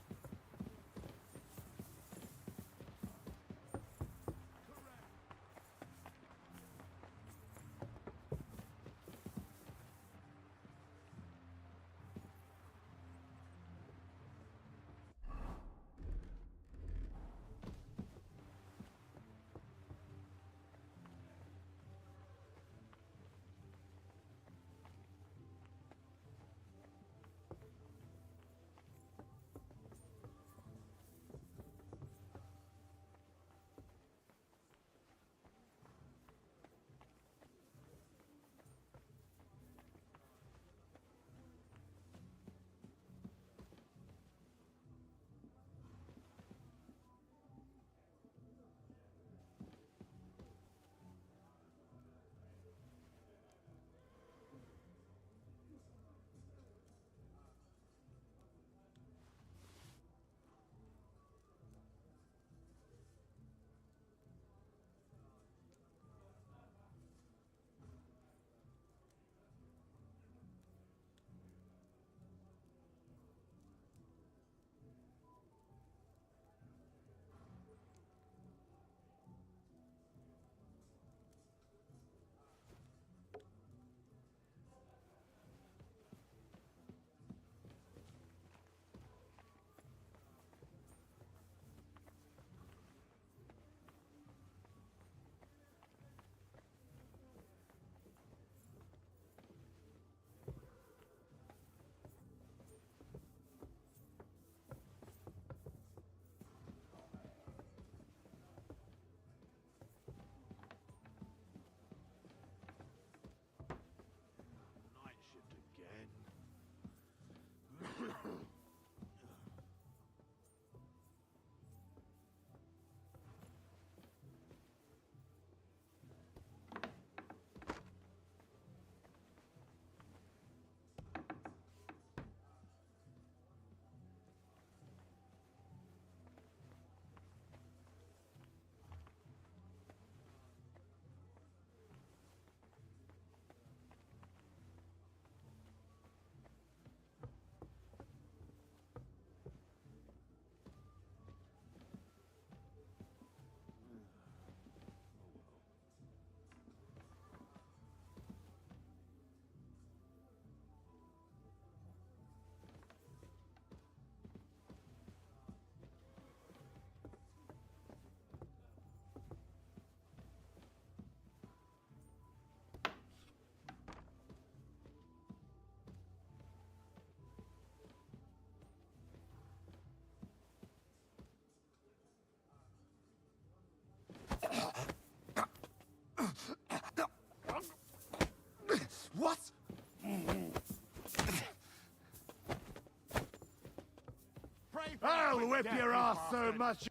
S10: whip your ass so much.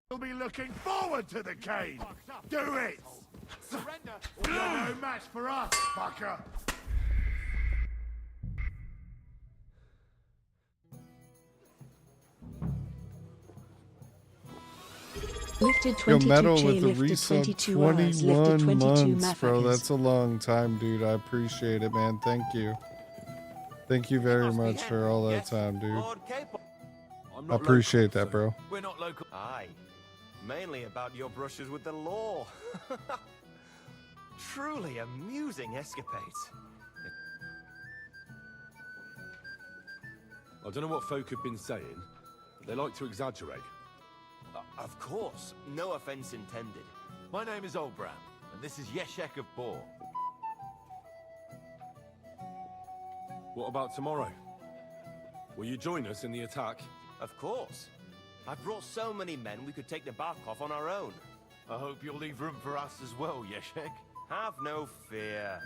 S10: You'll be looking forward to the cave. Do it.
S12: Surrender.
S10: You're no match for us, fucker.
S5: Lifted
S1: Yo,
S5: 22
S1: Metal
S5: J,
S1: with the
S5: lifted
S1: resub
S5: 22 hours, lifted
S1: 21
S5: 22
S1: months, bro.
S5: motherfuckers.
S1: That's a long time, dude. I appreciate it, man. Thank you. Thank you very much for all that time, dude. I appreciate that, bro.
S15: We're not local. Aye. Mainly about your brushes with the law. Truly amusing escapades.
S2: I don't know what folk have been saying, but they like to exaggerate.
S15: Of course, no offense intended.
S12: My name is Olbram, and this is Yeshek of Bor.
S2: What about tomorrow? Will you join us in the attack?
S15: Of course. I've brought so many men we could take the bark off on our own.
S12: I hope you'll leave room for us as well, Yeshek.
S15: Have no fear.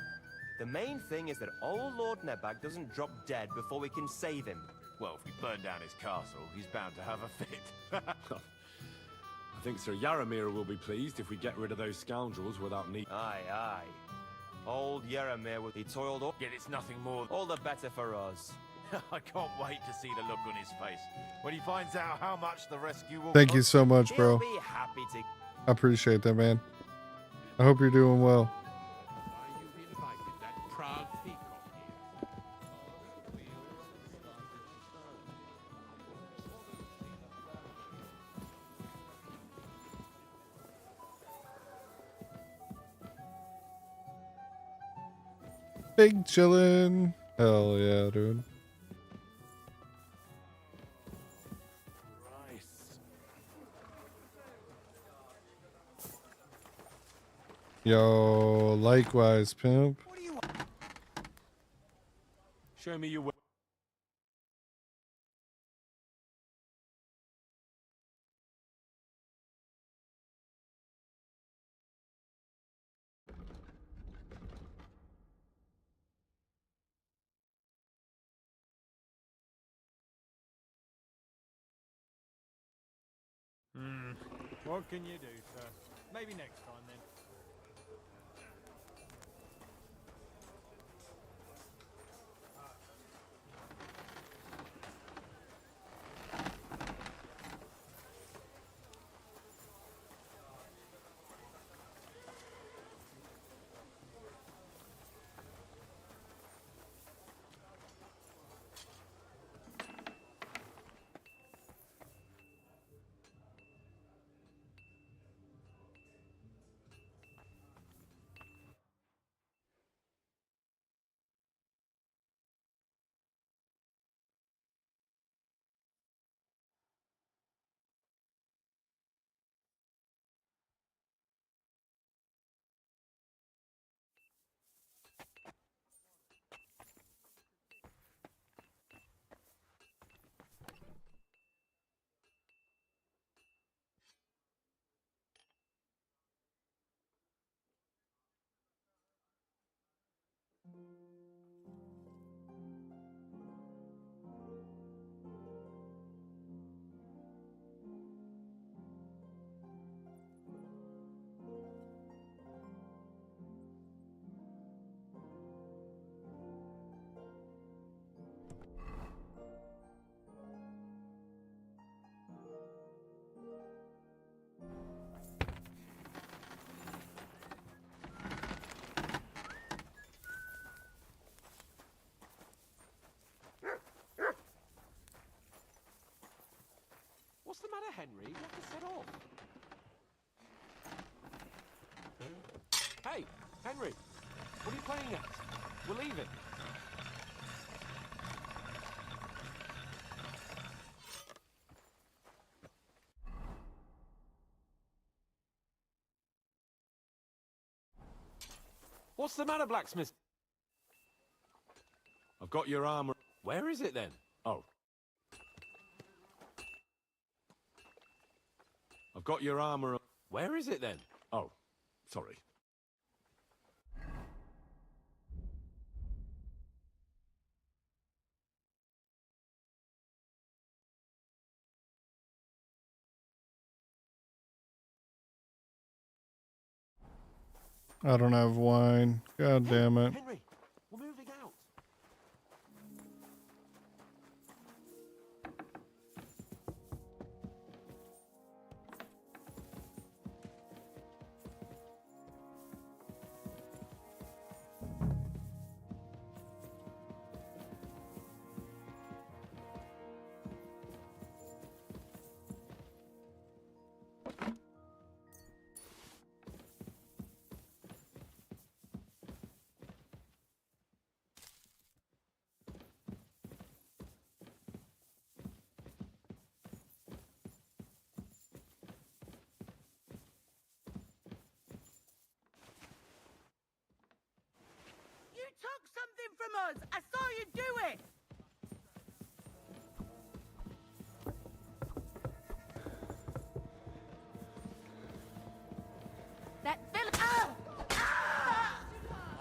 S15: The main thing is that old Lord Nebag doesn't drop dead before we can save him.
S12: Well, if we burn down his castle, he's bound to have a fit.
S2: I think Sir Yaramir will be pleased if we get rid of those scoundrels without need.
S15: Aye, aye. Old Yaramir will be toiled up.
S12: Yet it's nothing more.
S15: All the better for us.
S12: I can't wait to see the look on his face when he finds out how much the rescue will
S1: Thank you
S12: cost.
S1: so much, bro.
S15: He'll be happy to.
S1: I appreciate that, man. I hope you're doing well. Big chillin'. Hell yeah, dude. Yo, likewise, pimp.
S2: Show me your way.
S21: What can you do, sir? Maybe next time then.
S7: What's the matter, Henry? You have to set off. Hey, Henry, what are you playing at? We're leaving. What's the matter, blacksmith?
S2: I've got your armor.
S7: Where is it then?
S2: Oh. I've got your armor.
S7: Where is it then?
S2: Oh, sorry.
S1: I don't have wine. God damn it.
S12: Henry, we're moving out.
S17: You took something from us! I saw you do it! That villain...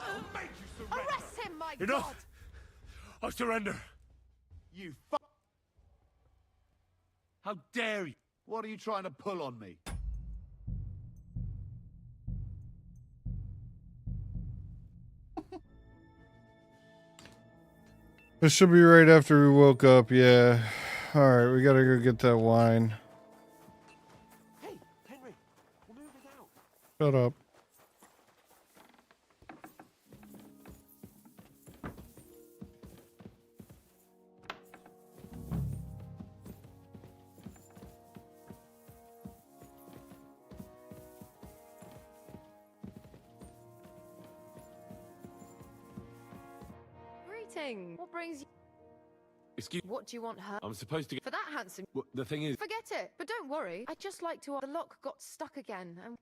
S12: I'll make you surrender.
S17: Arrest him, my
S12: Enough!
S17: God!
S12: I surrender. You fuck. How dare you?
S19: What are you trying to pull on me?
S1: This should be right after we woke up, yeah. Alright, we gotta go get that wine.
S12: Hey, Henry, we're moving out.
S1: Shut up.
S3: Greeting. What brings you?
S2: Excuse.
S3: What do you want her?
S2: I'm supposed to get.
S3: For that handsome.
S2: Well, the thing is.
S3: Forget it. But don't worry. I'd just like to. The lock got stuck again. And...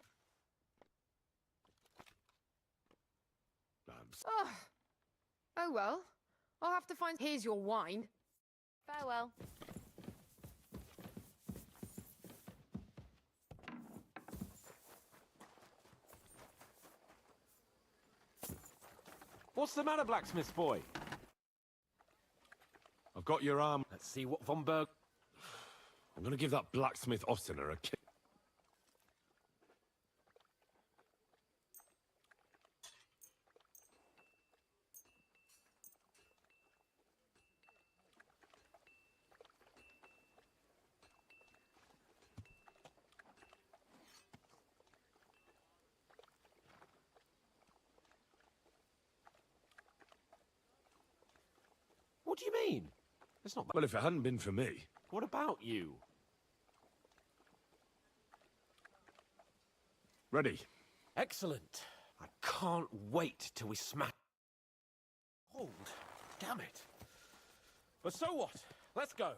S3: Oh. Oh well. I'll have to find. Here's your wine. Farewell.
S7: What's the matter, blacksmith boy?
S2: I've got your arm.
S7: Let's see what Von Berg...
S2: I'm gonna give that blacksmith Ostener a kick.
S7: What do you mean? It's not...
S2: Well, if it hadn't been for me...
S7: What about you?
S2: Ready.
S7: Excellent. I can't wait till we smash... Hold. Damn it. But so what? Let's go.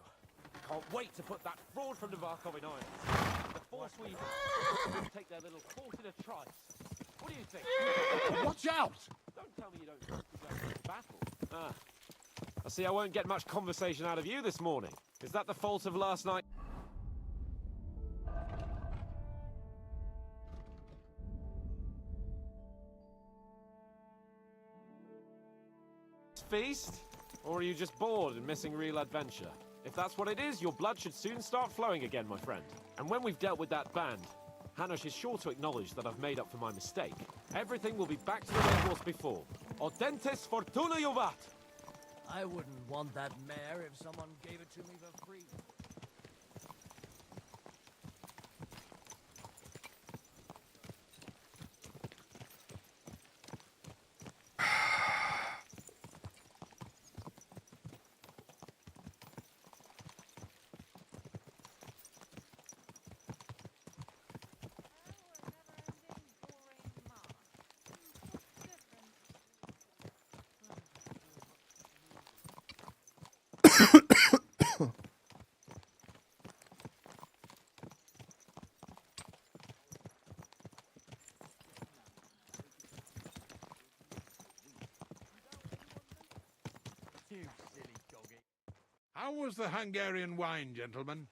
S7: Can't wait to put that fraud from Novarkov in irons. The force we take their little fort in a trice. What do you think?
S12: Watch out!
S7: Don't tell me you don't want to go to battle. Ah. I see I won't get much conversation out of you this morning. Is that the fault of last night? Feast? Or are you just bored and missing real adventure? If that's what it is, your blood should soon start flowing again, my friend. And when we've dealt with that band, Hanush is sure to acknowledge that I've made up for my mistake. Everything will be back to the way it was before. Audentes fortuna juvat!
S6: I wouldn't want that mare if someone gave it to me for free.
S16: How was the Hungarian wine, gentlemen?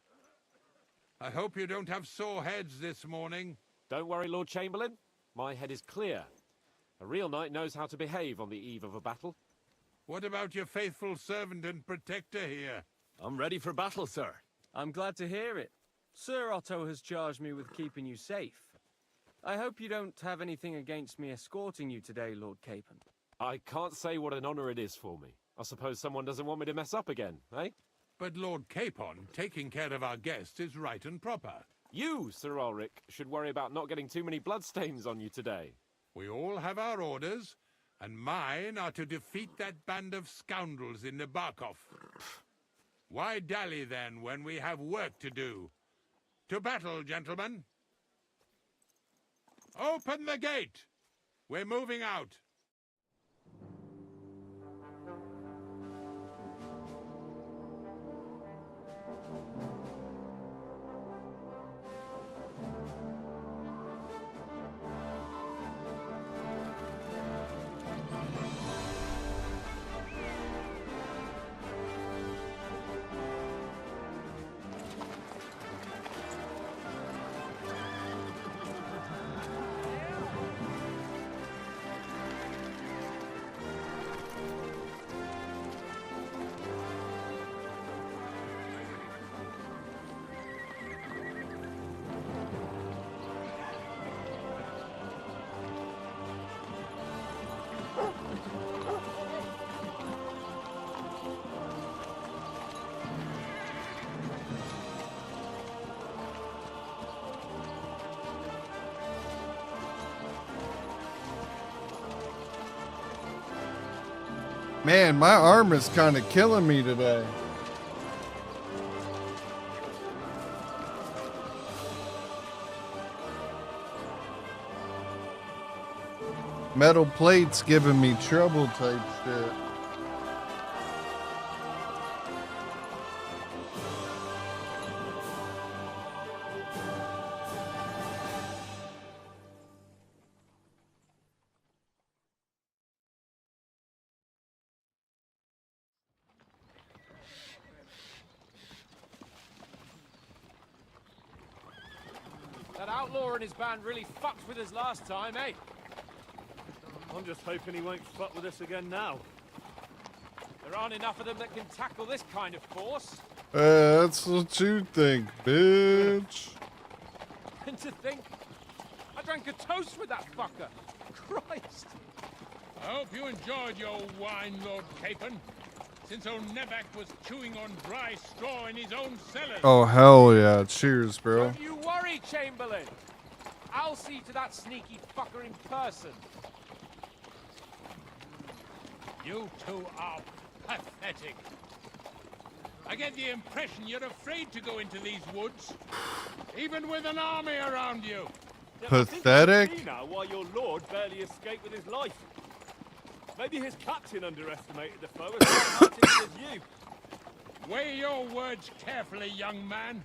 S16: I hope you don't have sore heads this morning.
S7: Don't worry, Lord Chamberlain. My head is clear. A real knight knows how to behave on the eve of a battle.
S16: What about your faithful servant and protector here?
S2: I'm ready for battle, sir.
S15: I'm glad to hear it. Sir Otto has charged me with keeping you safe. I hope you don't have anything against me escorting you today, Lord Capon.
S7: I can't say what an honor it is for me. I suppose someone doesn't want me to mess up again, eh?
S16: But Lord Capon, taking care of our guests is right and proper.
S7: You, Sir Ulrich, should worry about not getting too many bloodstains on you today.
S16: We all have our orders, and mine are to defeat that band of scoundrels in Nabokov. Why dally then when we have work to do? To battle, gentlemen! Open the gate! We're moving out.
S1: Man, my arm is kind of killing me today. Metal plates giving me trouble type shit.
S7: That outlaw and his band really fucked with us last time, eh?
S9: I'm just hoping he won't fuck with us again now.
S7: There aren't enough of them that can tackle this kind of force.
S1: That's what you think, bitch.
S7: And to think, I drank a toast with that fucker. Christ.
S16: I hope you enjoyed your wine, Lord Capon, since old Nevac was chewing on dry straw in his own cellars.
S1: Oh, hell yeah. Cheers, bro.
S7: Don't you worry, Chamberlain. I'll see to that sneaky fucker in person.
S16: You two are pathetic. I get the impression you're afraid to go into these woods, even with an army around you.
S1: Pathetic?
S9: Now, while your lord barely escaped with his life. Maybe his captain underestimated the foe as hearted as you.
S16: Weigh your words carefully, young man.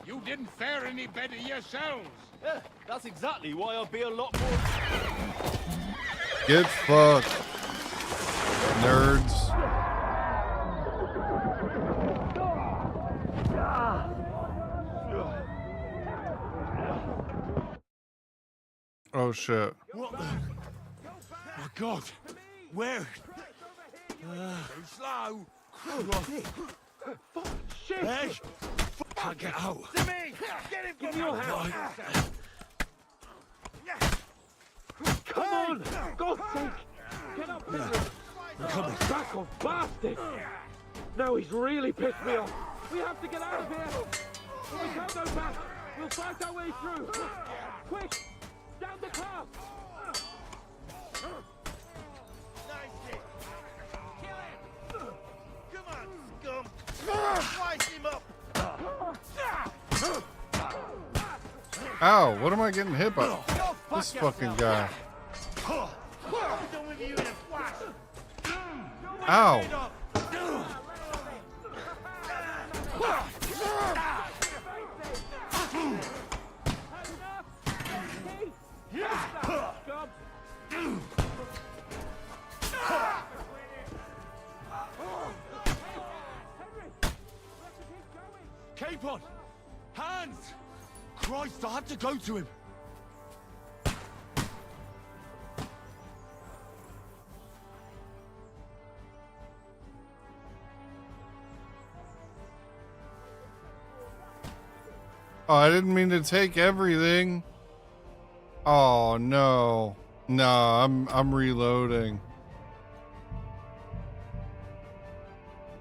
S16: You didn't fare any better yourselves.
S9: Yeah, that's exactly why I'll be a lot more...
S1: Get fucked, nerds. Oh shit.
S12: What the? My God. Where? Too slow.
S9: Shit!
S12: Hey! Can't get out.
S9: To me! Get him from your hand! Come on! God's sake! Get up, Henry!
S12: I'm coming.
S9: Back off, bastard! Now he's really pissed me off. We have to get out of here! We can't go back! We'll fight our way through! Quick! Down the path!
S12: Slice him up!
S1: Ow, what am I getting hit by? This fucking guy. Ow.
S12: Capon! Hands! Christ, I had to go to him!
S1: Oh, I didn't mean to take everything. Oh no. No, I'm reloading.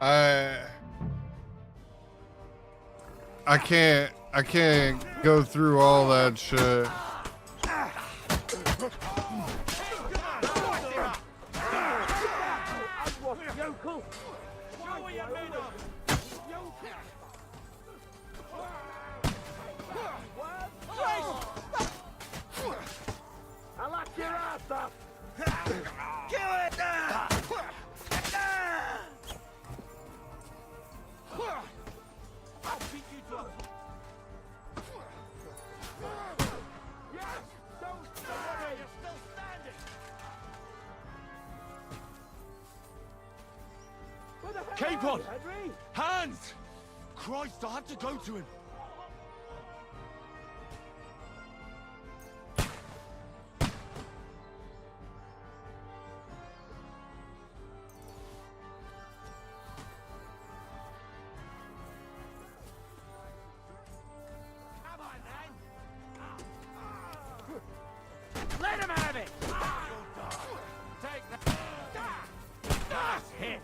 S1: I can't go through all that shit.
S9: I'll lock your ass up!
S6: Kill it!
S9: I'll beat you to a... Yes! Don't worry! You're still standing! Where the hell
S2: Cape
S9: are
S2: on!
S9: you, Henry?
S2: Hands! Christ, I have to go to him.
S6: Let him have it! Take that! That's hit!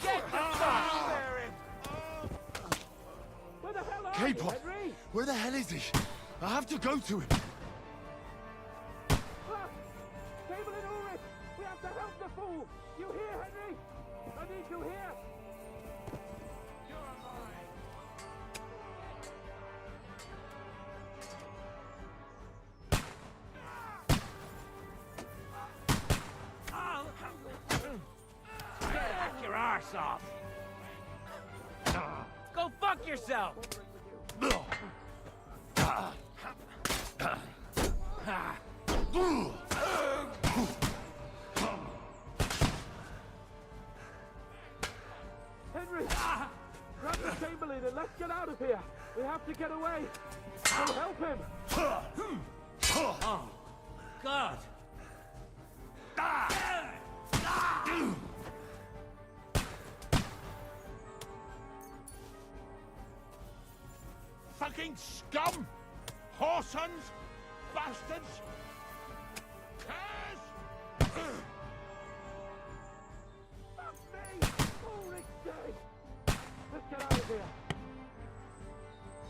S6: Get the fuck bearing!
S9: Where the hell are
S2: Cape
S9: you,
S2: on!
S9: Henry?
S2: Where the hell is he? I have to go to him.
S9: Look! Cable and Ulrich! We have to help the fool! You hear, Henry? I need you here!
S6: Back your arse off! Go fuck yourself!
S9: Henry! Grab the Chamberlain and let's get out of here! We have to get away! We'll help him!
S6: Oh, God!
S16: Fucking scum! Whoresons! Bastards! Curs!
S9: Fuck me! Ulrich's dead! Let's get out of here!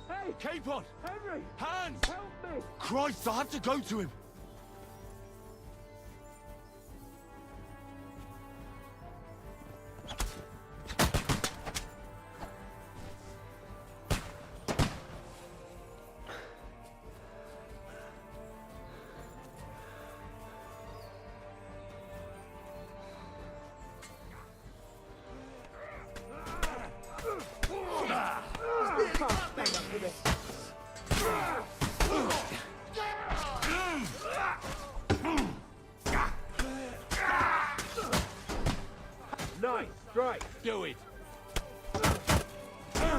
S9: Hey!
S2: Cape on!
S9: Henry!
S2: Hands!
S9: Help me!
S2: Christ, I have to go to him.
S9: Nice strike!
S16: Do it!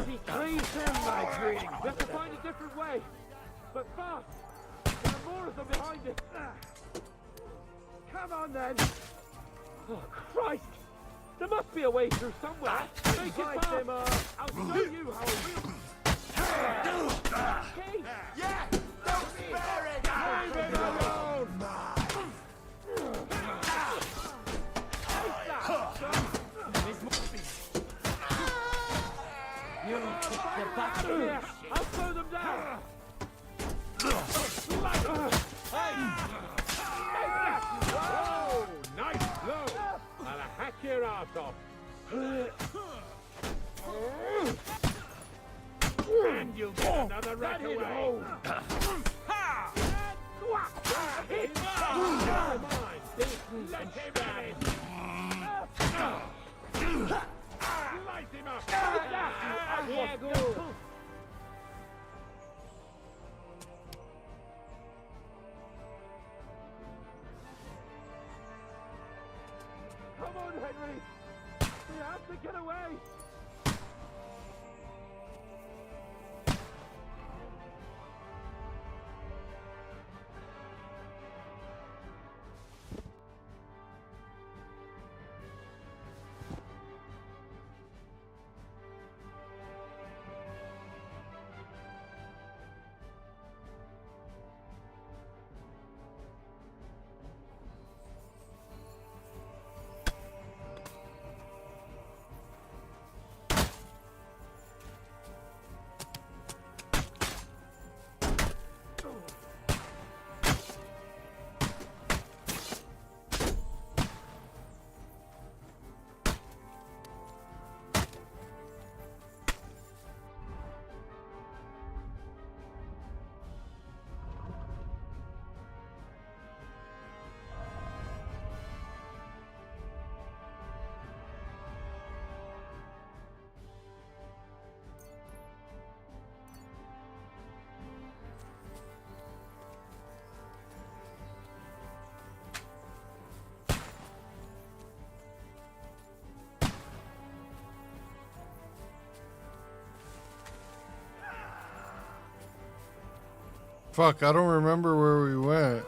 S9: He cleans him, my dream! We have to find a different way! But fast! There are more of them behind it! Come on then! Oh, Christ! There must be a way through somewhere! Make it fast! I'll show you how a real... Keith!
S6: Yeah! Don't spare it!
S9: Leave him alone!
S6: You kick the back of
S9: Here,
S6: your
S9: I'll slow them down!
S4: Oh, nice blow! I'll hack your ass off. And you'll get another rack away. Never mind. Let him have it. Light him up. Yeah, good.
S9: Come on, Henry! We have to get away!
S1: Fuck, I don't remember where we went.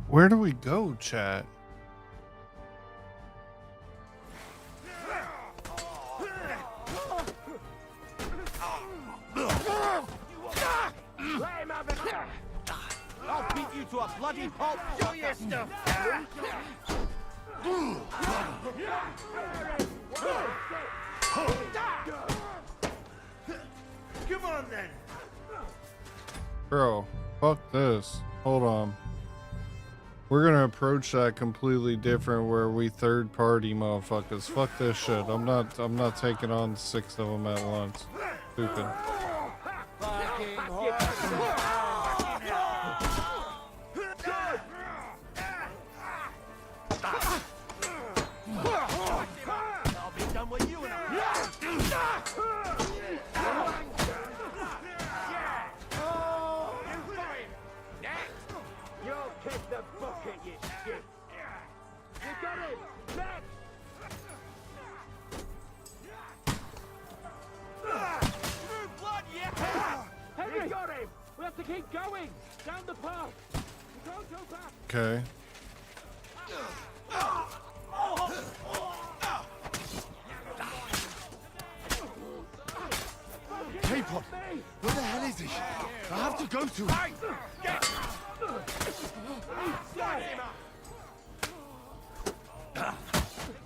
S1: Where do we go, chat?
S6: I'll beat you to a bloody pulp. Show your stuff.
S10: Come on then.
S1: Bro, fuck this. Hold on. We're gonna approach that completely different where we third party motherfuckers. Fuck this shit. I'm not taking on 6 of them at once. Stupid.
S6: I'll be done with you in a
S9: You'll kick the bucket, you shit! You got it! Next!
S6: blood, yeah!
S9: Henry! Got him! We have to keep going! Down the path! We can't go back!
S1: Okay.
S10: K-Pod, where the hell is he? I have to go to him.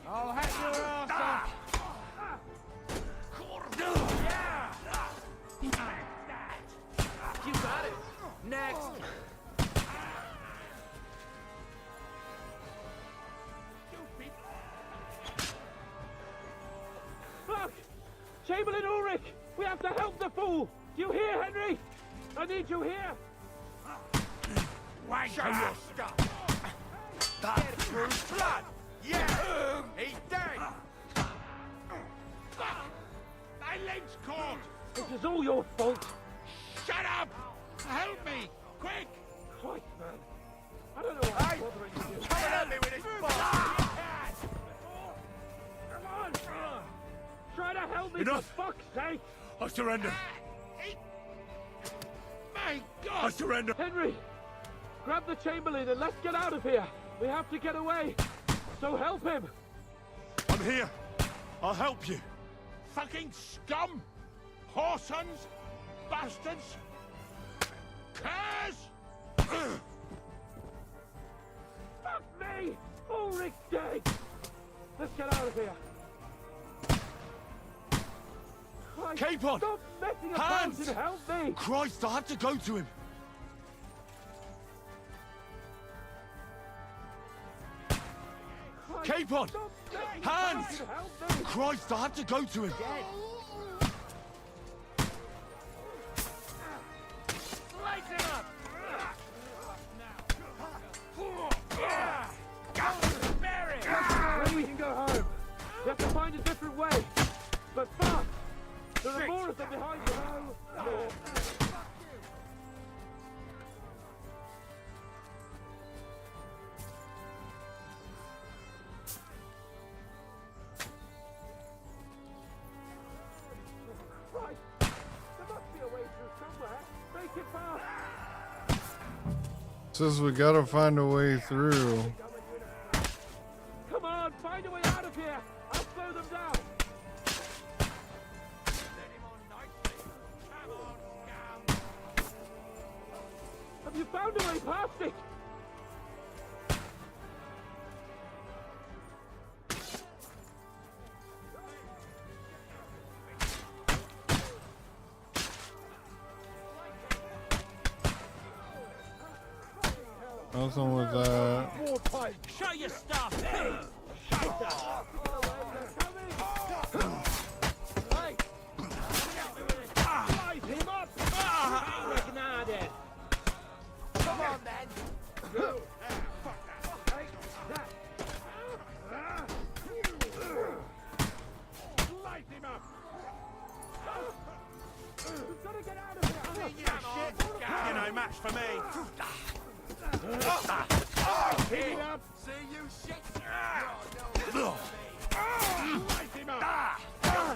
S9: I'll hack your ass off!
S6: You got it! Next!
S9: Fuck! Chamberlain Ulrich! We have to help the fool! Do you hear, Henry? I need you here!
S6: Show your stuff! Get through blood! Yeah! He's dead!
S16: My leg's caught!
S9: This is all your fault!
S16: Shut up! Help me! Quick!
S9: Christ, man! I don't know what's bothering you!
S6: Come and help me with this
S9: Come on! Try to help me,
S12: Enough.
S9: for fuck's sake!
S12: I surrender.
S16: My God!
S12: I surrender.
S9: Henry! Grab the Chamberlain and let's get out of here! We have to get away! So help him!
S12: I'm here. I'll help you.
S16: Fucking scum! Whoresons! Bastards! Curs!
S9: Fuck me! Ulrich's dead! Let's get out of here! Christ,
S12: K-Pod!
S9: stop messing about
S12: Hands!
S9: and help me!
S12: Christ, I have to go to him.
S9: Christ,
S12: K-Pod!
S9: stop messing
S12: Hands!
S9: about and help me!
S12: Christ, I have to go to him.
S6: Slice him up!
S9: Then we can go home. We have to find a different way. But fast! There are more of them behind you. More. Right. There must be a way through somewhere. Make it fast.
S1: Says we gotta find a way through.
S9: Come on, find a way out of here. I'll slow them down. Have you found a way past it?
S1: What's on with that?
S9: More pipe.
S6: Show your stuff!
S9: Shut up! Hey! Light him up! Ignited!
S6: Come on, then!
S9: Go! Hey, that! Light him up! We've got to get out of here!
S6: You're no match for me!
S9: Pick it up!
S6: See you shit!
S9: Light him up!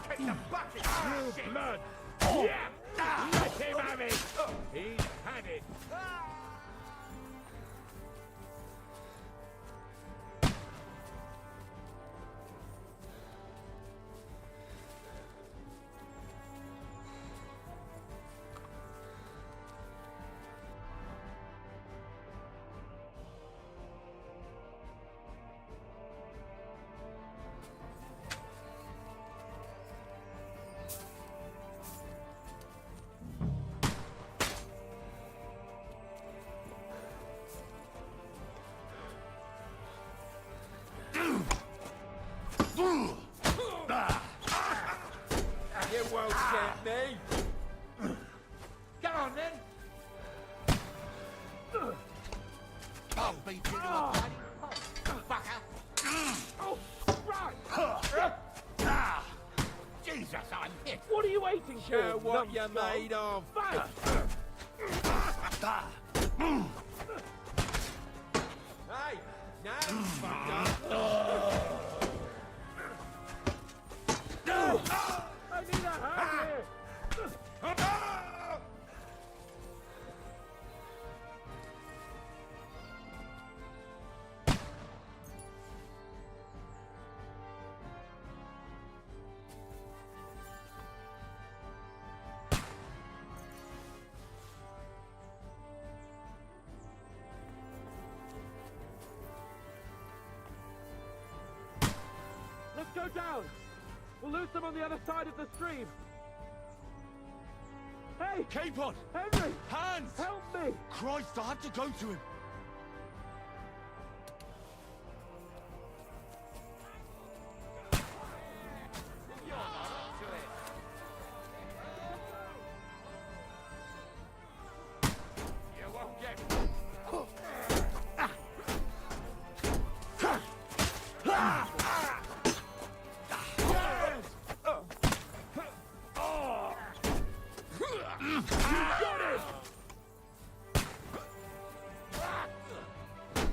S6: Kick the bucket!
S9: You blood! Yeah! Let him have it! He's had it!
S12: You won't get me. Go on then.
S10: I'll beat you to a bloody pulp, fucker.
S9: Oh, right!
S12: Jesus, I'm hit.
S9: What are you waiting for?
S12: Show what
S9: numbskull?
S12: you're made of.
S9: Fight!
S12: Hey, now you fucked up.
S9: I need a hand here! Let's go down! We'll lose them on the other side of the stream! Hey!
S2: Keep on!
S9: Henry!
S2: Hands!
S9: Help me!
S2: Christ, I have to go to him!
S12: You won't get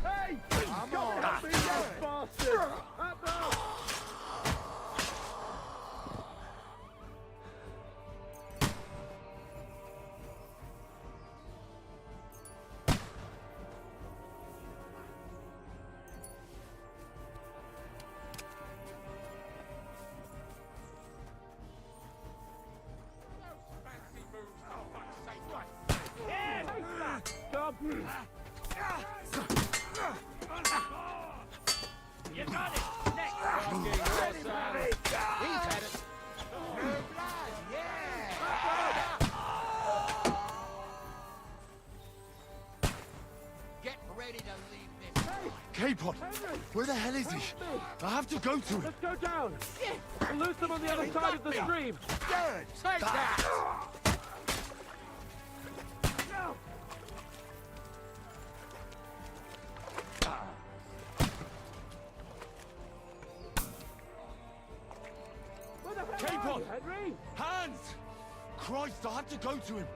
S9: Hey! Come on! Help me, you bastard! Up, up! Come!
S6: You got it! Next!
S12: He's had it.
S10: Get ready to leave this.
S2: Capon! Where the hell is he? I have to go to him!
S9: Let's go down! We'll lose them on the other side of the stream!
S12: Good. Take that.
S9: No! Where the hell
S2: Keep
S9: are
S2: on.
S9: you, Henry?
S2: Hands! Christ, I have to go to him!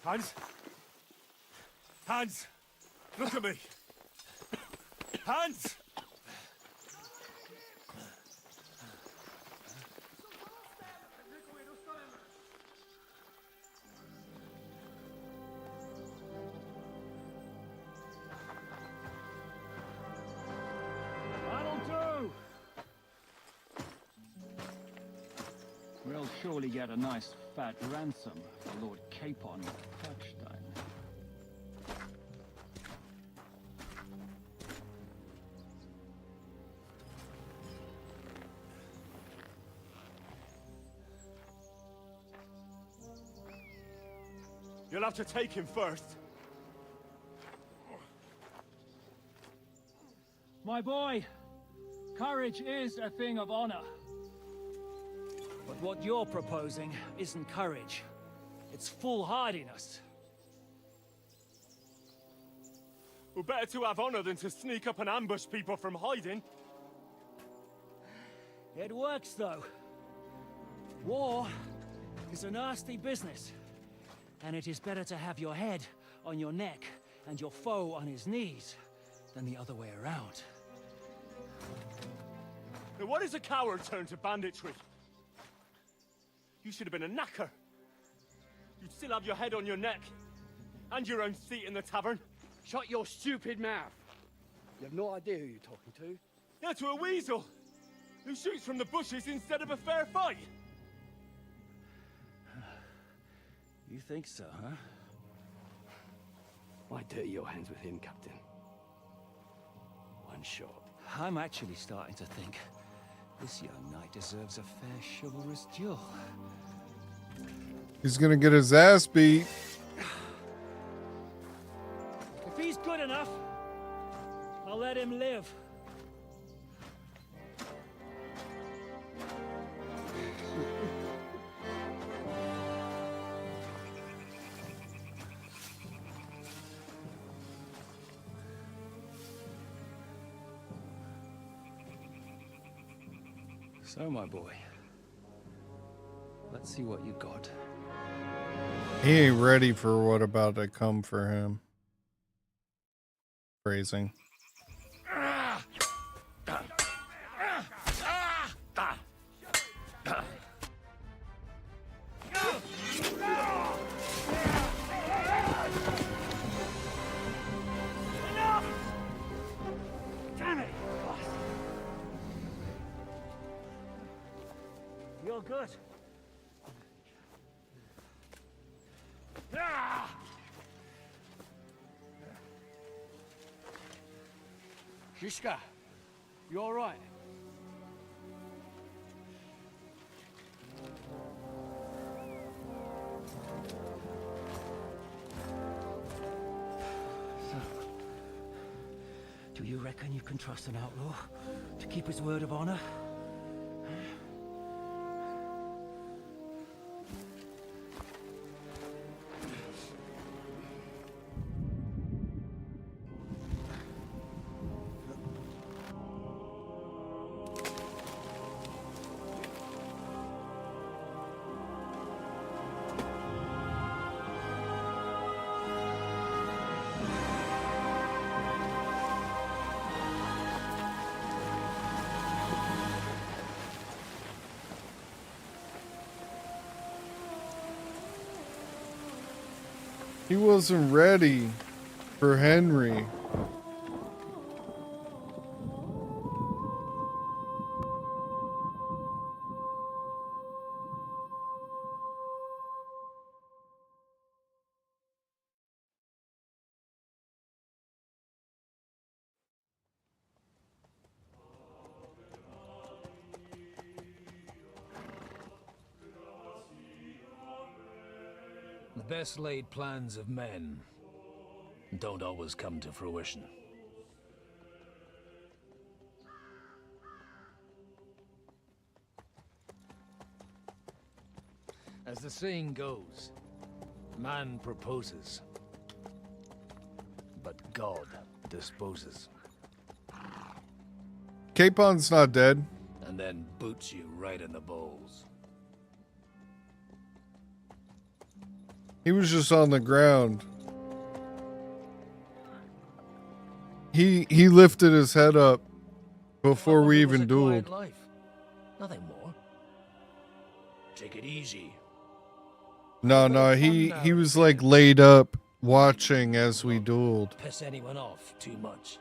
S2: Hans? Hans! Look at me! Hans!
S14: They'll surely get a nice fat ransom for Lord Capon of Perchstein.
S2: You'll have to take him first.
S14: My boy, courage is a thing of honor. But what you're proposing isn't courage. It's foolhardiness.
S2: Well, better to have honor than to sneak up and ambush people from hiding.
S14: It works, though. War is a nasty business. And it is better to have your head on your neck and your foe on his knees than the other way around.
S2: Now what is a coward turn to banditry? You should have been a knacker. You'd still have your head on your neck. And your own seat in the tavern.
S9: Shut your stupid mouth. You have no idea who you're talking to.
S2: Yeah, to a weasel. Who shoots from the bushes instead of a fair fight.
S14: You think so, huh?
S9: Why dirty your hands with him, Captain? One shot.
S14: I'm actually starting to think this young knight deserves a fair chivalrous duel.
S1: He's gonna get his ass beat.
S14: If he's good enough, I'll let him live. So, my boy, let's see what you got.
S1: He ain't ready for what about to come for him. Phrasing.
S14: Damn it, boss. You're good. Shishka, you all right? So, do you reckon you can trust an outlaw to keep his word of honor?
S1: He wasn't ready for Henry.
S18: The best laid plans of men don't always come to fruition. As the saying goes, man proposes, but God disposes.
S1: Capon's not dead.
S18: And then boots you right in the balls.
S1: He was just on the ground. He lifted his head up before we even dueled.
S18: Life. Nothing more. Take it easy.
S1: No, he was like laid up watching as we dueled.
S18: Piss anyone off too much.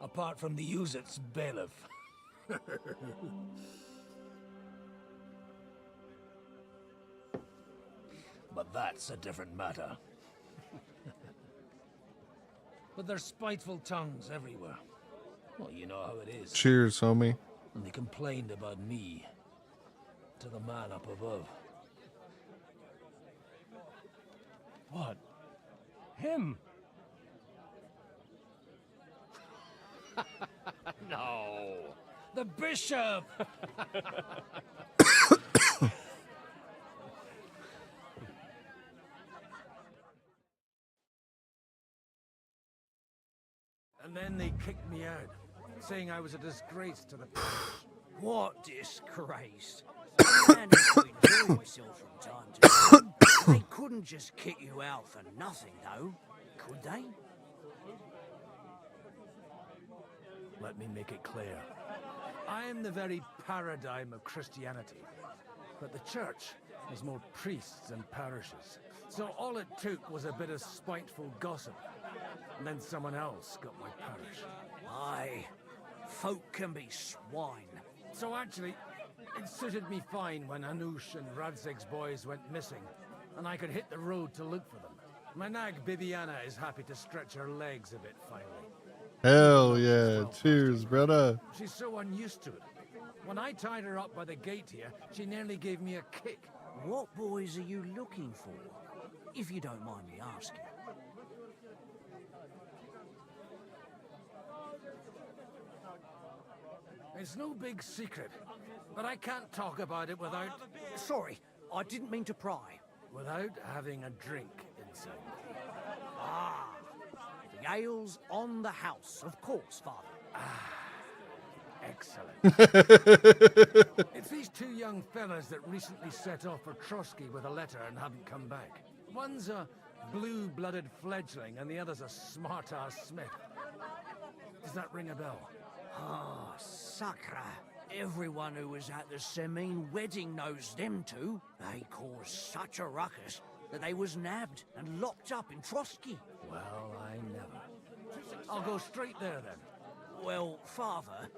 S18: Apart from the Uzits bailiff. But that's a different matter. But there's spiteful tongues everywhere. Well, you know how it is.
S1: Cheers, homie.
S18: And they complained about me to the man up above.
S7: What? Him?
S18: No. The bishop!
S6: And then they kicked me out, saying I was a disgrace to the parish. What disgrace? I managed to enjoy myself from time to time. They couldn't just kick you out for nothing, though, could they?
S14: Let me make it clear.
S6: I am the very paradigm of Christianity. But the church has more priests and parishes. So all it took was a bit of spiteful gossip. And then someone else got my parish. Aye, folk can be swine. So actually, it suited me fine when Anush and Radzig's boys went missing, and I could hit the road to look for them. My nag Bibiana is happy to stretch her legs a bit finally.
S1: Hell yeah. Cheers, brother.
S6: She's so unused to it. When I tied her up by the gate here, she nearly gave me a kick. What boys are you looking for? If you don't mind me asking. It's no big secret, but I can't talk about it without... Sorry, I didn't mean to pry. Without having a drink inside me. Ah, the ale's on the house, of course, Father. Ah, excellent. It's these two young fellas that recently set off for Trotsky with a letter and haven't come back. One's a blue-blooded fledgling and the other's a smart-ass smith. Does that ring a bell? Ah, Sakra. Everyone who was at the Semine wedding knows them two. They caused such a ruckus that they was nabbed and locked up in Trotsky. Well, I never. I'll go straight there then. Well, Father,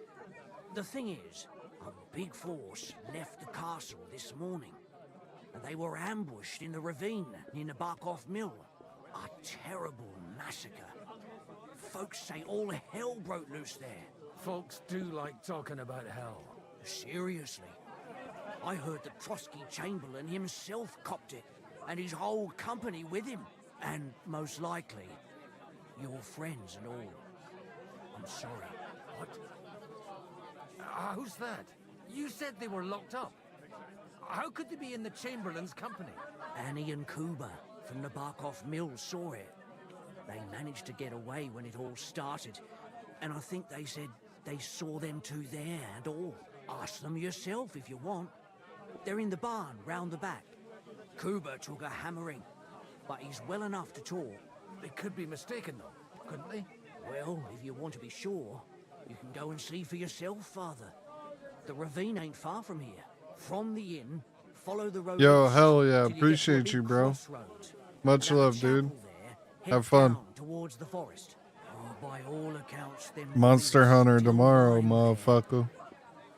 S6: the thing is, a big force left the castle this morning. And they were ambushed in the ravine near the Barkov Mill. A terrible massacre. Folks say all hell broke loose there. Folks do like talking about hell. Seriously. I heard that Trotsky Chamberlain himself copped it, and his whole company with him. And most likely, your friends and all. I'm sorry. What? Who's that? You said they were locked up. How could they be in the Chamberlain's company? Annie and Kuba from the Barkov Mill saw it. They managed to get away when it all started, and I think they said they saw them two there and all. Ask them yourself if you want. They're in the barn round the back. Kuba took a hammering, but he's well enough to talk. They could be mistaken though, couldn't they? Well, if you want to be sure, you can go and see for yourself, Father. The ravine ain't far from here. From the inn, follow the road.
S1: Yo, hell yeah. Appreciate you, bro. Much love, dude. Have fun.
S6: Towards the forest. Oh, by all accounts, them
S1: Monster Hunter tomorrow, motherfucker.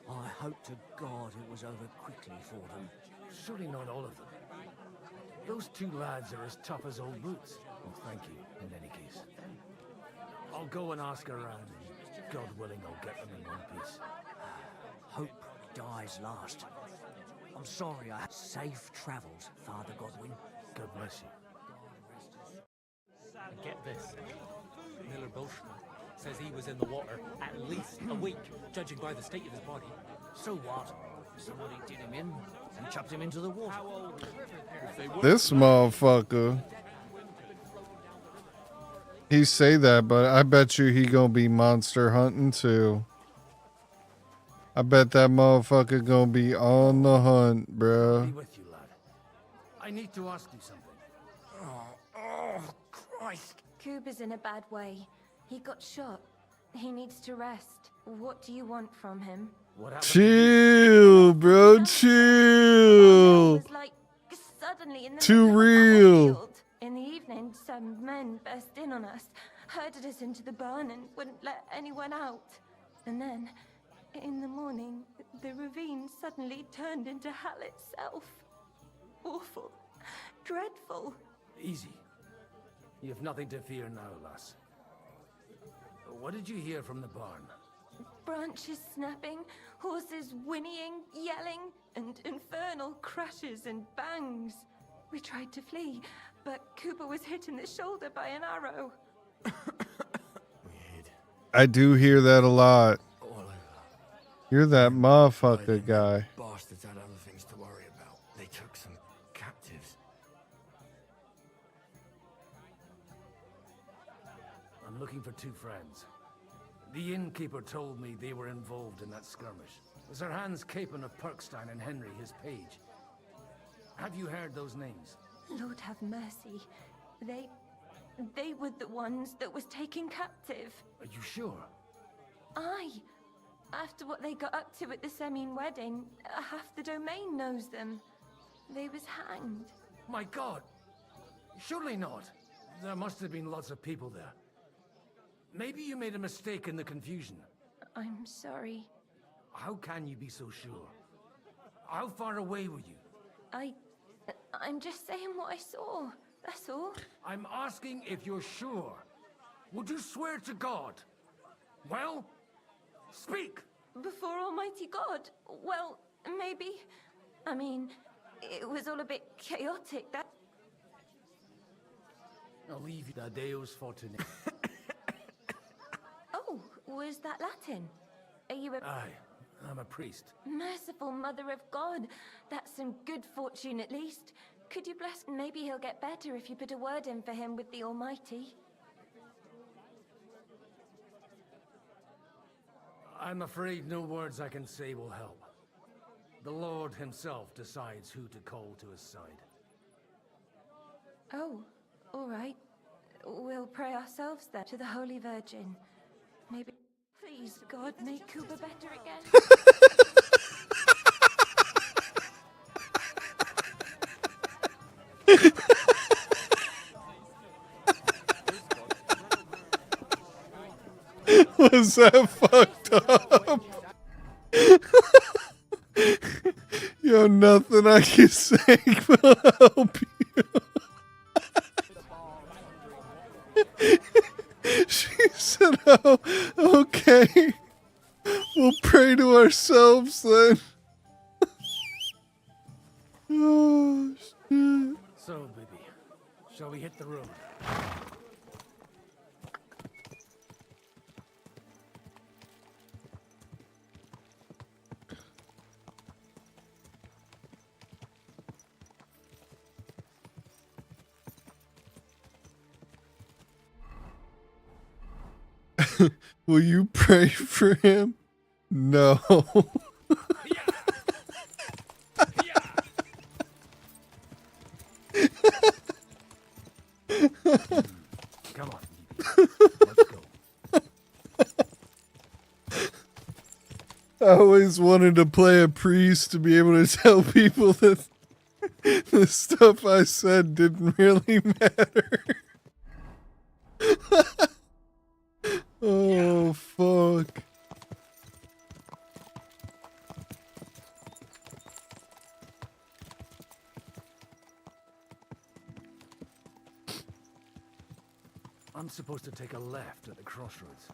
S6: I hope to God it was over quickly for them. Surely not all of them. Those two lads are as tough as old boots. Well, thank you, in any case. I'll go and ask around, and God willing, I'll get them in one piece. Hope dies last. I'm sorry I had safe travels, Father Godwin. God bless you.
S11: And get this. Miller Bolshman says he was in the water at least a week, judging by the state of his body.
S6: So what? Somebody did him in and chucked him into the water.
S1: This motherfucker. He say that, but I bet you he gonna be monster hunting too. I bet that motherfucker gonna be on the hunt, bruh.
S6: Be with you, lad. I need to ask you something. Oh, Christ.
S20: Kuba's in a bad way. He got shot. He needs to rest. What do you want from him?
S1: Chill, bro. Chill.
S20: It was like suddenly in the
S1: Too
S20: middle of a
S1: real.
S20: field. In the evening, some men burst in on us, herded us into the barn and wouldn't let anyone out. And then In the morning, the ravine suddenly turned into hell itself. Awful. Dreadful.
S6: Easy. You have nothing to fear now, lass. What did you hear from the barn?
S20: Branches snapping, horses whinnying, yelling, and infernal crashes and bangs. We tried to flee, but Cooper was hit in the shoulder by an arrow.
S1: I do hear that a lot. You're that motherfucker guy.
S8: Bastards had other things to worry about. They took some captives.
S6: I'm looking for two friends. The innkeeper told me they were involved in that skirmish. Sir Hans Capon of Perkstein and Henry, his page. Have you heard those names?
S20: Lord have mercy. They were the ones that was taken captive.
S6: Are you sure?
S20: Aye. After what they got up to at the Semine wedding, half the domain knows them. They was hanged.
S6: My God! Surely not. There must have been lots of people there. Maybe you made a mistake in the confusion.
S20: I'm sorry.
S6: How can you be so sure? How far away were you?
S20: I'm just saying what I saw. That's all.
S6: I'm asking if you're sure. Would you swear to God? Well, speak!
S20: Before Almighty God? Well, maybe. I mean, it was all a bit chaotic, that...
S6: I'll leave you. Da Deus Fortunae.
S20: Oh, was that Latin? Are you a...
S6: Aye, I'm a priest.
S20: Merciful Mother of God. That's some good fortune at least. Could you bless... Maybe he'll get better if you put a word in for him with the Almighty.
S6: I'm afraid no words I can say will help. The Lord himself decides who to call to his side.
S20: Oh, all right. We'll pray ourselves there to the Holy Virgin. Maybe... Please, God, make Cooper better again.
S1: Was that fucked up? Yo, nothing I can say will help you. She said, oh, okay. We'll pray to ourselves then. Oh, shit.
S6: So, baby, shall we hit the road?
S1: Will you pray for him? No.
S6: Come on, let's go.
S1: I always wanted to play a priest to be able to tell people that the stuff I said didn't really matter. Oh, fuck.
S6: I'm supposed to take a left at the crossroads.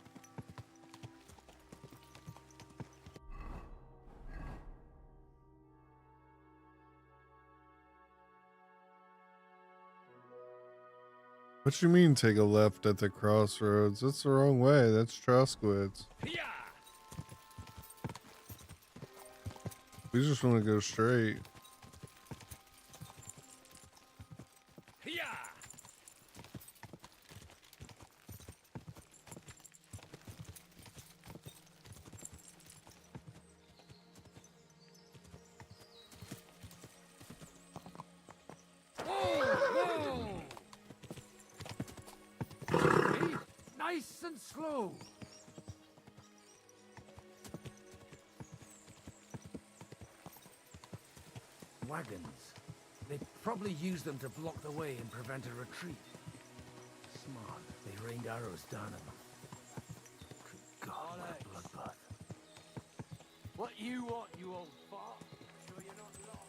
S1: What you mean take a left at the crossroads? That's the wrong way. That's Trusquitz. We just want to go straight.
S6: Nice and slow. Wagons. They probably used them to block the way and prevent a retreat. Smart. They rained arrows down at them. Good God, what a bloodbath. What you want, you old fart? Sure you're not lost.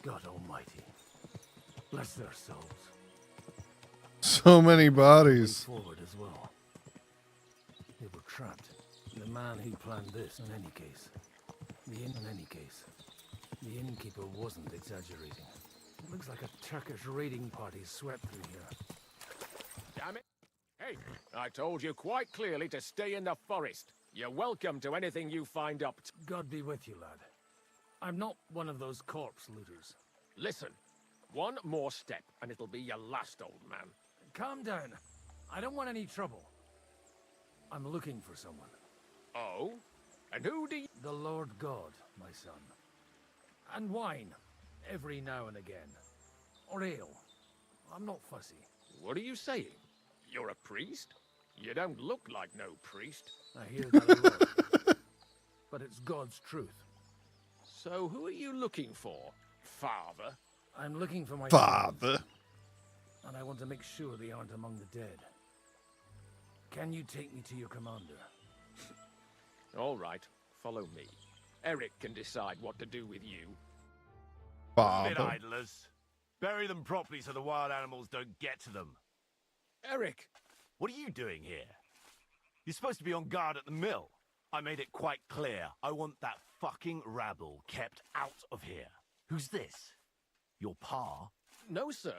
S6: God Almighty, bless their souls.
S1: So many bodies.
S6: Forward as well. They were trapped. The man who planned this, in any case. The innkeeper wasn't exaggerating. It looks like a Turkish raiding party swept through here.
S4: Damn it. Hey, I told you quite clearly to stay in the forest. You're welcome to anything you find up.
S6: God be with you, lad. I'm not one of those corpse looters.
S4: Listen, one more step and it'll be your last, old man.
S6: Calm down. I don't want any trouble. I'm looking for someone.
S4: Oh? And who do you...
S6: The Lord God, my son. And wine, every now and again. Or ale. I'm not fussy.
S4: What are you saying? You're a priest? You don't look like no priest.
S6: I hear that a lot. But it's God's truth.
S4: So who are you looking for, Father?
S6: I'm looking for my
S1: Father.
S6: friends, and I want to make sure they aren't among the dead. Can you take me to your commander?
S4: All right, follow me. Eric can decide what to do with you.
S10: Bit idlers. Bury them properly so the wild animals don't get to them.
S4: Eric!
S10: What are you doing here? You're supposed to be on guard at the mill. I made it quite clear. I want that fucking rabble kept out of here. Who's this? Your pa?
S4: No, sir.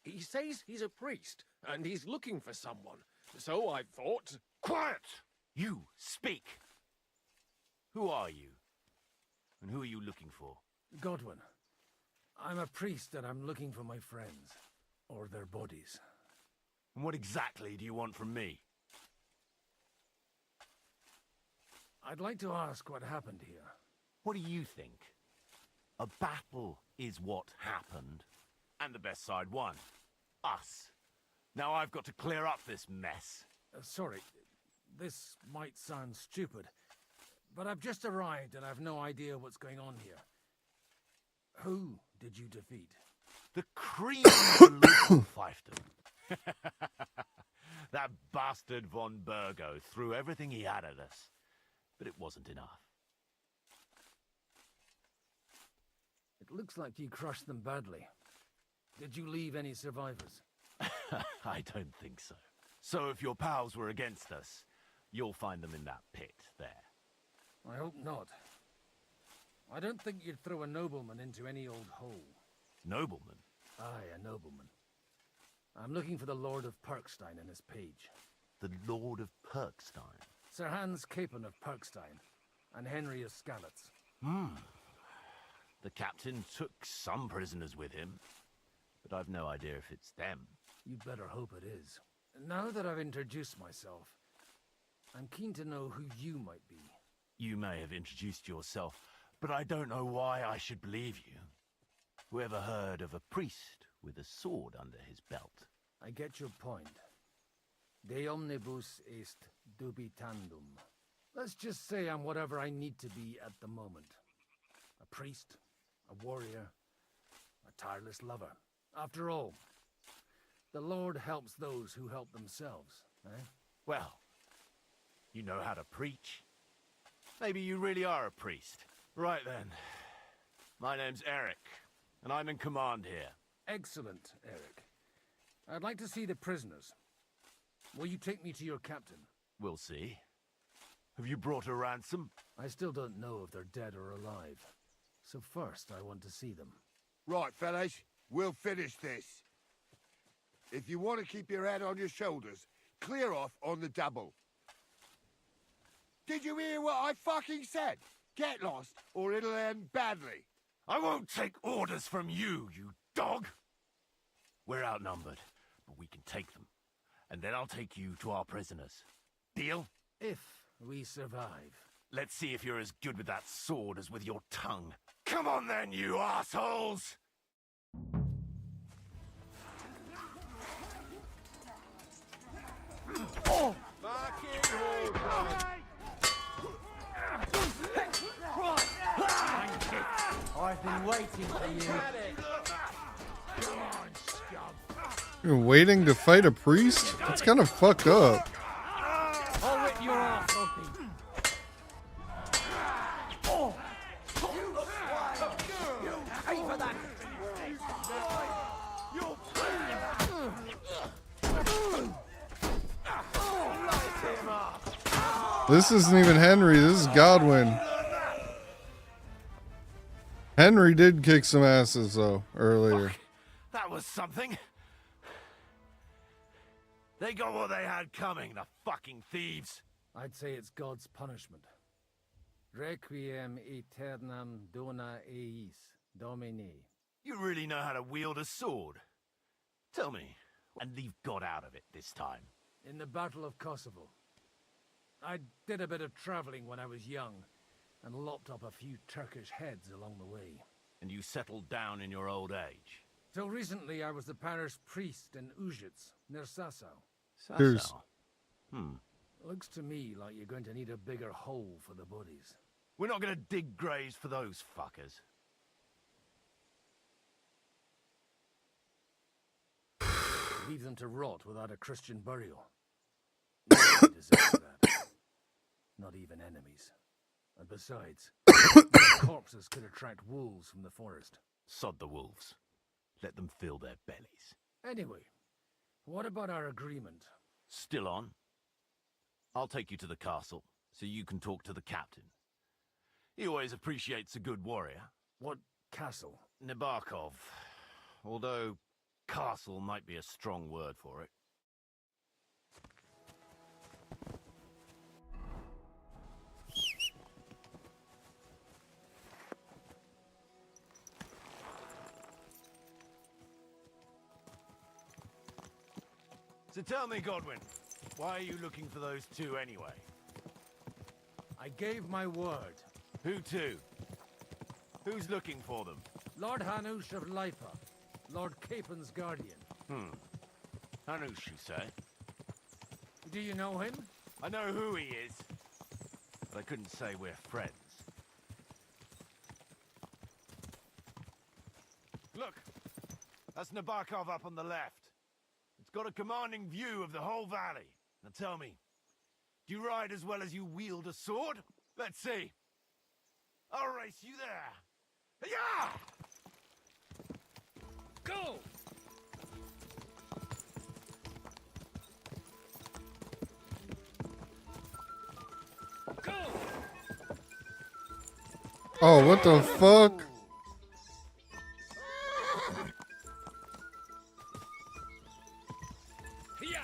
S4: He says he's a priest, and he's looking for someone. So I thought...
S10: Quiet! You, speak! Who are you? And who are you looking for?
S6: Godwin. I'm a priest and I'm looking for my friends. Or their bodies.
S10: And what exactly do you want from me?
S6: I'd like to ask what happened here.
S10: What do you think? A battle is what happened. And the best side won. Us. Now I've got to clear up this mess.
S6: Sorry, this might sound stupid, but I've just arrived and I've no idea what's going on here. Who did you defeat?
S10: The cream of the local fiefdom. That bastard von Burgo threw everything he had at us, but it wasn't enough.
S6: It looks like you crushed them badly. Did you leave any survivors?
S10: I don't think so. So if your pals were against us, you'll find them in that pit there.
S6: I hope not. I don't think you'd throw a nobleman into any old hole.
S10: Nobleman?
S6: Aye, a nobleman. I'm looking for the Lord of Perkstein and his page.
S10: The Lord of Perkstein?
S6: Sir Hans Capon of Perkstein, and Henry of Skalitz.
S10: The captain took some prisoners with him, but I've no idea if it's them.
S6: You'd better hope it is. Now that I've introduced myself, I'm keen to know who you might be.
S10: You may have introduced yourself, but I don't know why I should believe you. Whoever heard of a priest with a sword under his belt?
S6: I get your point. De omnibus est dubitandum. Let's just say I'm whatever I need to be at the moment. A priest, a warrior, a tireless lover. After all, the Lord helps those who help themselves, eh?
S10: Well, you know how to preach. Maybe you really are a priest. Right then. My name's Eric, and I'm in command here.
S6: Excellent, Eric. I'd like to see the prisoners. Will you take me to your captain?
S10: We'll see. Have you brought a ransom?
S6: I still don't know if they're dead or alive. So first, I want to see them.
S19: Right, fellas, we'll finish this. If you want to keep your head on your shoulders, clear off on the double. Did you hear what I fucking said? Get lost, or it'll end badly.
S10: I won't take orders from you, you dog! We're outnumbered, but we can take them. And then I'll take you to our prisoners. Deal?
S6: If we survive.
S10: Let's see if you're as good with that sword as with your tongue. Come on then, you assholes!
S4: Oh!
S6: I've been waiting for you.
S4: Come on, scum!
S1: You're waiting to fight a priest? That's kind of fucked up.
S6: I'll rip your ass, Lumpy. Pay for that.
S1: This isn't even Henry, this is Godwin. Henry did kick some asses, though, earlier.
S10: That was something. They got what they had coming, the fucking thieves.
S18: I'd say it's God's punishment. Requiem aeternam dona eis, Domini.
S10: You really know how to wield a sword. Tell me, and leave God out of it this time.
S18: In the Battle of Kosovo. I did a bit of traveling when I was young, and lopped up a few Turkish heads along the way.
S10: And you settled down in your old age.
S18: Till recently, I was the parish priest in Užice, near Sasau.
S10: Sasau?
S18: Looks to me like you're going to need a bigger hole for the bodies.
S10: We're not gonna dig graves for those fuckers.
S18: Leave them to rot without a Christian burial. Nobody deserves that. Not even enemies. And besides, corpses could attract wolves from the forest.
S10: Sod the wolves. Let them fill their bellies.
S18: Anyway, what about our agreement?
S10: Still on? I'll take you to the castle, so you can talk to the captain. He always appreciates a good warrior.
S18: What castle?
S10: Nabokov. Although, castle might be a strong word for it. So tell me, Godwin, why are you looking for those two anyway?
S18: I gave my word.
S10: Who to? Who's looking for them?
S18: Lord Hanush of Lipa, Lord Capen's guardian.
S10: Hanush, you say?
S18: Do you know him?
S10: I know who he is, but I couldn't say we're friends. Look, that's Nabokov up on the left. It's got a commanding view of the whole valley. Now tell me, do you ride as well as you wield a sword? Let's see. I'll race you there. Yeah!
S18: Go! Go!
S1: Oh, what the fuck?
S18: Hiya!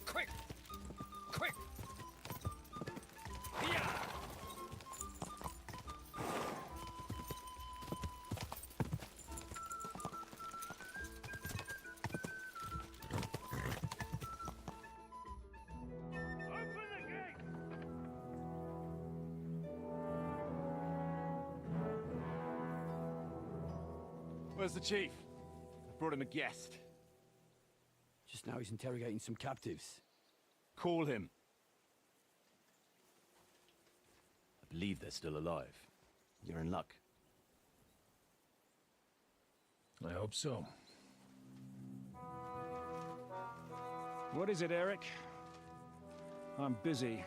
S18: Quick! Quick! Hiya!
S13: Where's the chief? I brought him a guest.
S22: Just now he's interrogating some captives.
S13: Call him.
S10: I believe they're still alive. You're in luck.
S18: I hope so.
S14: What is it, Eric? I'm busy.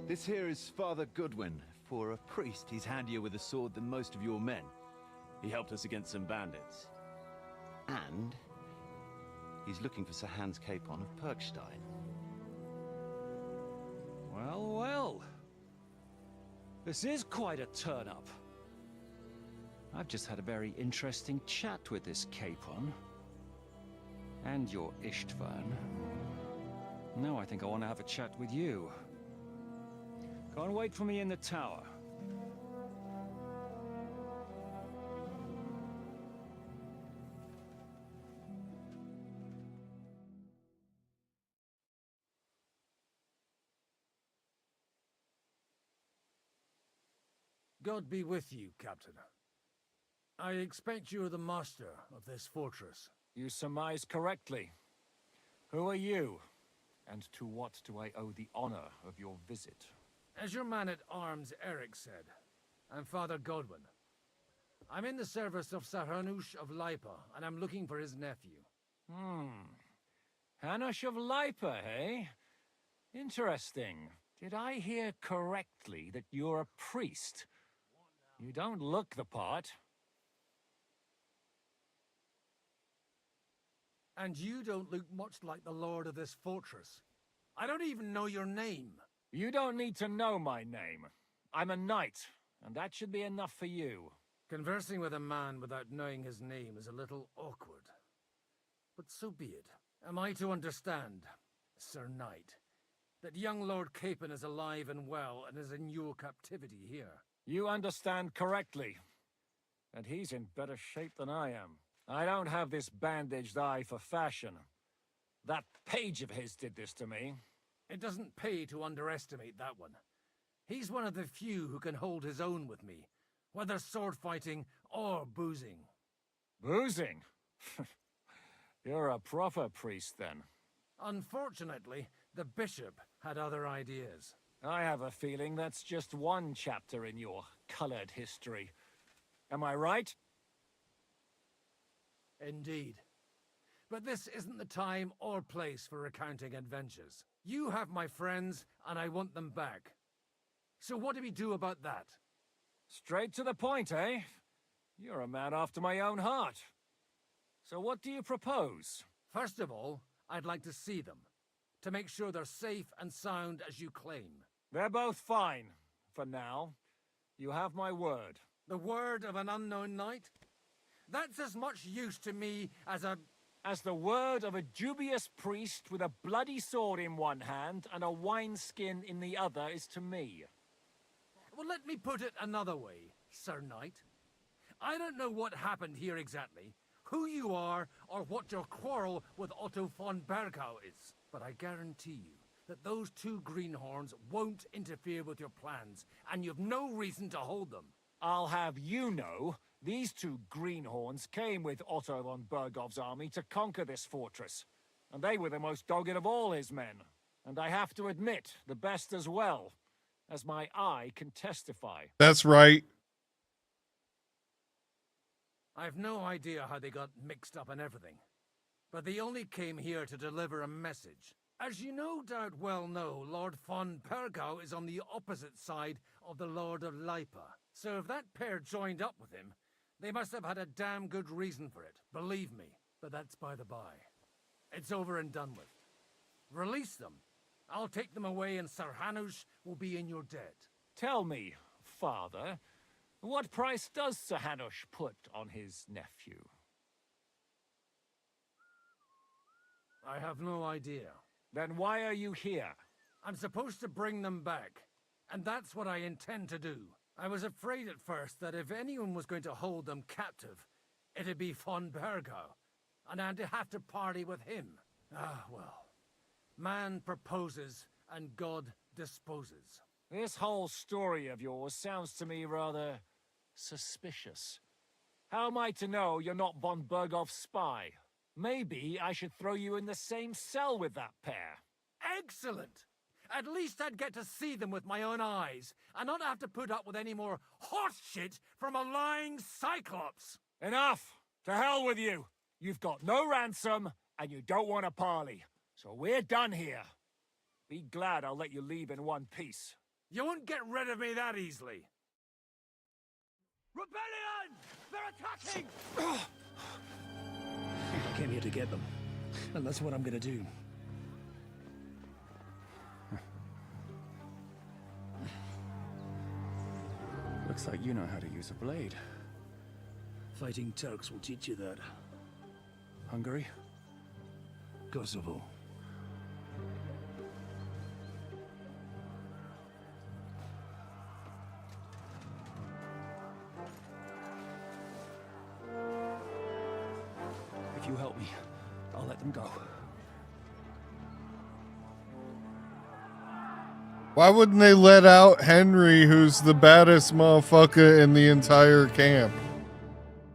S13: This here is Father Goodwin. For a priest, he's handier with a sword than most of your men. He helped us against some bandits. And he's looking for Sir Hans Capon of Perkstein.
S14: Well, well. This is quite a turn-up. I've just had a very interesting chat with this Capon. And your Istvan. Now I think I want to have a chat with you. Go and wait for me in the tower.
S18: God be with you, Captain. I expect you are the master of this fortress.
S14: You surmise correctly. Who are you? And to what do I owe the honor of your visit?
S18: As your man-at-arms Eric said, I'm Father Godwin, I'm in the service of Sir Hanush of Lipa, and I'm looking for his nephew.
S6: Hanush of Lipa, eh? Interesting. Did I hear correctly that you're a priest? You don't look the part.
S18: And you don't look much like the lord of this fortress. I don't even know your name.
S6: You don't need to know my name. I'm a knight, and that should be enough for you.
S18: Conversing with a man without knowing his name is a little awkward. But so be it. Am I to understand, Sir Knight, that young Lord Capon is alive and well and is in your captivity here?
S6: You understand correctly. And he's in better shape than I am. I don't have this bandaged eye for fashion. That page of his did this to me.
S18: It doesn't pay to underestimate that one. He's one of the few who can hold his own with me, whether sword fighting or boozing.
S6: Boozing? You're a proper priest, then.
S18: Unfortunately, the bishop had other ideas.
S6: I have a feeling that's just one chapter in your colored history. Am I right?
S18: Indeed. But this isn't the time or place for recounting adventures. You have my friends, and I want them back. So what do we do about that?
S6: Straight to the point, eh? You're a man after my own heart. So what do you propose?
S18: First of all, I'd like to see them, to make sure they're safe and sound as you claim.
S6: They're both fine, for now. You have my word.
S18: The word of an unknown knight? That's as much use to me as
S6: the word of a dubious priest with a bloody sword in one hand and a wineskin in the other is to me.
S18: Well, let me put it another way, Sir Knight. I don't know what happened here exactly, who you are, or what your quarrel with Otto von Bergau is. But I guarantee you that those two greenhorns won't interfere with your plans, and you've no reason to hold them.
S6: I'll have you know, these two greenhorns came with Otto von Bergov's army to conquer this fortress, and they were the most dogged of all his men. And I have to admit, the best as well, as my eye can testify.
S1: That's right.
S18: I've no idea how they got mixed up in everything, but they only came here to deliver a message. As you no doubt well know, Lord von Bergau is on the opposite side of the Lord of Lipa. So if that pair joined up with him, they must have had a damn good reason for it, believe me. But that's by the by. It's over and done with. Release them. I'll take them away and Sir Hanush will be in your debt.
S6: Tell me, Father, what price does Sir Hanush put on his nephew?
S18: I have no idea.
S6: Then why are you here?
S18: I'm supposed to bring them back, and that's what I intend to do. I was afraid at first that if anyone was going to hold them captive, it'd be von Bergau, and I'd have to party with him. Ah, well. Man proposes, and God disposes.
S6: This whole story of yours sounds to me rather suspicious. How am I to know you're not von Bergov's spy? Maybe I should throw you in the same cell with that pair.
S18: Excellent! At least I'd get to see them with my own eyes, and not have to put up with any more horse shit from a lying cyclops!
S6: Enough! To hell with you! You've got no ransom, and you don't want a parley. So we're done here. Be glad I'll let you leave in one piece.
S18: You won't get rid of me that easily. Rebellion! They're attacking!
S14: I came here to get them, and that's what I'm gonna do.
S11: Looks like you know how to use a blade.
S14: Fighting Turks will teach you that.
S11: Hungary?
S14: Kosovo. If you help me, I'll let them go.
S1: Why wouldn't they let out Henry, who's the baddest motherfucker in the entire camp?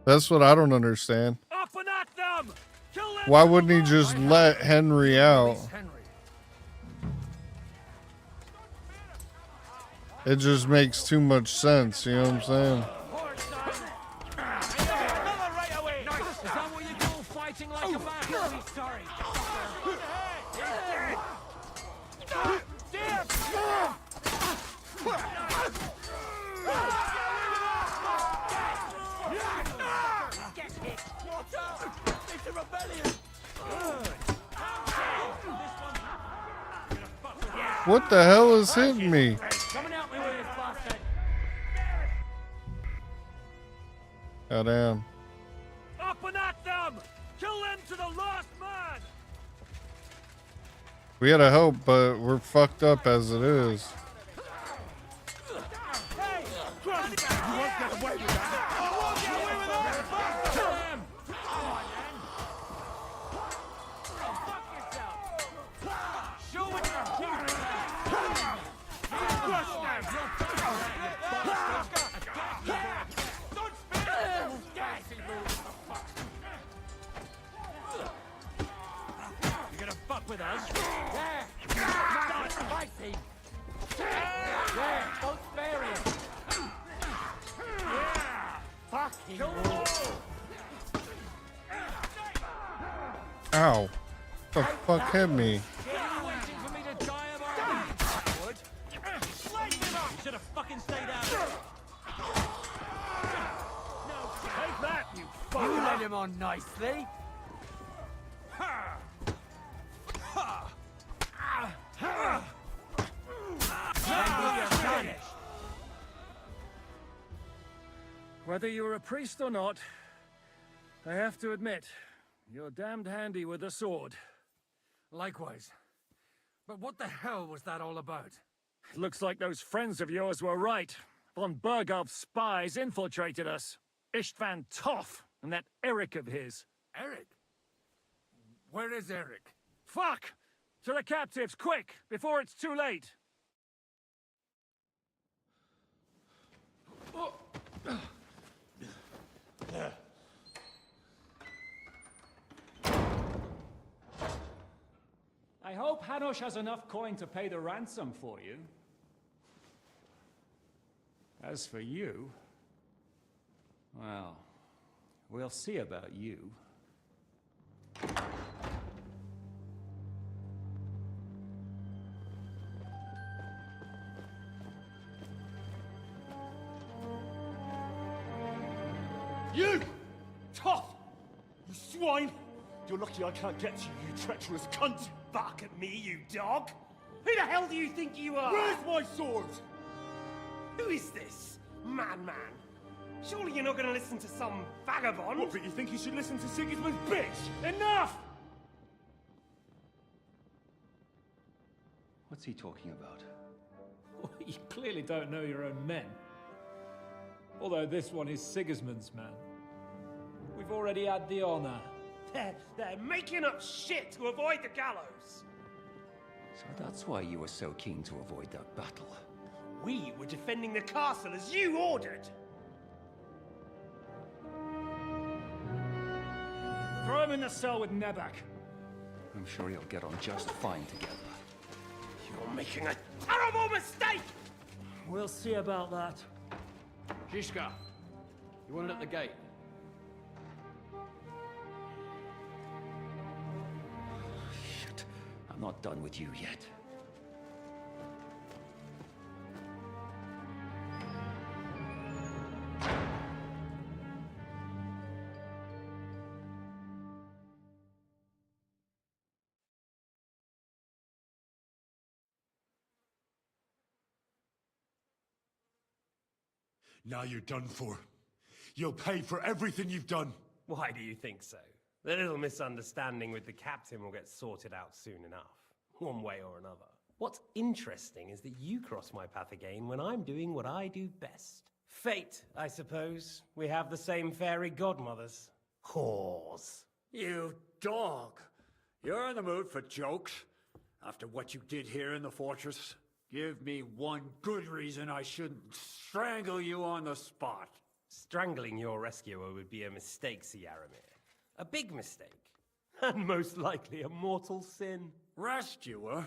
S1: That's what I don't understand.
S18: Up and at them! Kill them!
S1: Why wouldn't he just let Henry out? It just makes too much sense, you know what I'm saying?
S6: Take him back! You'll be sorry, fucker! Get hit! What's up? It's a rebellion!
S1: What the hell is hitting me?
S6: Coming out me with this bastard!
S1: Oh, damn.
S6: Up and at them! Kill them to the last man!
S1: We had a hope, but we're fucked up as it is.
S6: Hey! You won't get away with that! You won't get away with that! Kill him! Come on, then! Fuck yourself! Show what you're here! Crush them! Don't spare! Gassy move! You're gonna fuck with us? Yeah! Start fighting! Yeah! Don't spare him! Yeah! Fucking move!
S1: Ow. The fuck hit me?
S6: You waiting for me to die of our wood? You should have fucking stayed out. No, take that, you fucker! You led him on nicely. Whether you're a priest or not, I have to admit, you're damned handy with a sword.
S18: Likewise. But what the hell was that all about?
S6: Looks like those friends of yours were right. Von Berghoff's spies infiltrated us. Istvan Toff and that Eric of his.
S18: Eric? Where is Eric?
S6: Fuck! To the captives, quick, before it's too late!
S14: I hope Hanush has enough coin to pay the ransom for you. As for you, well, we'll see about you.
S5: You! Tough! You swine! You're lucky I can't get to you, you treacherous cunt! Bark at me, you dog! Who the hell do you think you are? Where's my sword? Who is this? Man. Surely you're not gonna listen to some vagabond? What, but you think you should listen to Sigismund's bitch? Enough!
S14: What's he talking about?
S11: You clearly don't know your own men. Although this one is Sigismund's man. We've already had the honor.
S5: They're making up shit to avoid the gallows!
S14: So that's why you were so keen to avoid that battle.
S5: We were defending the castle as you ordered!
S6: Throw him in the cell with Nebak.
S14: I'm sure you'll get on just fine together.
S5: You're making a terrible mistake!
S6: We'll see about that.
S18: Shishka, you want it at the gate?
S14: Shit, I'm not done with you yet.
S2: Now you're done for. You'll pay for everything you've done.
S12: Why do you think so? The little misunderstanding with the captain will get sorted out soon enough, one way or another. What's interesting is that you cross my path again when I'm doing what I do best. Fate, I suppose. We have the same fairy godmothers. Whores.
S21: You dog! You're in the mood for jokes? After what you did here in the fortress? Give me one good reason I shouldn't strangle you on the spot.
S12: Strangling your rescuer would be a mistake, Yaramir. A big mistake. And most likely a mortal sin.
S21: Rescuer?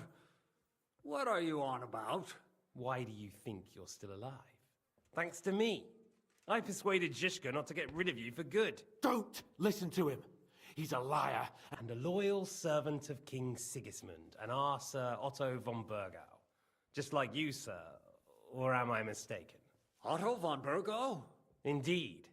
S21: What are you on about?
S12: Why do you think you're still alive? Thanks to me. I persuaded Zhishka not to get rid of you for good.
S5: Don't listen to him.
S21: He's a liar.
S12: And a loyal servant of King Sigismund and our Sir Otto von Burgau. Just like you, sir. Or am I mistaken?
S21: Otto von Burgau?
S12: Indeed.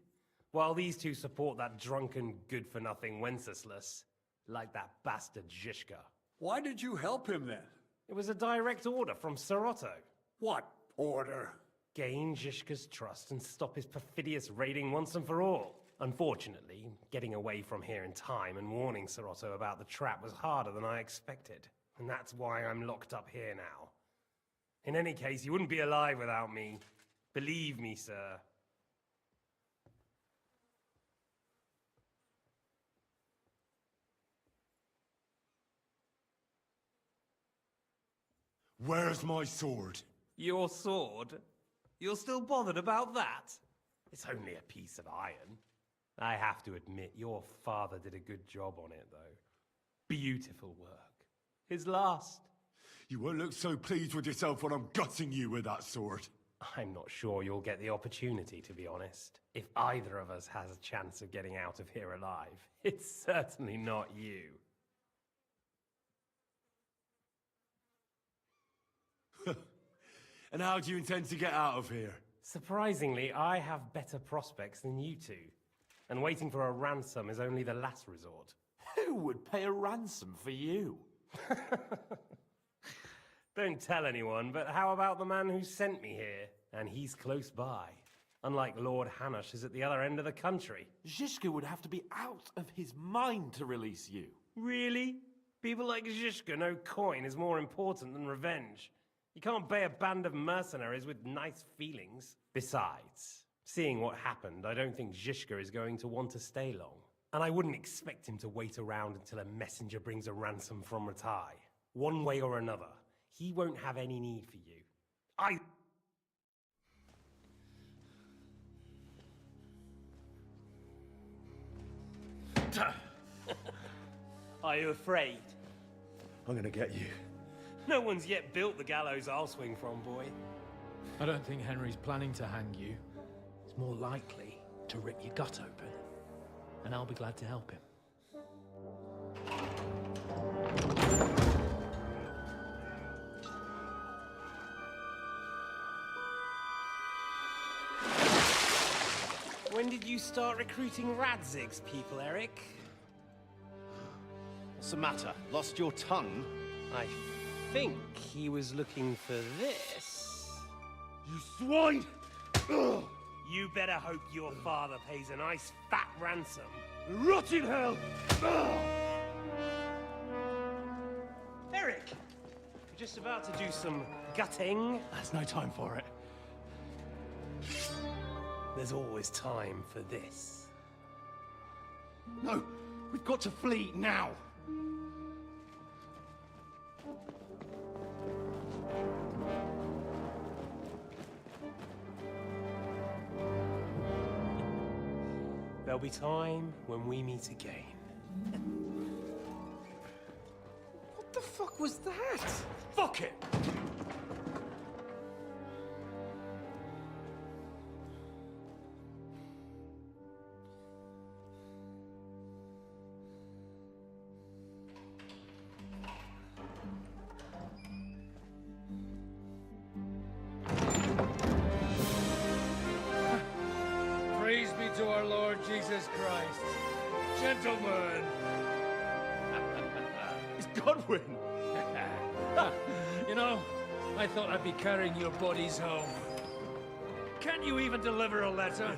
S12: While these two support that drunken, good-for-nothing Wenceslas, like that bastard Zhishka.
S21: Why did you help him then?
S12: It was a direct order from Sir Otto.
S21: What order?
S12: Gain Zhishka's trust and stop his perfidious raiding once and for all. Unfortunately, getting away from here in time and warning Sir Otto about the trap was harder than I expected. And that's why I'm locked up here now. In any case, you wouldn't be alive without me. Believe me, sir.
S2: Where's my sword?
S12: Your sword? You're still bothered about that? It's only a piece of iron. I have to admit, your father did a good job on it, though. Beautiful work. His last.
S2: You won't look so pleased with yourself when I'm gutting you with that sword.
S12: I'm not sure you'll get the opportunity, to be honest. If either of us has a chance of getting out of here alive, it's certainly not you.
S2: And how do you intend to get out of here?
S12: Surprisingly, I have better prospects than you two. And waiting for a ransom is only the last resort.
S7: Who would pay a ransom for you?
S12: Don't tell anyone, but how about the man who sent me here? And he's close by. Unlike Lord Hanush is at the other end of the country.
S7: Zhishka would have to be out of his mind to release you.
S12: Really? People like Zhishka know coin is more important than revenge. You can't pay a band of mercenaries with nice feelings. Besides, seeing what happened, I don't think Zhishka is going to want to stay long. And I wouldn't expect him to wait around until a messenger brings a ransom from Ratai. One way or another, he won't have any need for you. Are you afraid?
S18: I'm gonna get you.
S12: No one's yet built the gallows I'll swing from, boy.
S11: I don't think Henry's planning to hang you. He's more likely to rip your gut open. And I'll be glad to help him.
S12: When did you start recruiting Radzig's people, Eric?
S13: What's the matter? Lost your tongue?
S12: I think he was looking for this.
S5: You swine! Ugh.
S12: You better hope your father pays a nice fat ransom.
S5: Rot in hell! Ugh.
S12: Eric! You're just about to do some gutting.
S11: There's no time for it.
S12: There's always time for this.
S18: No, we've got to flee now.
S12: There'll be time when we meet again.
S5: What the fuck was that? Fuck it!
S9: Praise be to our Lord Jesus Christ. Gentlemen!
S18: It's Godwin!
S9: You know, I thought I'd be carrying your bodies home. Can't you even deliver a letter?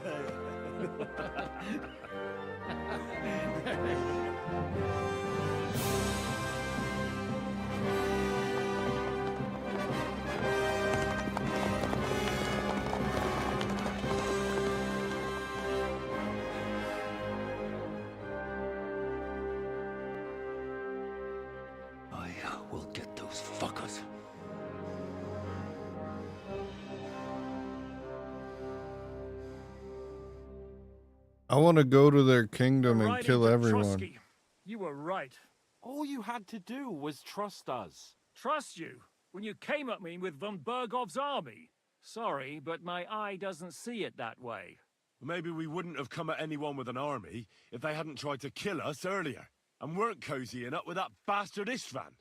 S18: I will get those fuckers.
S1: I want to go to their kingdom and
S9: Right
S1: kill
S9: into
S1: everyone.
S9: Trusky. You were right.
S7: All you had to do was trust us.
S9: Trust you when you came at me with von Bergov's army. Sorry, but my eye doesn't see it that way.
S2: Maybe we wouldn't have come at anyone with an army if they hadn't tried to kill us earlier, and weren't cozying up with that bastard Istvan.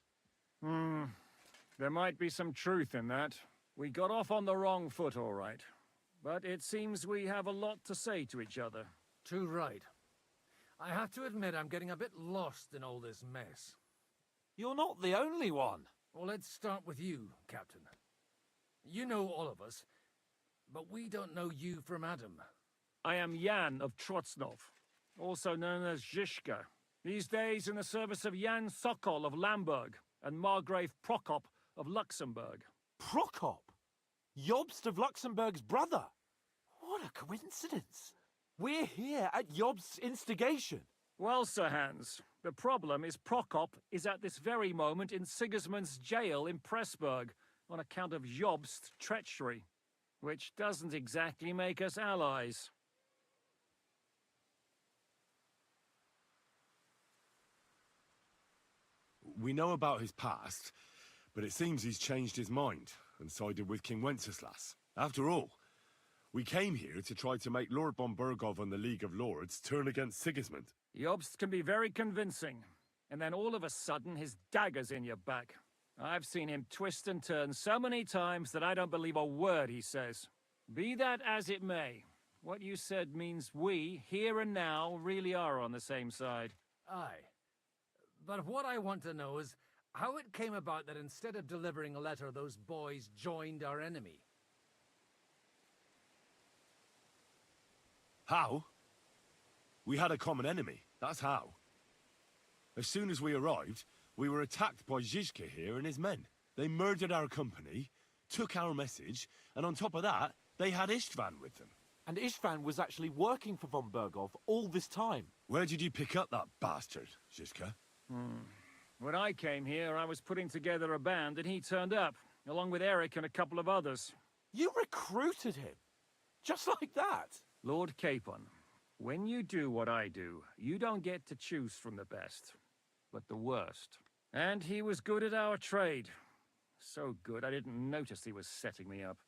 S4: There might be some truth in that. We got off on the wrong foot, all right. But it seems we have a lot to say to each other.
S18: Too right. I have to admit I'm getting a bit lost in all this mess.
S7: You're not the only one.
S18: Well, let's start with you, Captain. You know all of us, but we don't know you from Adam.
S4: I am Jan of Trotsnov, also known as Zhishka. These days in the service of Jan Sokol of Lamberg and Margrave Prokop of Luxembourg.
S7: Prokop? Jobst of Luxembourg's brother? What a coincidence. We're here at Jobst's instigation.
S4: Well, Sir Hans, the problem is Prokop is at this very moment in Sigismund's jail in Pressburg on account of Jobst's treachery, which doesn't exactly make us allies.
S2: We know about his past, but it seems he's changed his mind and sided with King Wenceslas. After all, we came here to try to make Lord von Burgov and the League of Lords turn against Sigismund.
S4: Jobst can be very convincing, and then all of a sudden his dagger's in your back. I've seen him twist and turn so many times that I don't believe a word he says. Be that as it may, what you said means we, here and now, really are on the same side.
S18: Aye. But what I want to know is how it came about that instead of delivering a letter, those boys joined our enemy.
S2: How? We had a common enemy, that's how. As soon as we arrived, we were attacked by Zhizka here and his men. They murdered our company, took our message, and on top of that, they had Istvan with them.
S7: And Istvan was actually working for von Burgov all this time.
S2: Where did you pick up that bastard, Zhizka?
S4: When I came here, I was putting together a band and he turned up, along with Eric and a couple of others.
S7: You recruited him? Just like that?
S4: Lord Capon, when you do what I do, you don't get to choose from the best, but the worst. And he was good at our trade. So good, I didn't notice he was setting me up.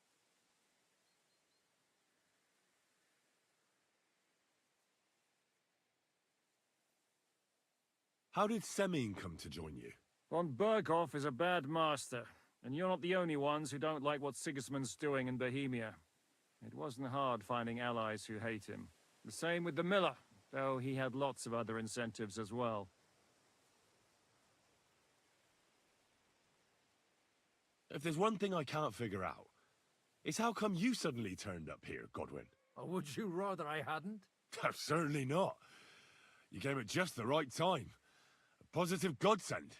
S2: How did Semyon come to join you?
S4: Von Burgov is a bad master, and you're not the only ones who don't like what Sigismund's doing in Bohemia. It wasn't hard finding allies who hate him. The same with the miller, though he had lots of other incentives as well.
S2: If there's one thing I can't figure out, it's how come you suddenly turned up here, Godwin?
S18: Or would you rather I hadn't?
S2: Certainly not. You came at just the right time. A positive godsend.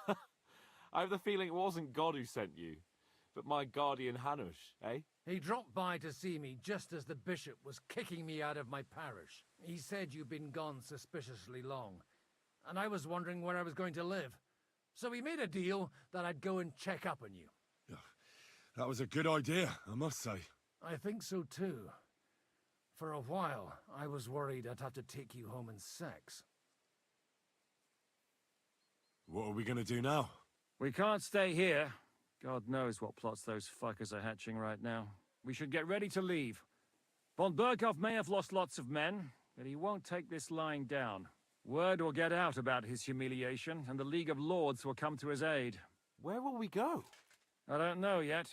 S7: I have the feeling it wasn't God who sent you, but my guardian Hanush, eh?
S18: He dropped by to see me just as the bishop was kicking me out of my parish. He said you'd been gone suspiciously long, and I was wondering where I was going to live. So we made a deal that I'd go and check up on you.
S2: That was a good idea, I must say.
S18: I think so too. For a while, I was worried I'd have to take you home in sex.
S2: What are we gonna do now?
S4: We can't stay here. God knows what plots those fuckers are hatching right now. We should get ready to leave. Von Burgov may have lost lots of men, but he won't take this lying down. Word will get out about his humiliation, and the League of Lords will come to his aid.
S7: Where will we go?
S4: I don't know yet.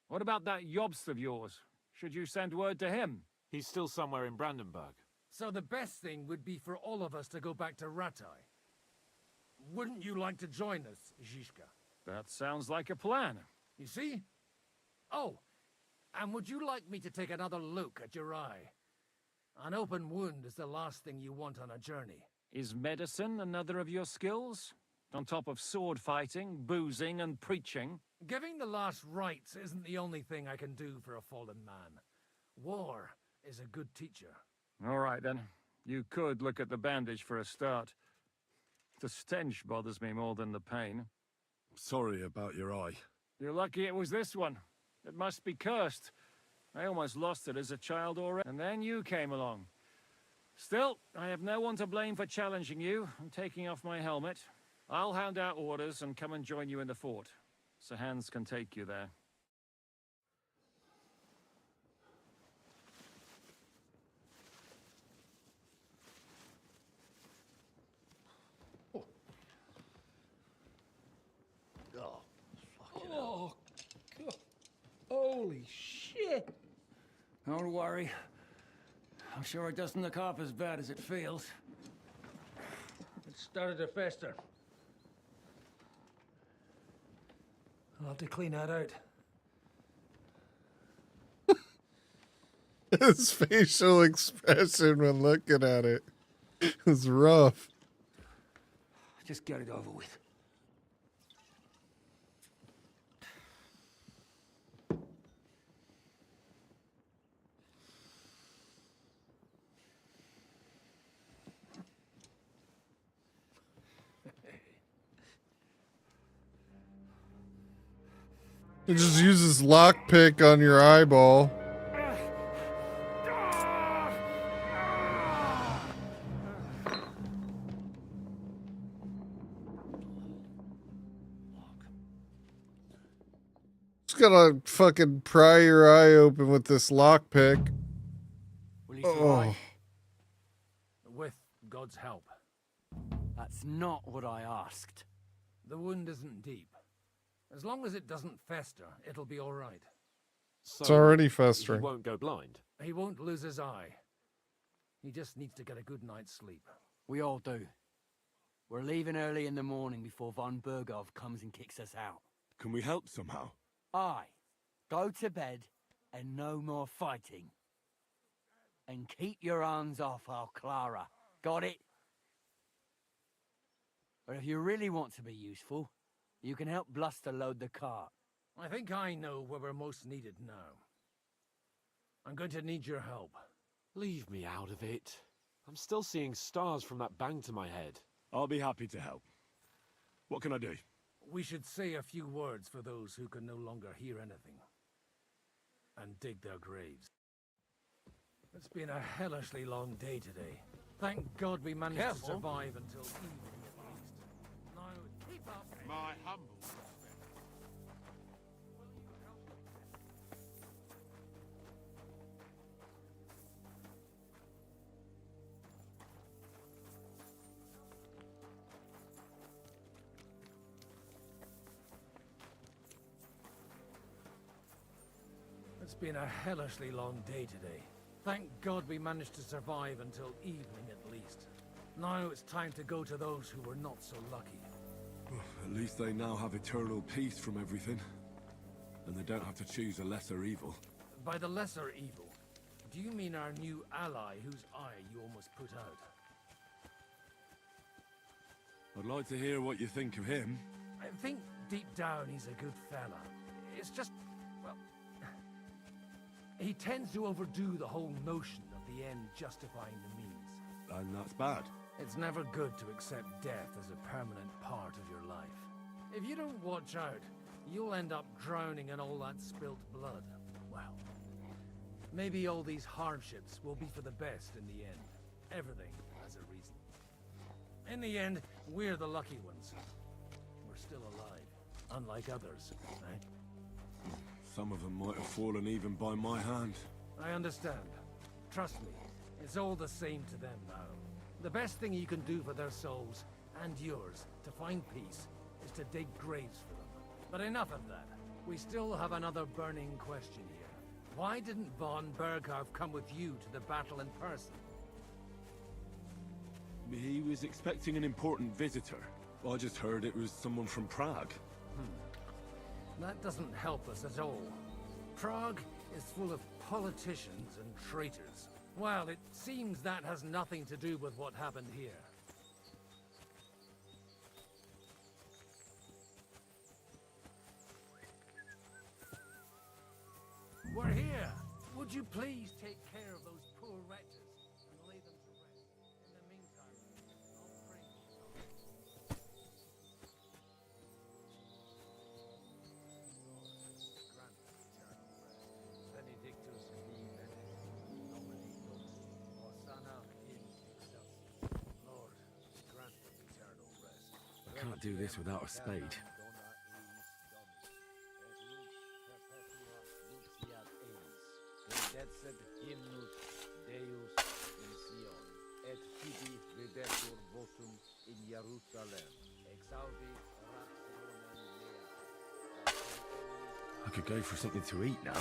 S4: What about that Jobst of yours? Should you send word to him?
S7: He's still somewhere in Brandenburg.
S18: So the best thing would be for all of us to go back to Ratai. Wouldn't you like to join us, Zhizka?
S4: That sounds like a plan.
S18: You see? Oh, and would you like me to take another look at your eye? An open wound is the last thing you want on a journey.
S4: Is medicine another of your skills? On top of sword fighting, boozing, and preaching?
S18: Giving the last rites isn't the only thing I can do for a fallen man. War is a good teacher.
S4: All right, then. You could look at the bandage for a start. The stench bothers me more than the pain.
S2: Sorry about your eye.
S4: You're lucky it was this one. It must be cursed. I almost lost it as a child already, and then you came along. Still, I have no one to blame for challenging you and taking off my helmet. I'll hand out orders and come and join you in the fort. Sir Hans can take you there.
S14: Don't worry. I'm sure it doesn't look half as bad as it feels. It started to fester. I'll have to clean that out.
S1: His facial expression when looking at it is rough.
S14: Just get it over with.
S1: He just uses lockpick on your eyeball. Just gotta fucking pry your eye open with this lockpick.
S22: Will you survive?
S18: With God's help.
S22: That's not what I asked.
S18: The wound isn't deep. As long as it doesn't fester, it'll be all right.
S1: So it's already festering.
S7: He won't go blind.
S18: He won't lose his eye. He just needs to get a good night's sleep.
S22: We all do. We're leaving early in the morning before von Burgov comes and kicks us out.
S2: Can we help somehow?
S22: Aye. Go to bed and no more fighting. And keep your hands off our Clara. Got it? But if you really want to be useful, you can help Bluster load the cart.
S18: I think I know where we're most needed now. I'm going to need your help.
S7: Leave me out of it. I'm still seeing stars from that bang to my head.
S2: I'll be happy to help. What can I do?
S18: We should say a few words for those who can no longer hear anything. And dig their graves. It's been a hellishly long day today. Thank God we managed to survive until evening at least. Now, keep up.
S16: My humble
S18: It's been a hellishly long day today. Thank God we managed to survive until evening at least. Now it's time to go to those who were not so lucky.
S2: At least they now have eternal peace from everything. And they don't have to choose a lesser evil.
S18: By the lesser evil, do you mean our new ally whose eye you almost put out?
S2: I'd like to hear what you think of him.
S18: I think deep down he's a good fella. It's just, well, he tends to overdo the whole notion of the end justifying the means.
S2: And that's bad.
S18: It's never good to accept death as a permanent part of your life. If you don't watch out, you'll end up drowning in all that spilt blood. Well, maybe all these hardships will be for the best in the end. Everything has a reason. In the end, we're the lucky ones. We're still alive, unlike others, eh?
S2: Some of them might have fallen even by my hand.
S18: I understand. Trust me, it's all the same to them now. The best thing you can do for their souls, and yours, to find peace, is to dig graves for them. But enough of that. We still have another burning question here. Why didn't von Burgov come with you to the battle in person?
S2: He was expecting an important visitor. I just heard it was someone from Prague.
S18: That doesn't help us at all. Prague is full of politicians and traitors. Well, it seems that has nothing to do with what happened here. We're here! Would you please take care of those poor wretches and lay them to rest? In the meantime, I'll pray for you. Benedictus vivere, Domini Domini, Hosanna in excelsis. Lord, grant them eternal rest.
S2: I can't do this without a spade.
S9: Dedset hymnus Deus in Sion, et tibi videtur votum in Jerusalem. Exaudi rationem mea.
S2: I could go for something to eat now.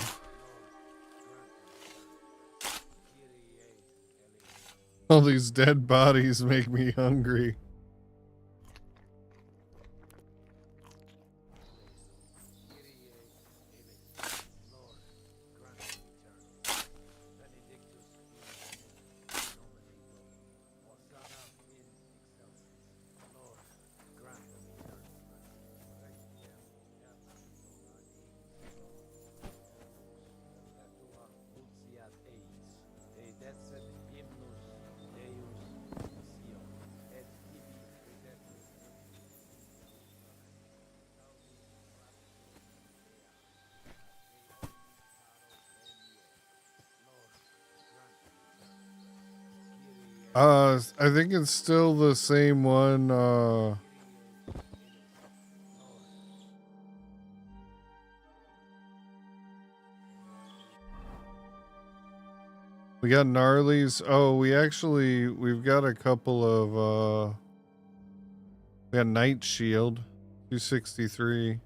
S1: All these dead bodies make me hungry. I think it's still the same one. We got gnarlies. Oh, we've got a couple of, we got Night Shield, 263.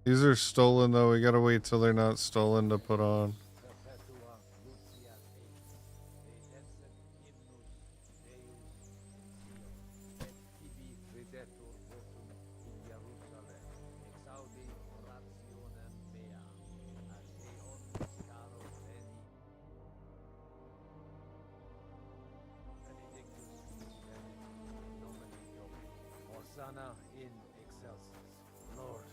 S1: These are stolen though. We gotta wait till they're not stolen to put on.
S18: Hosanna in excelsis, Lord.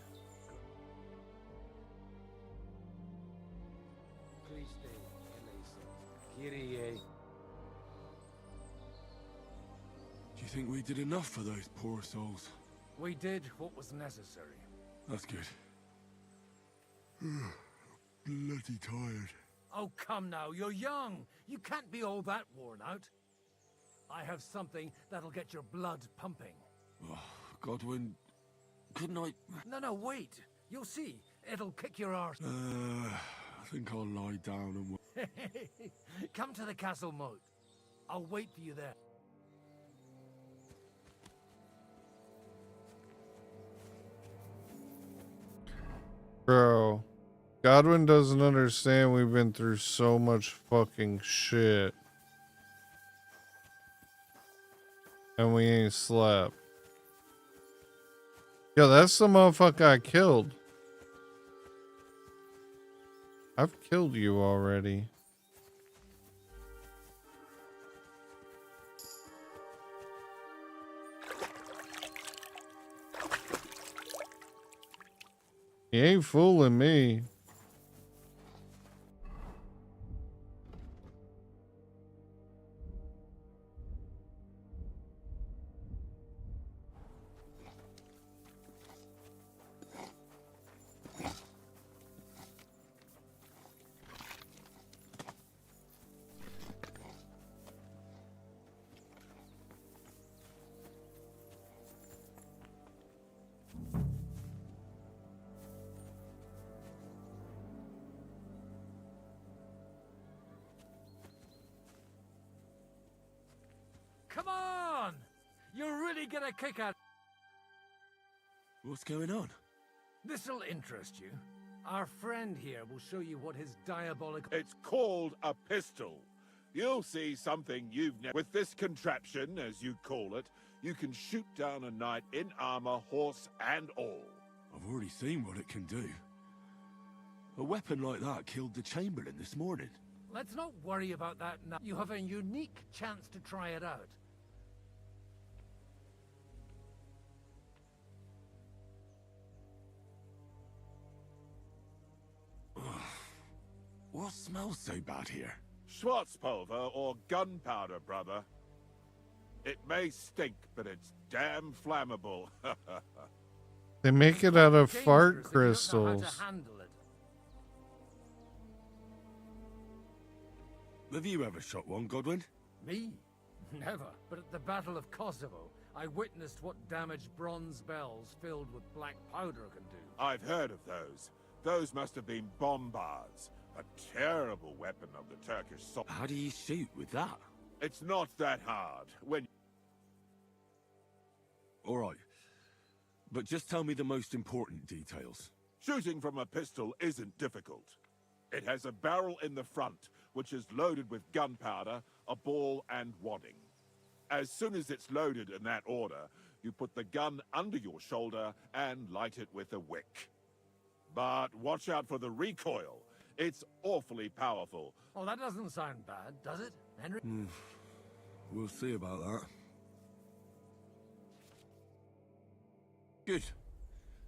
S18: Christe eleison, Kyrie.
S2: Do you think we did enough for those poor souls?
S18: We did what was necessary.
S2: That's good. Bloody tired.
S18: Oh, come now, you're young. You can't be all that worn out. I have something that'll get your blood pumping.
S2: Oh, Godwin, couldn't I...
S18: No, wait. You'll see. It'll kick your arse.
S2: I think I'll lie down and...
S18: Come to the castle moat. I'll wait for you there.
S1: Bro, Godwin doesn't understand we've been through so much fucking shit. And we ain't slept. Yo, that's the motherfucker I killed. I've killed you already. He ain't fooling me.
S18: Come on! You're really gonna kick out.
S2: What's going on?
S18: This'll interest you. Our friend here will show you what his diabolical...
S3: It's called a pistol. You'll see something you've never... With this contraption, as you call it, you can shoot down a knight in armor, horse and all.
S2: I've already seen what it can do. A weapon like that killed the Chamberlain this morning.
S18: Let's not worry about that now. You have a unique chance to try it out.
S2: What smells so bad here?
S3: Schwarzpulver or gunpowder, brother. It may stink, but it's damn flammable.
S1: They make it out of fart crystals.
S2: Have you ever shot one, Godwin?
S18: Me? Never. But at the Battle of Kosovo, I witnessed what damage bronze bells filled with black powder can do.
S3: I've heard of those. Those must have been bombards. A terrible weapon of the Turkish soldier.
S2: How do you shoot with that?
S3: It's not that hard. When...
S2: All right. But just tell me the most important details.
S3: Shooting from a pistol isn't difficult. It has a barrel in the front, which is loaded with gunpowder, a ball, and wadding. As soon as it's loaded in that order, you put the gun under your shoulder and light it with a wick. But watch out for the recoil. It's awfully powerful.
S18: Oh, that doesn't sound bad, does it, Henry?
S15: We'll see about that. Good.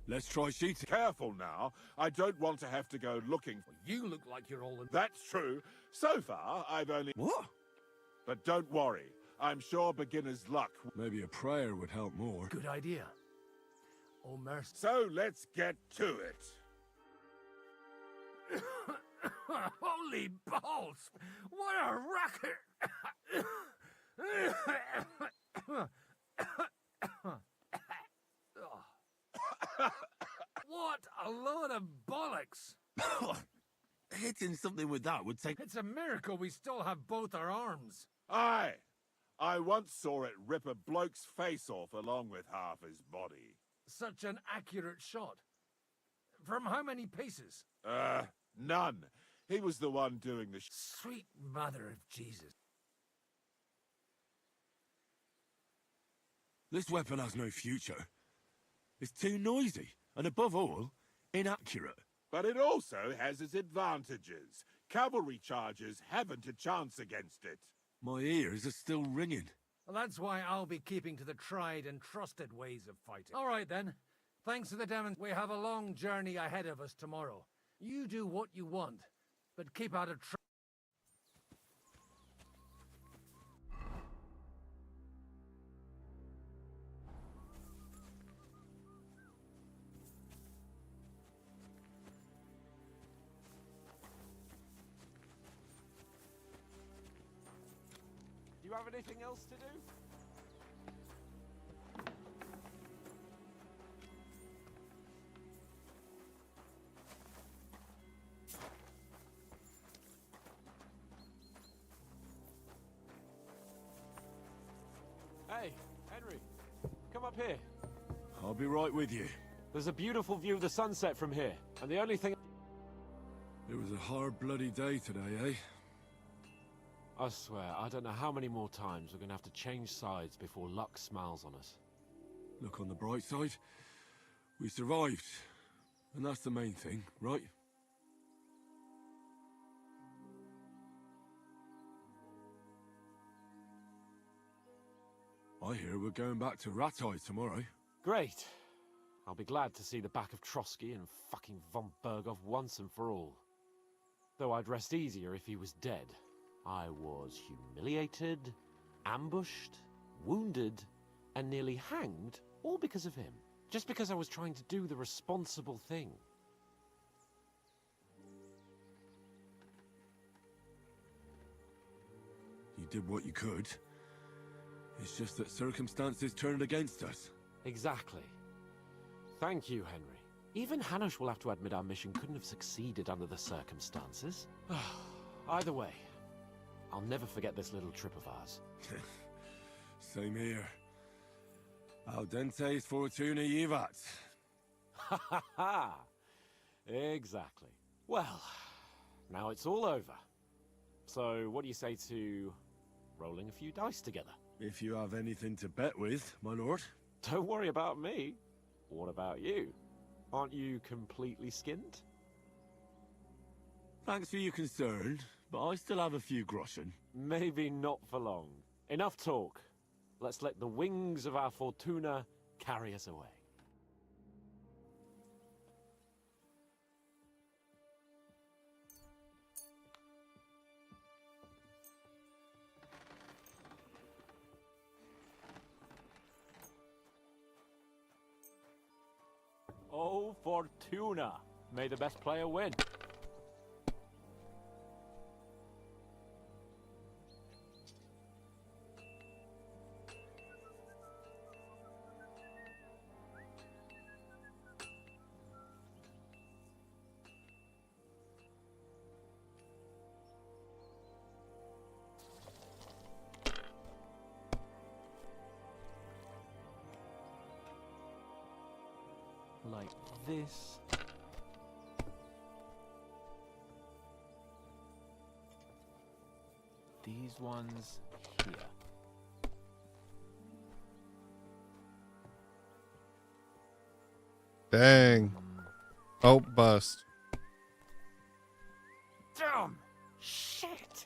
S15: Let's try shooting.
S3: Careful now. I don't want to have to go looking.
S18: You look like you're all in...
S3: That's true. So far, I've only...
S15: What?
S3: But don't worry. I'm sure beginner's luck...
S15: Maybe a prayer would help more.
S18: Good idea. Oh, mercy.
S3: So let's get to it.
S18: Holy balls! What a racket! What a load of bollocks!
S15: Hitting something with that would take...
S18: It's a miracle we still have both our arms.
S3: Aye. I once saw it rip a bloke's face off along with half his body.
S18: Such an accurate shot. From how many pieces?
S3: None. He was the one doing the...
S18: Sweet mother of Jesus.
S15: This weapon has no future. It's too noisy, and above all, inaccurate.
S3: But it also has its advantages. Cavalry charges haven't a chance against it.
S15: My ears are still ringing.
S18: Well, that's why I'll be keeping to the tried and trusted ways of fighting. All right, then. Thanks for the demonstration. We have a long journey ahead of us tomorrow. You do what you want, but keep out of trouble.
S7: Do you have anything else to do? Hey, Henry, come up here.
S15: I'll be right with you.
S7: There's a beautiful view of the sunset from here, and the only thing...
S15: It was a hard bloody day today, eh?
S7: I swear, I don't know how many more times we're gonna have to change sides before luck smiles on us.
S15: Look on the bright side. We survived. And that's the main thing, right? I hear we're going back to Rattay tomorrow.
S7: Great. I'll be glad to see the back of Trotsky and fucking von Berghoff once and for all. Though I'd rest easier if he was dead. I was humiliated, ambushed, wounded, and nearly hanged, all because of him. Just because I was trying to do the responsible thing.
S15: You did what you could. It's just that circumstances turned against us.
S7: Exactly. Thank you, Henry. Even Hanush will have to admit our mission couldn't have succeeded under the circumstances. Either way, I'll never forget this little trip of ours.
S15: Same here. Al dentes fortuna jivat.
S7: Ha ha ha! Exactly. Well, now it's all over. So, what do you say to rolling a few dice together?
S15: If you have anything to bet with, my lord.
S7: Don't worry about me. What about you? Aren't you completely skinned?
S15: Thanks for your concern, but I still have a few groschen.
S7: Maybe not for long. Enough talk. Let's let the wings of our Fortuna carry us away. Oh, Fortuna! May the best player win. Like this. these ones here.
S1: Dang. Oh, bust.
S6: Damn! Shit!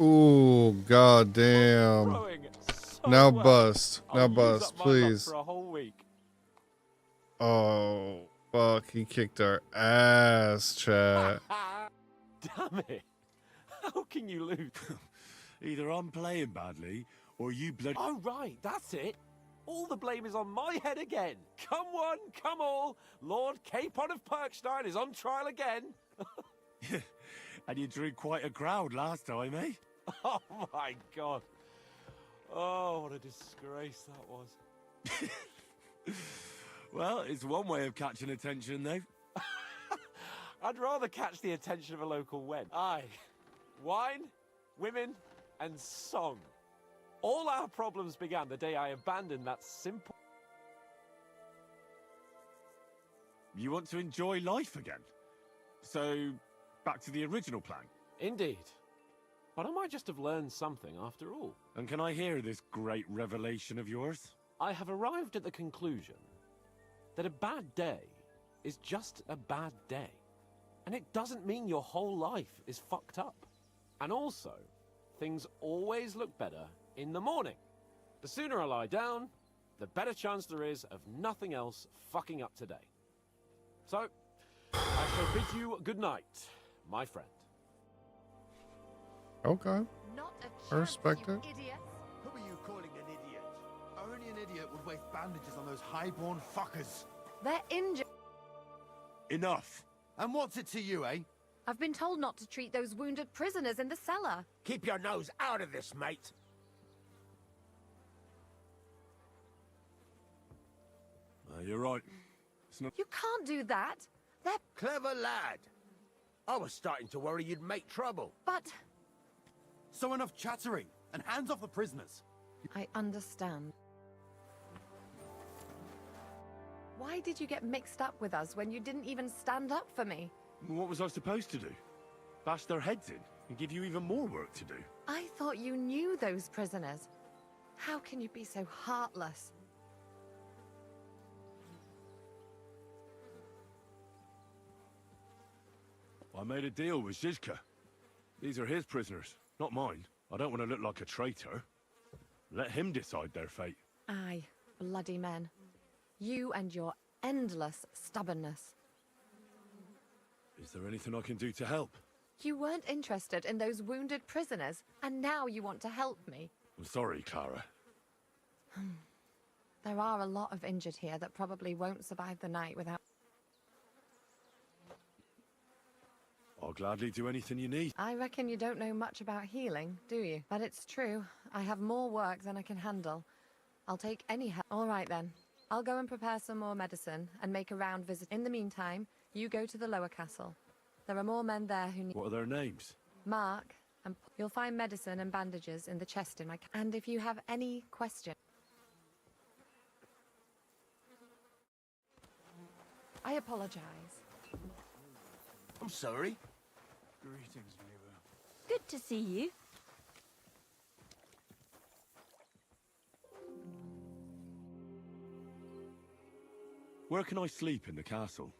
S1: Ooh, goddamn.
S7: So
S1: Now
S7: well.
S1: bust. Now
S7: I'll use
S1: bust,
S7: up my luck
S1: please.
S7: for a whole week.
S1: Oh, fuck. He kicked our ass, chat.
S7: Damn it. How can you lose?
S2: Either I'm playing badly, or you bloody...
S7: Oh, right, that's it. All the blame is on my head again. Come one, come all. Lord Capon of Perkstein is on trial again.
S2: And you drew quite a crowd last time, eh?
S7: Oh, my God. Oh, what a disgrace that was.
S2: Well, it's one way of catching attention, though.
S7: I'd rather catch the attention of a local wen. Aye. Wine, women, and song. All our problems began the day I abandoned that simple...
S2: You want to enjoy life again? So, back to the original plan?
S7: Indeed. But I might just have learned something after all.
S2: And can I hear this great revelation of yours?
S7: I have arrived at the conclusion that a bad day is just a bad day. And it doesn't mean your whole life is fucked up. And also, things always look better in the morning. The sooner I lie down, the better chance there is of nothing else fucking up today. So, I shall bid you good night, my friend.
S1: Okay.
S8: Not a
S1: I
S8: chance,
S1: respect
S8: you
S1: it.
S8: idiot.
S10: Who are you calling an idiot? Only an idiot would waste bandages on those highborn fuckers.
S8: They're injured.
S2: Enough.
S10: And what's it to you, eh?
S8: I've been told not to treat those wounded prisoners in the cellar.
S6: Keep your nose out of this, mate.
S2: You're right. It's not...
S8: You can't do that. They're...
S6: Clever lad. I was starting to worry you'd make trouble.
S8: But...
S10: So enough chattering, and hands off the prisoners.
S8: I understand. Why did you get mixed up with us when you didn't even stand up for me?
S2: What was I supposed to do? Bash their heads in and give you even more work to do?
S8: I thought you knew those prisoners. How can you be so heartless?
S2: I made a deal with Zizka. These are his prisoners, not mine. I don't want to look like a traitor. Let him decide their fate.
S8: Aye, bloody men. You and your endless stubbornness.
S2: Is there anything I can do to help?
S8: You weren't interested in those wounded prisoners, and now you want to help me.
S2: I'm sorry, Clara.
S8: There are a lot of injured here that probably won't survive the night without...
S2: I'll gladly do anything you need.
S8: I reckon you don't know much about healing, do you? But it's true. I have more work than I can handle. I'll take any help. All right, then. I'll go and prepare some more medicine and make a round visit. In the meantime, you go to the lower castle. There are more men there who need...
S2: What are their names?
S8: Mark, and you'll find medicine and bandages in the chest in my... And if you have any questions... I apologize.
S10: I'm sorry.
S21: Greetings, neighbor.
S20: Good to see you.
S2: Where can I sleep in the castle?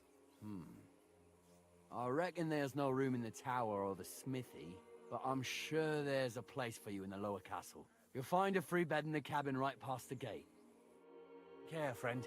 S22: I reckon there's no room in the tower or the smithy, but I'm sure there's a place for you in the lower castle. You'll find a free bed in the cabin right past the gate. Care, friend.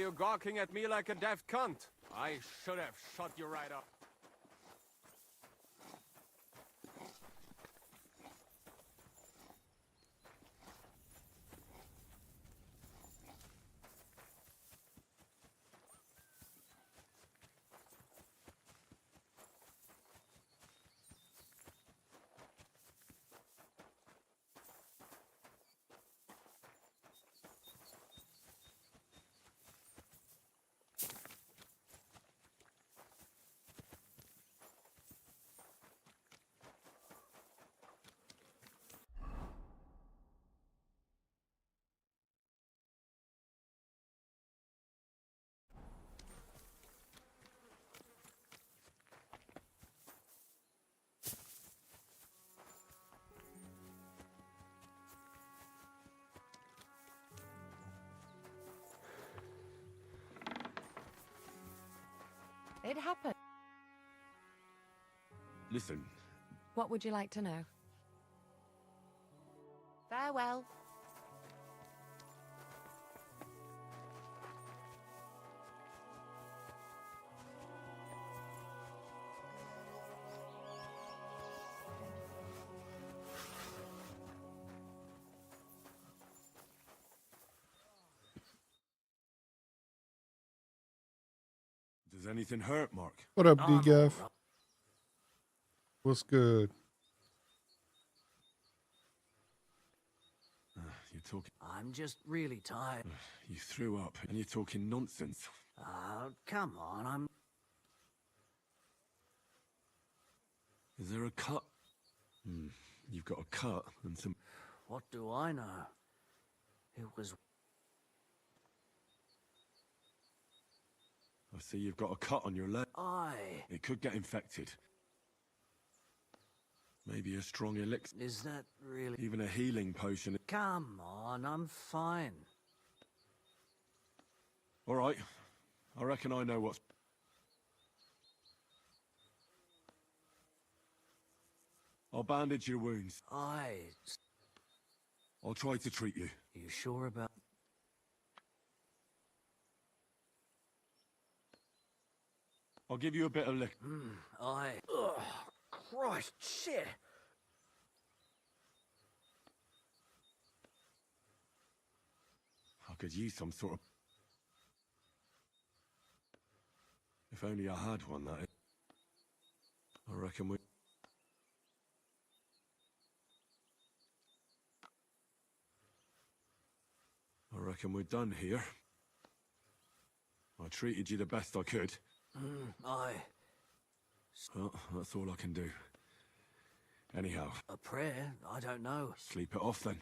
S7: you gawking at me like a daft cunt? I should have shut you right up.
S8: It happened.
S2: Listen,
S8: What would you like to know? Farewell.
S2: does anything hurt, Mark?
S1: What up,
S6: I'm
S1: D-Gaff?
S6: all right.
S1: What's good?
S2: You're talking...
S6: I'm just really tired.
S2: You threw up, and you're talking nonsense.
S6: Come on, I'm...
S2: Is there a cut? You've got a cut and some...
S6: What do I know? It was...
S2: I see you've got a cut on your leg. It could get infected. Maybe a strong elixir.
S6: Is that really...
S2: Even a healing potion.
S6: Come on, I'm fine.
S2: All right. I reckon I know what's... I'll bandage your wounds. I'll try to treat you.
S6: You sure about...
S2: I'll give you a bit of lick.
S6: Ugh, Christ, shit!
S2: I could use some sort of... If only I had one, that is. I reckon we... I reckon we're done here. I treated you the best I could. Well, that's all I can do. Anyhow.
S6: A prayer? I don't know.
S2: Sleep it off then.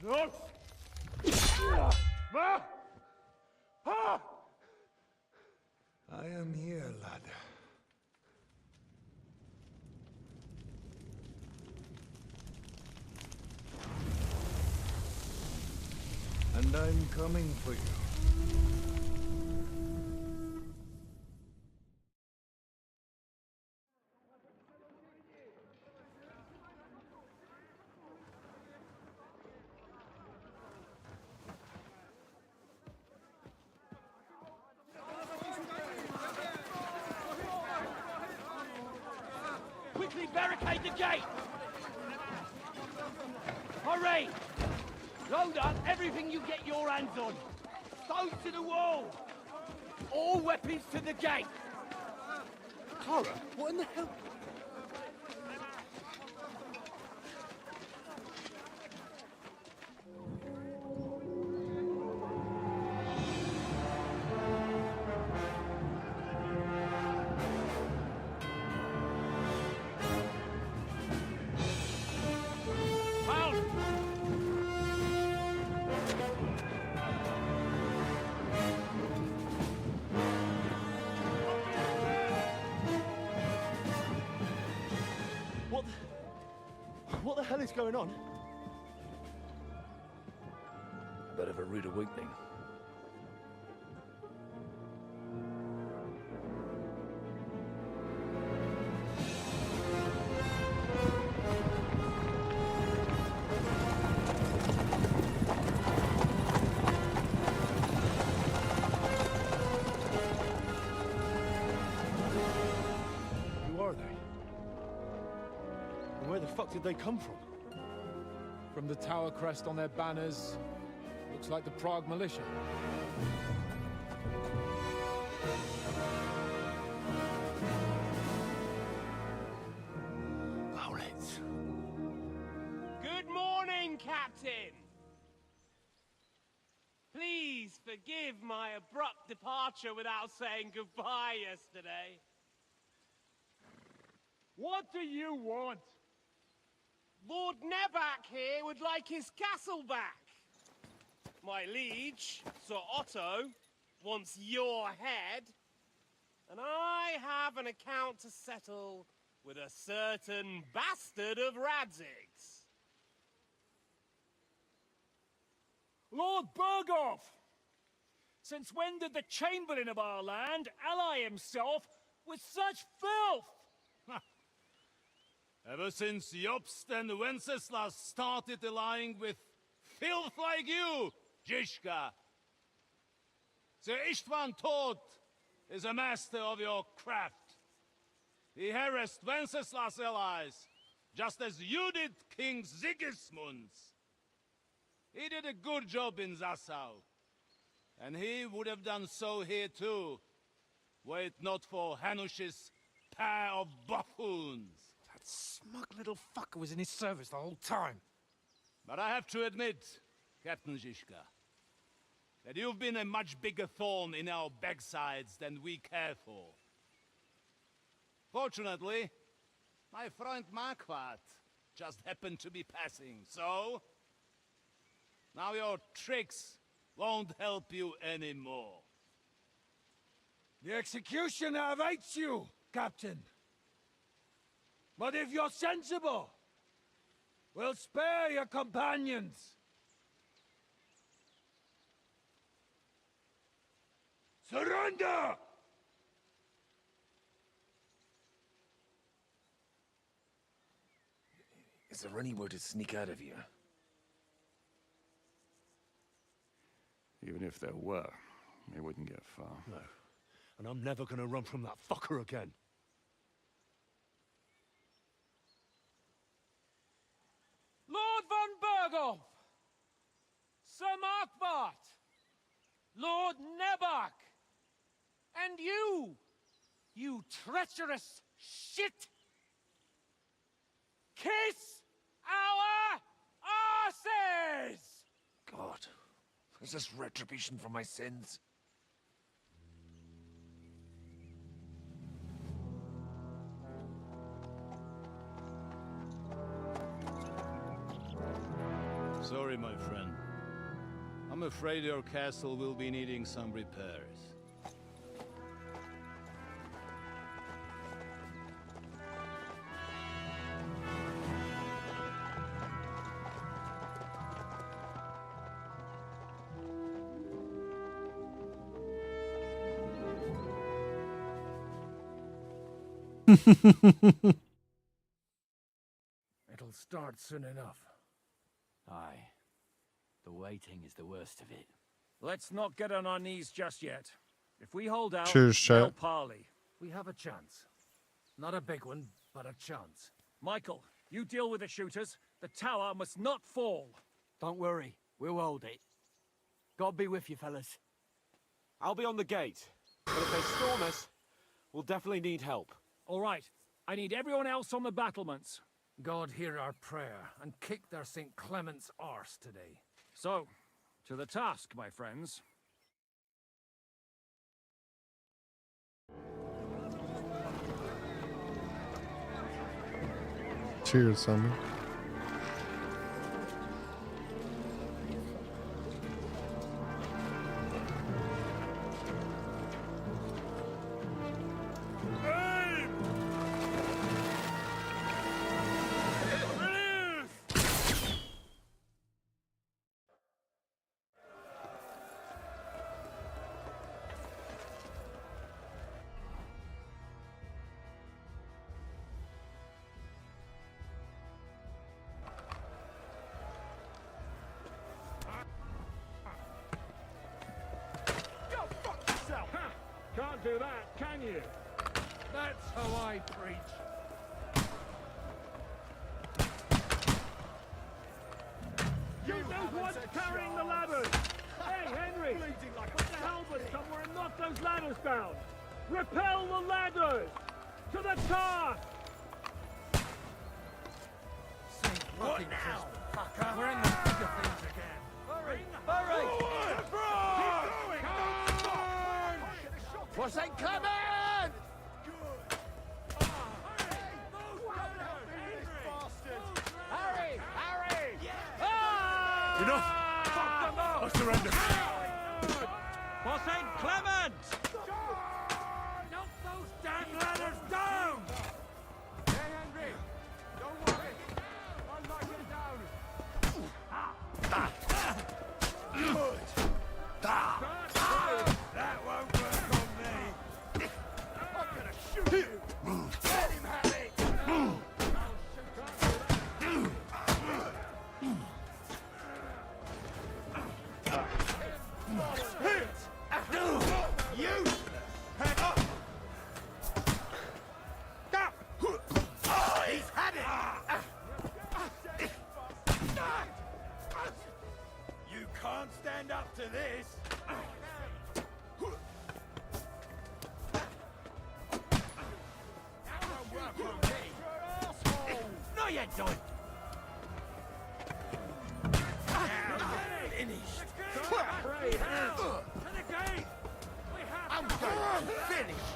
S5: No! Ma! Ah!
S17: I am here, lad. And I'm coming for you.
S5: Quickly barricade the gate! Hurry! Load up everything you get your hands on. Stones to the wall! All weapons to the gate!
S10: Clara, what in the hell?
S5: What the hell is going on?
S18: Bit of a rude awakening.
S5: Who are they? And where the fuck did they come from?
S11: From the tower crest on their banners, looks like the Prague militia.
S10: Owlets.
S12: Good morning, Captain! Please forgive my abrupt departure without saying goodbye yesterday.
S5: What do you want?
S12: Lord Nebak here would like his castle back. My liege, Sir Otto, wants your head. And I have an account to settle with a certain bastard of Radzig's.
S14: Lord Berghoff! Since when did the Chamberlain of our land ally himself with such filth?
S10: Ever since Jobst and Wenceslas started allying with filth like you, Zizka. Sir Istvan Tod is a master of your craft. He harassed Wenceslas' allies, just as you did King Sigismund's. He did a good job in Zassau, and he would have done so here too, were it not for Hanush's pair of buffoons.
S7: That smug little fucker was in his service the whole time.
S10: But I have to admit, Captain Zizka, that you've been a much bigger thorn in our backsides than we care for. Fortunately, my friend Marquardt just happened to be passing, so... now your tricks won't help you anymore.
S9: The executioner awaits you, Captain. But if you're sensible, we'll spare your companions. Surrender!
S18: Is there any way to sneak out of here?
S2: Even if there were, it wouldn't get far.
S5: No. And I'm never gonna run from that fucker again.
S14: Lord von Berghoff! Sir Markwart! Lord Nebak! And you treacherous shit! Kiss our asses!
S18: God, is this retribution for my sins?
S10: Sorry, my friend. I'm afraid your castle will be needing some repairs.
S22: It'll start soon enough. Aye. The waiting is the worst of it.
S4: Let's not get on our knees just yet. If we hold out,
S1: Cheers,
S4: they'll
S1: chat.
S4: parley.
S22: We have a chance. Not a big one, but a chance.
S4: Michael, you deal with the shooters. The tower must not fall.
S22: Don't worry, we'll hold it. God be with you, fellas.
S7: I'll be on the gate. But if they storm us, we'll definitely need help.
S4: All right. I need everyone else on the battlements.
S22: God hear our prayer and kick their St. Clement's arse today.
S4: So, to the task, my friends.
S1: Cheers, Summer.
S5: Can't do that, can you?
S9: That's how I preach.
S5: You those ones carrying the ladders! Hey, Henry! Put the halberd somewhere and knock those ladders down! Repel the ladders! To the task!
S9: What now, fucker? We're in the thick of things again.
S5: Hurry! Hurry!
S9: For St. Clement! Harry! Harry!
S5: Enough! I surrender!
S9: For St. Clement! Knock those damn ladders down! Hey, Henry! Don't worry! I'll knock it down! Good! That won't work on me! I'm gonna shoot you! Let him have it! You! Head up! He's had it! You can't stand up to this! No, you don't! Finished! I'm going to finish!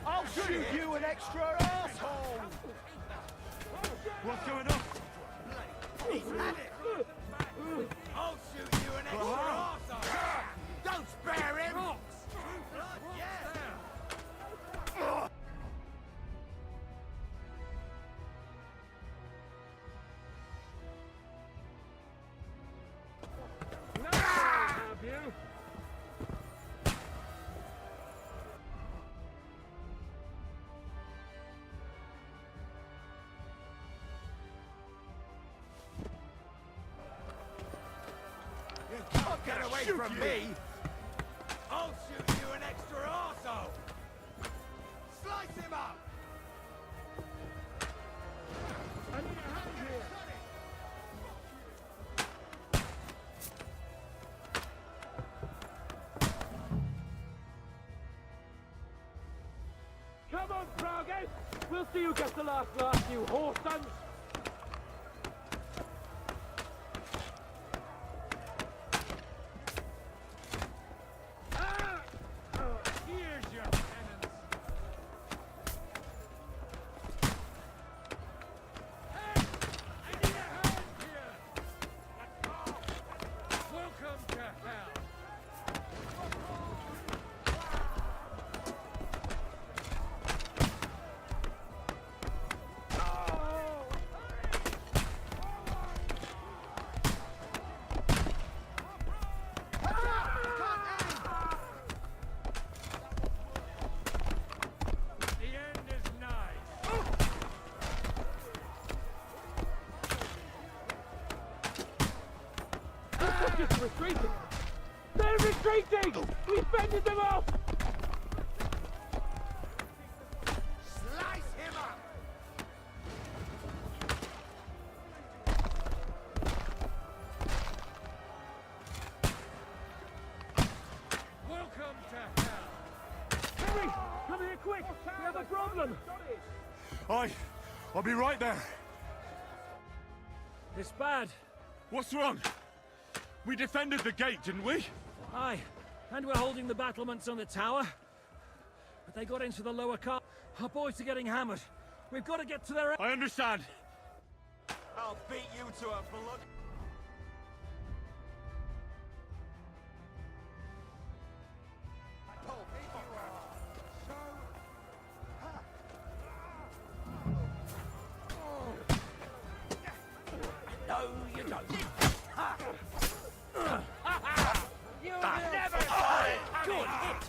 S9: I'll shoot you an extra asshole!
S5: What's going on?
S9: He's had it! I'll shoot you an extra arsehole! Don't spare him!
S5: Have you?
S9: You can't get away from me! I'll shoot you an extra arsehole! Slice him up!
S5: I need a hand here! Come on, Froggy! We'll see who gets the last laugh, you horse sons!
S9: Here's your penance! Hey! I need a hand here! Welcome to hell! The end is nigh.
S5: They're just retreating! They're retreating! We fended them off!
S9: Slice him up!
S5: problem?
S2: I'll be right there.
S4: It's bad.
S2: What's wrong? We defended the gate, didn't we?
S4: Aye, and we're holding the battlements on the tower. But they got into the lower car. Our boys are getting hammered. We've got to get to their...
S2: I understand.
S10: I'll beat you to a blood...
S6: No, you don't. You'll never find it. Good hit.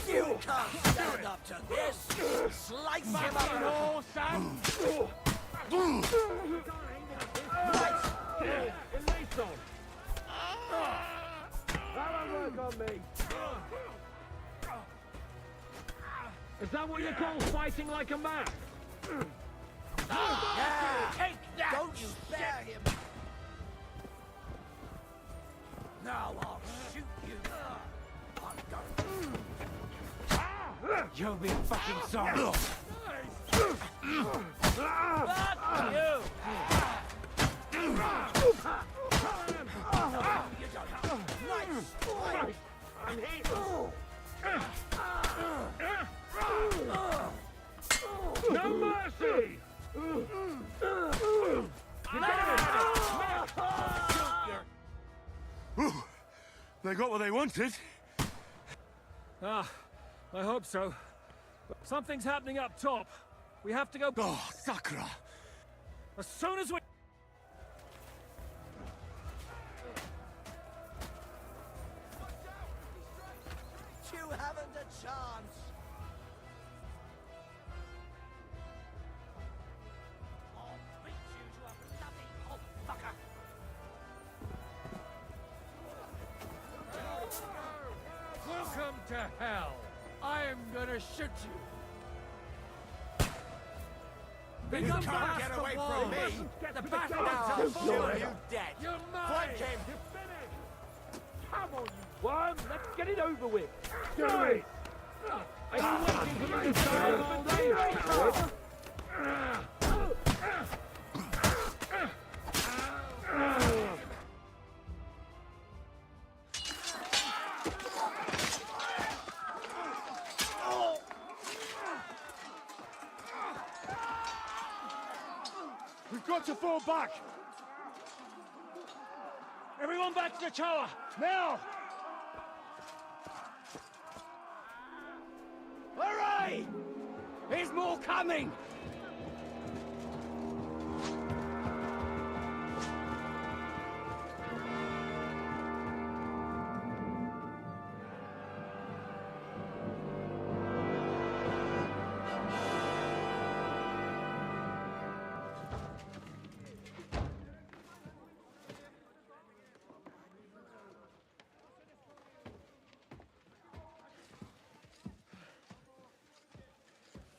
S6: You can't stand up to this. Slice him up.
S5: No, Sam.
S6: Nice.
S5: Elise on. That'll work on me. Is that what you call fighting like a man?
S6: Yeah. Take that. Don't you spare him. Now I'll shoot you.
S5: You'll be fucking sorry.
S6: Fuck you. Nice.
S5: I'm hit. No mercy!
S2: They got what they wanted.
S4: Ah, I hope so. Something's happening up top. We have to go...
S2: Oh, Sakura!
S4: As soon as we...
S6: You haven't a chance. I'll beat you to a bloody hot fucker.
S5: Welcome to hell. I am gonna shoot you.
S10: You can't get away from me!
S5: The
S10: Now I'll shoot you dead!
S5: You're mine!
S10: Flank him!
S5: You're finished! Come on, you worm! Let's get it over with! Do it! Are you waiting for me to die all day?
S4: We've got to fall back! Everyone back to the tower! Now!
S6: Hooray! There's more coming!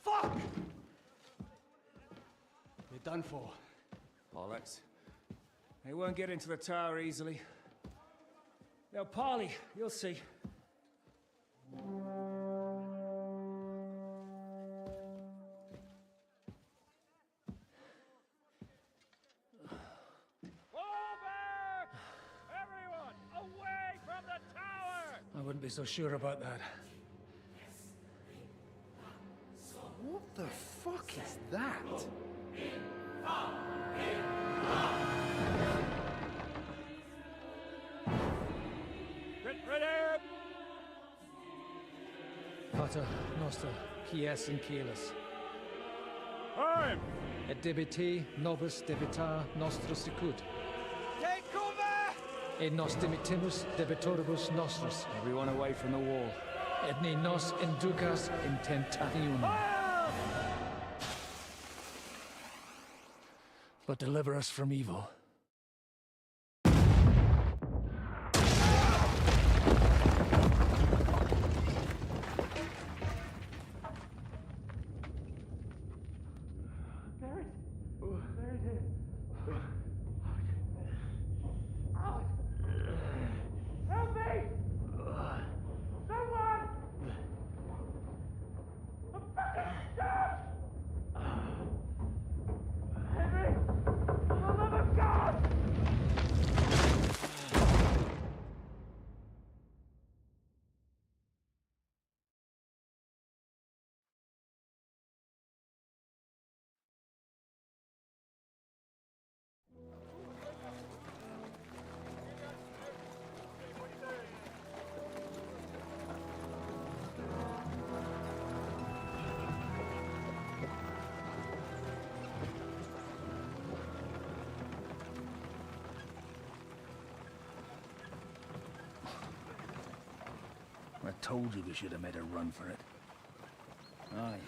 S6: Fuck!
S14: You're done for.
S4: Bollocks. They won't get into the tower easily. Now, Parley, you'll see. I wouldn't be so sure about that.
S17: What the fuck is that?
S4: Ready!
S11: Pater Noster, Quies and Keyless.
S4: Time!
S11: Et debiti nobis debitar nostros sicut.
S6: Take cover!
S11: Et nos dimitimus debitoribus nostros.
S14: Everyone away from the wall.
S11: Et ne nos inducas in tentationem. But deliver us from evil.
S5: Help me! Someone!
S14: told you we should have made a run for it. Aye.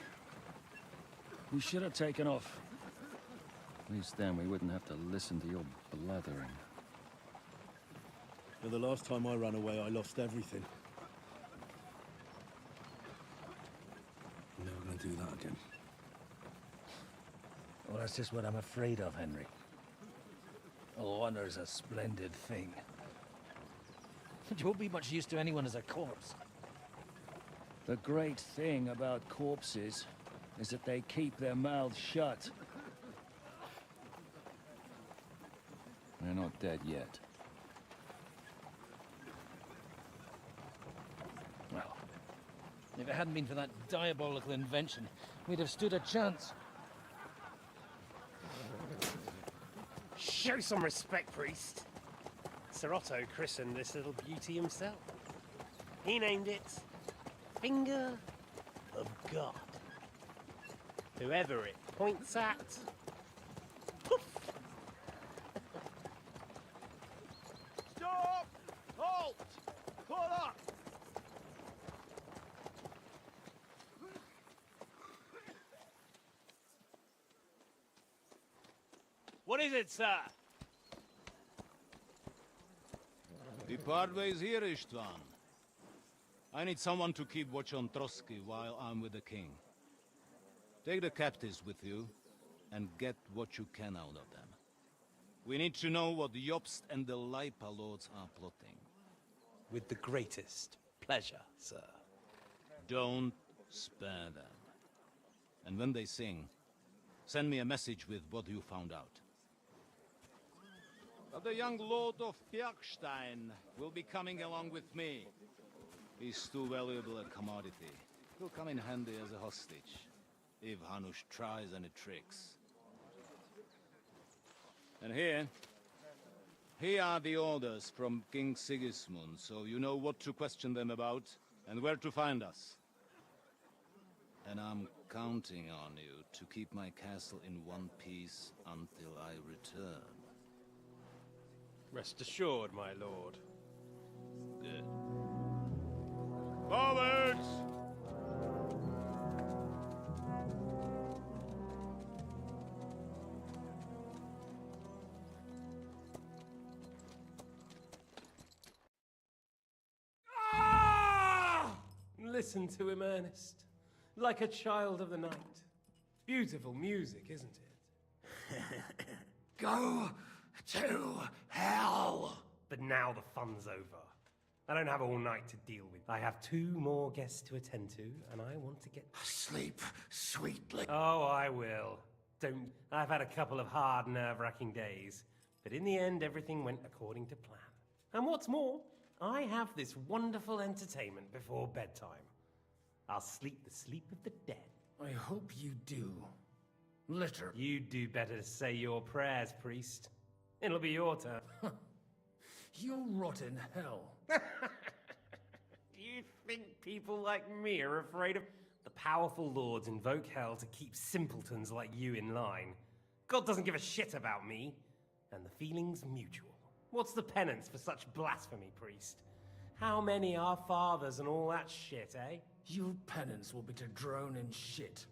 S14: We should have taken off. At least then we wouldn't have to listen to your blathering.
S5: But the last time I ran away, I lost everything. I'm never gonna do that again.
S14: Well, that's just what I'm afraid of, Henry. Honor's a splendid thing. It won't be much use to anyone as a corpse. The great thing about corpses is that they keep their mouths shut. They're not dead yet. Well, if it hadn't been for that diabolical invention, we'd have stood a chance.
S12: Show some respect, priest. Sir Otto christened this little beauty himself. He named it Finger of God. Whoever it points at, poof!
S10: Stop! Halt! Pull up!
S12: What is it, sir?
S13: The Parway's here, Istvan. I need someone to keep watch on Trotsky while I'm with the king. Take the captives with you, and get what you can out of them. We need to know what Jobst and the Leipa lords are plotting.
S12: With the greatest pleasure, sir.
S13: Don't spare them. And when they sing, send me a message with what you found out. But the young Lord of Bjergstein will be coming along with me. He's too valuable a commodity. He'll come in handy as a hostage, if Hanush tries any tricks. And here are the orders from King Sigismund, so you know what to question them about, and where to find us. And I'm counting on you to keep my castle in one piece until I return.
S12: Rest assured, my lord.
S13: Good.
S10: Forwards!
S12: Listen to him, Ernest. Like a child of the night. Beautiful music, isn't it?
S6: Go to hell!
S12: But now the fun's over. I don't have all night to deal with. I have 2 more guests to attend to, and I want to get...
S6: Sleep sweetly.
S12: Oh, I will. Don't... I've had a couple of hard, nerve-wracking days, but in the end, everything went according to plan. And what's more, I have this wonderful entertainment before bedtime. I'll sleep the sleep of the dead.
S14: I hope you do. Literally.
S12: You'd do better to say your prayers, priest. It'll be your turn.
S14: You'll rot in hell.
S12: Do you think people like me are afraid of... The powerful lords invoke hell to keep simpletons like you in line. God doesn't give a shit about me. And the feeling's mutual. What's the penance for such blasphemy, priest? How many are fathers and all that shit, eh?
S14: Your penance will be to drown in shit.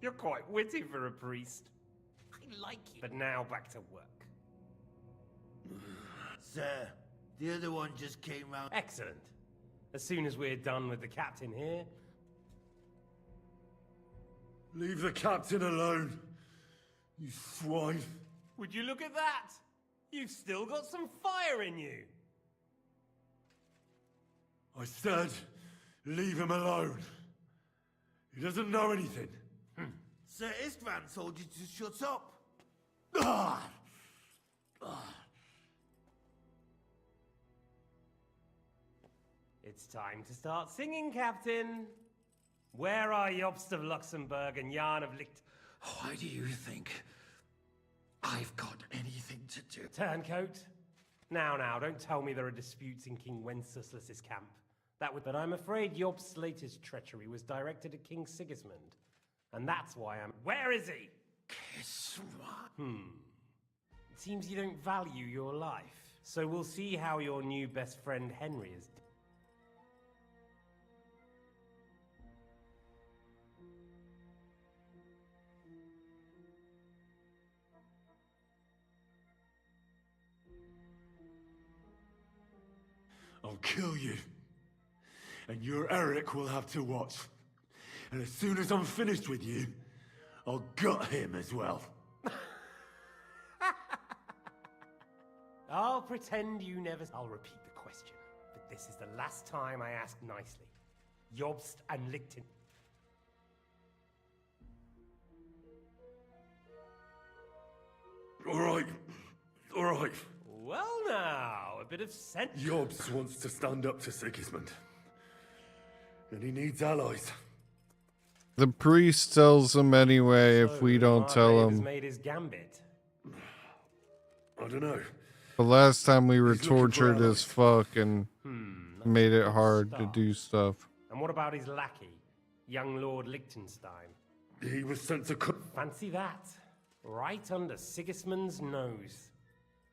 S12: You're quite witty for a priest. I like you. But now back to work.
S19: Sir, the other one just came round.
S12: Excellent. As soon as we're done with the captain here...
S5: Leave the captain alone, you swine.
S12: Would you look at that? You've still got some fire in you.
S5: I said, leave him alone. He doesn't know anything.
S19: Sir Istvan told you to shut up.
S12: It's time to start singing, Captain. Where are Jobst of Luxembourg and Jan of Licht?
S14: Why do you think I've got anything to do?
S12: Turncoat. Now, don't tell me there are disputes in King Wenceslas's camp. But I'm afraid Jobst's latest treachery was directed at King Sigismund. And that's why I'm... Where is he? It seems you don't value your life. So we'll see how your new best friend Henry is...
S2: I'll kill you. And your Eric will have to watch. And as soon as I'm finished with you, I'll gut him as well.
S12: I'll pretend you never... I'll repeat the question, but this is the last time I ask nicely. Jobst and Lichten.
S2: All right.
S12: Well now, a bit of sense.
S2: Jobst wants to stand up to Sigismund. And he needs allies.
S1: The priest tells him anyway if we don't tell
S12: Has
S1: him.
S12: made his gambit.
S2: I don't know.
S1: The last time we were
S2: He's looking for
S1: tortured as fuck and made it hard to do stuff.
S12: And what about his lackey, young Lord Liechtenstein?
S2: He was sent to...
S12: Fancy that. Right under Sigismund's nose.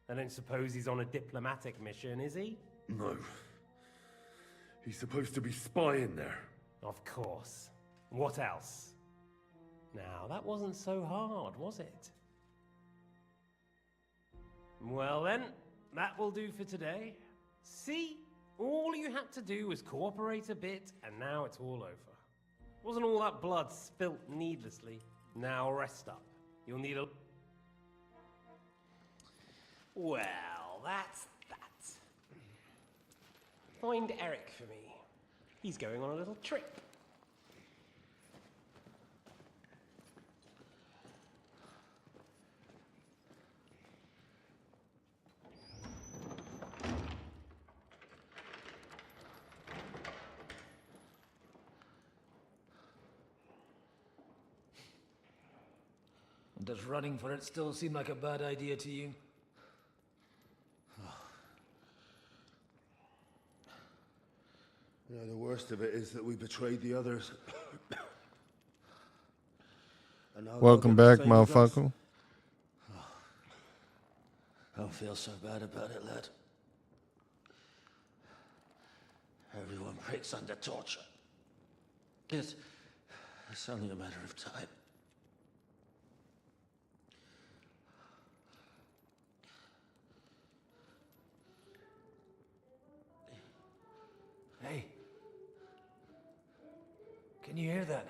S12: I don't suppose he's on a diplomatic mission, is he?
S2: No. He's supposed to be spying there.
S12: Of course. What else? Now, that wasn't so hard, was it? Well then, that will do for today. See? All you had to do was cooperate a bit, and now it's all over. Wasn't all that blood spilt needlessly. Now rest up. You'll need a... Well, that's that. Find Eric for me. He's going on a little trip.
S18: Does running for it still seem like a bad idea to you?
S17: You know, the worst of it is that we betrayed the others. And now
S1: Welcome
S17: they'll
S1: back,
S17: do the same with us.
S1: motherfucker.
S17: I don't feel so bad about it, lad. Everyone breaks under torture. It's only a matter of time.
S18: Hey. Can you hear that?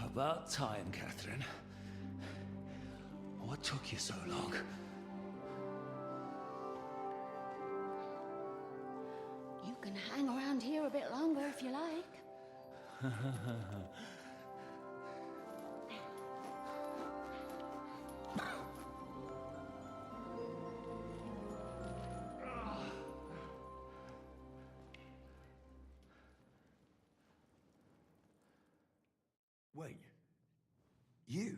S3: About time, Catherine. What took you so long?
S16: You can hang around here a bit longer if you like.
S2: Wait. You?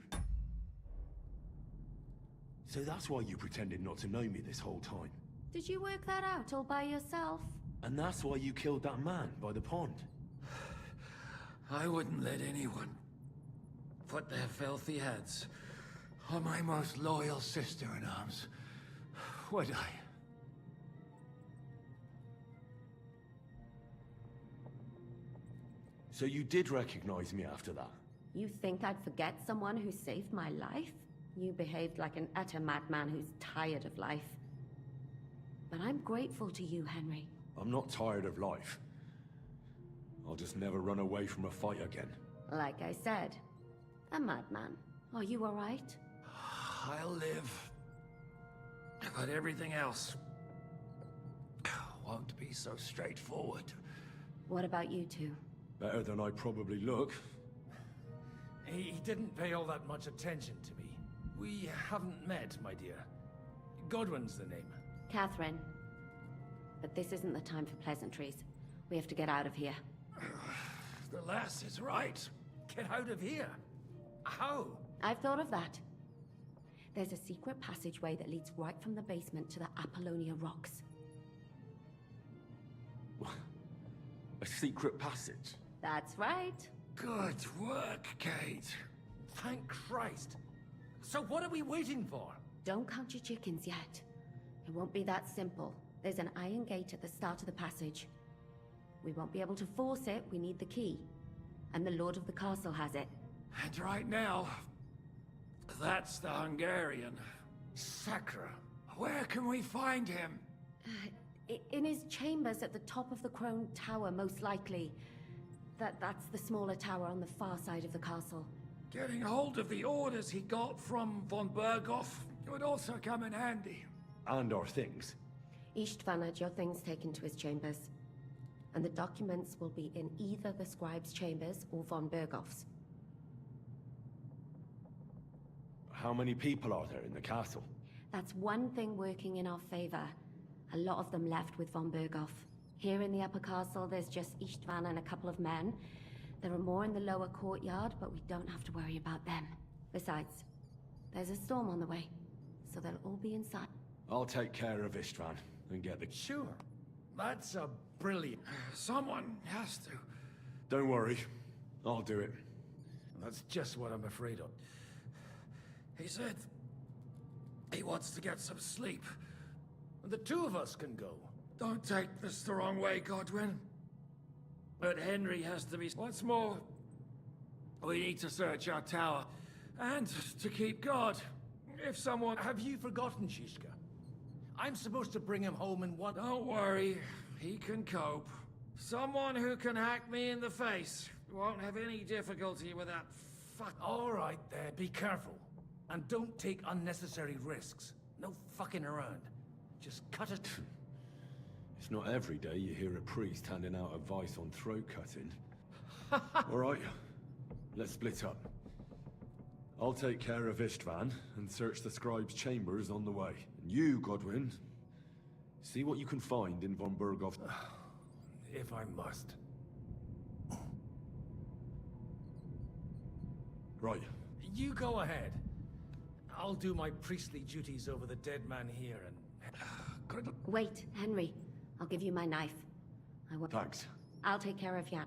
S2: So that's why you pretended not to know me this whole time.
S16: Did you work that out all by yourself?
S2: And that's why you killed that man by the pond.
S18: I wouldn't let anyone put their filthy heads on my most loyal sister-in-arms, would I?
S2: So you did recognize me after that?
S16: You think I'd forget someone who saved my life? You behaved like an utter madman who's tired of life. But I'm grateful to you, Henry.
S2: I'm not tired of life. I'll just never run away from a fight again.
S16: Like I said, a madman. Are you all right?
S18: I'll live. But everything else won't be so straightforward.
S16: What about you two?
S2: Better than I probably look.
S18: He didn't pay all that much attention to me. We haven't met, my dear. Godwin's the name.
S16: Catherine. But this isn't the time for pleasantries. We have to get out of here.
S18: The lass is right. Get out of here. How?
S16: I've thought of that. There's a secret passageway that leads right from the basement to the Apollonia Rocks.
S2: A secret passage?
S16: That's right.
S6: Good work, Kate. Thank Christ. So what are we waiting for?
S16: Don't count your chickens yet. It won't be that simple. There's an iron gate at the start of the passage. We won't be able to force it, we need the key. And the Lord of the Castle has it.
S4: And right now, that's the Hungarian. Sakra. Where can we find him?
S16: In his chambers at the top of the Crone Tower, most likely. That's the smaller tower on the far side of the castle.
S4: Getting hold of the orders he got from von Berghoff would also come in handy.
S2: And our things.
S16: Istvan had your things taken to his chambers. And the documents will be in either the scribe's chambers or von Berghoff's.
S2: How many people are there in the castle?
S16: That's one thing working in our favor. A lot of them left with von Berghoff. Here in the upper castle, there's just Istvan and a couple of men. There are more in the lower courtyard, but we don't have to worry about them. Besides, there's a storm on the way, so they'll all be inside.
S2: I'll take care of Istvan and get the...
S6: Sure. That's a brilliant...
S4: Someone has to.
S2: Don't worry. I'll do it.
S6: That's just what I'm afraid of.
S4: He said he wants to get some sleep.
S6: The two of us can go.
S4: Don't take this the wrong way, Godwin. But Henry has to be... What's more, we need to search our tower. And to keep guard. If someone...
S6: Have you forgotten, Shishka? I'm supposed to bring him home in one...
S4: Don't worry. He can cope. Someone who can hack me in the face won't have any difficulty with that fuck...
S6: All right, there. Be careful. And don't take unnecessary risks. No fucking around. Just cut it.
S2: It's not every day you hear a priest handing out advice on throat cutting. All right, let's split up. I'll take care of Istvan and search the scribe's chambers on the way. And you, Godwin, see what you can find in von Berghoff.
S6: If I must.
S2: Right.
S6: You go ahead. I'll do my priestly duties over the dead man here and...
S16: Wait, Henry. I'll give you my knife.
S2: Thanks.
S16: I'll take care of Jan.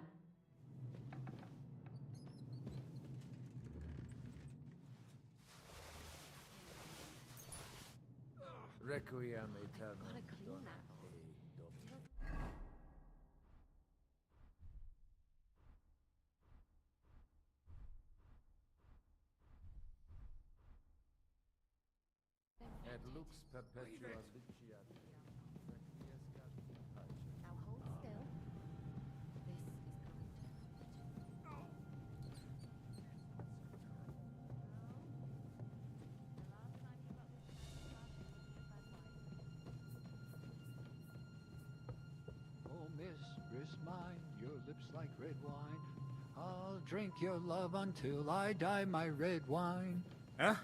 S18: Requiem aeternam. Et lux perpetua vigiat.
S8: Now hold still. This is going to...
S15: Oh, mistress mine, your lips like red wine. I'll drink your love until I die, my red wine.
S6: Huh?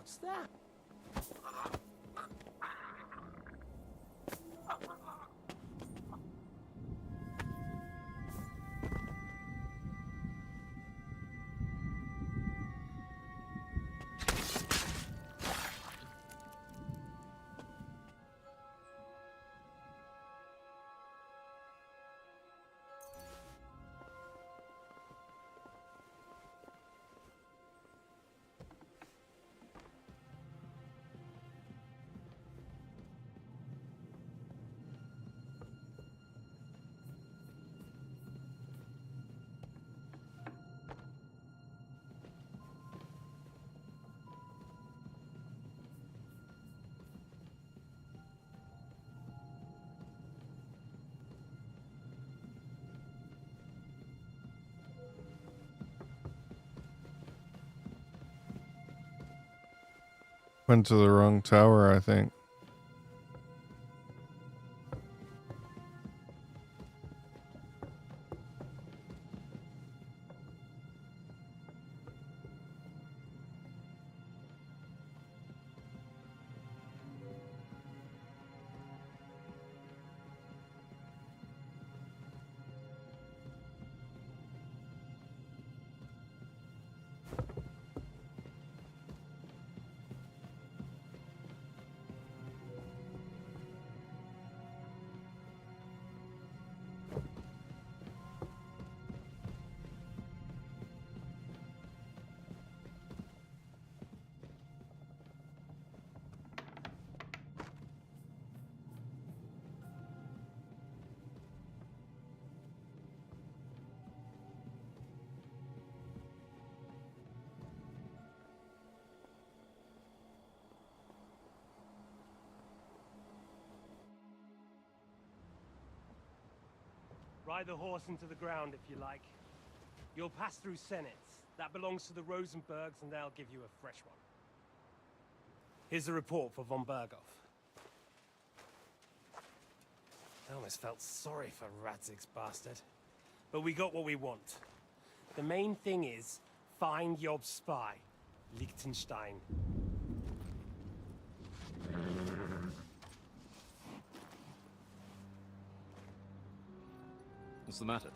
S12: What's that?
S1: Went to the wrong tower, I think.
S12: Ride the horse into the ground if you like. You'll pass through Senates. That belongs to the Rosenbergs, and they'll give you a fresh one. Here's the report for von Berghoff. I almost felt sorry for Radzig's bastard. But we got what we want. The main thing is, find Job's spy, Liechtenstein.
S20: What's the matter?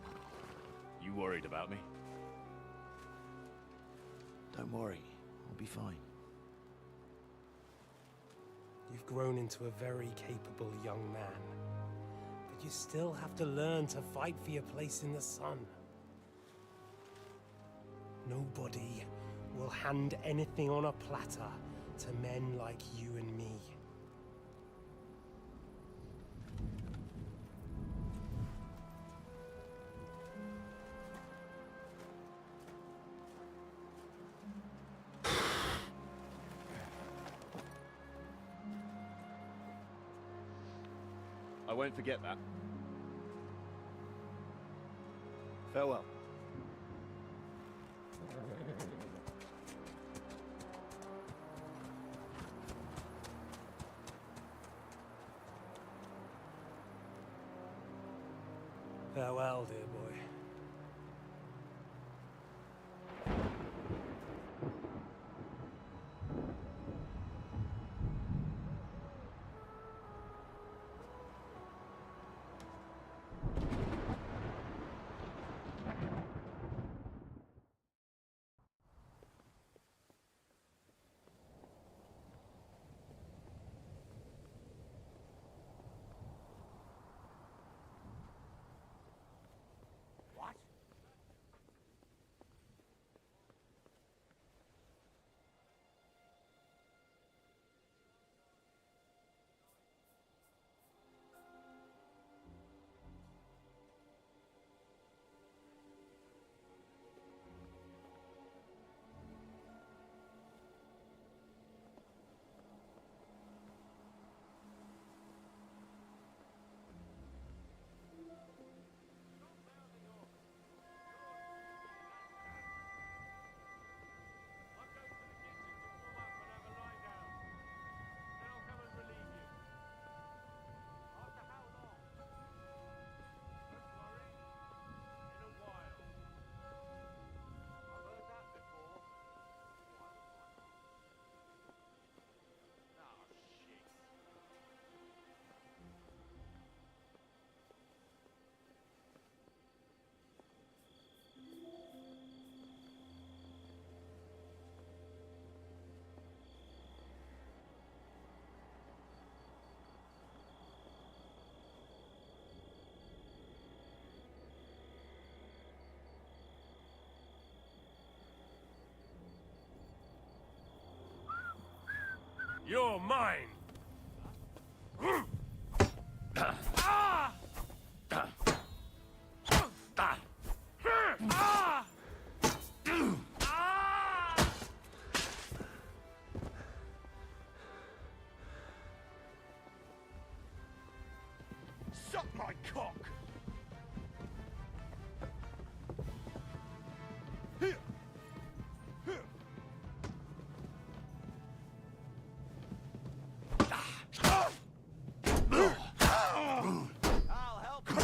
S20: You worried about me?
S17: Don't worry, I'll be fine.
S12: You've grown into a very capable young man. But you still have to learn to fight for your place in the sun. Nobody will hand anything on a platter to men like you and me.
S20: I won't forget that. Farewell.
S12: Farewell, dear boy.
S5: You're mine! Suck my cock!
S10: I'll help you.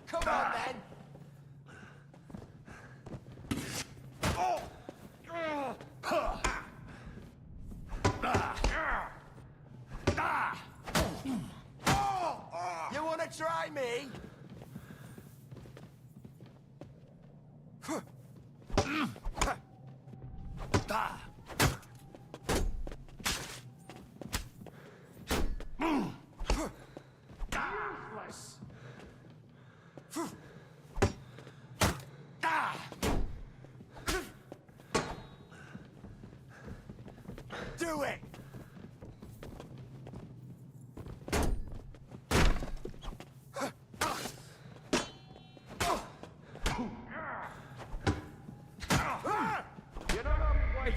S10: Come on, then. You wanna try me?
S5: Useless!
S10: Do it!
S5: You're not on your way.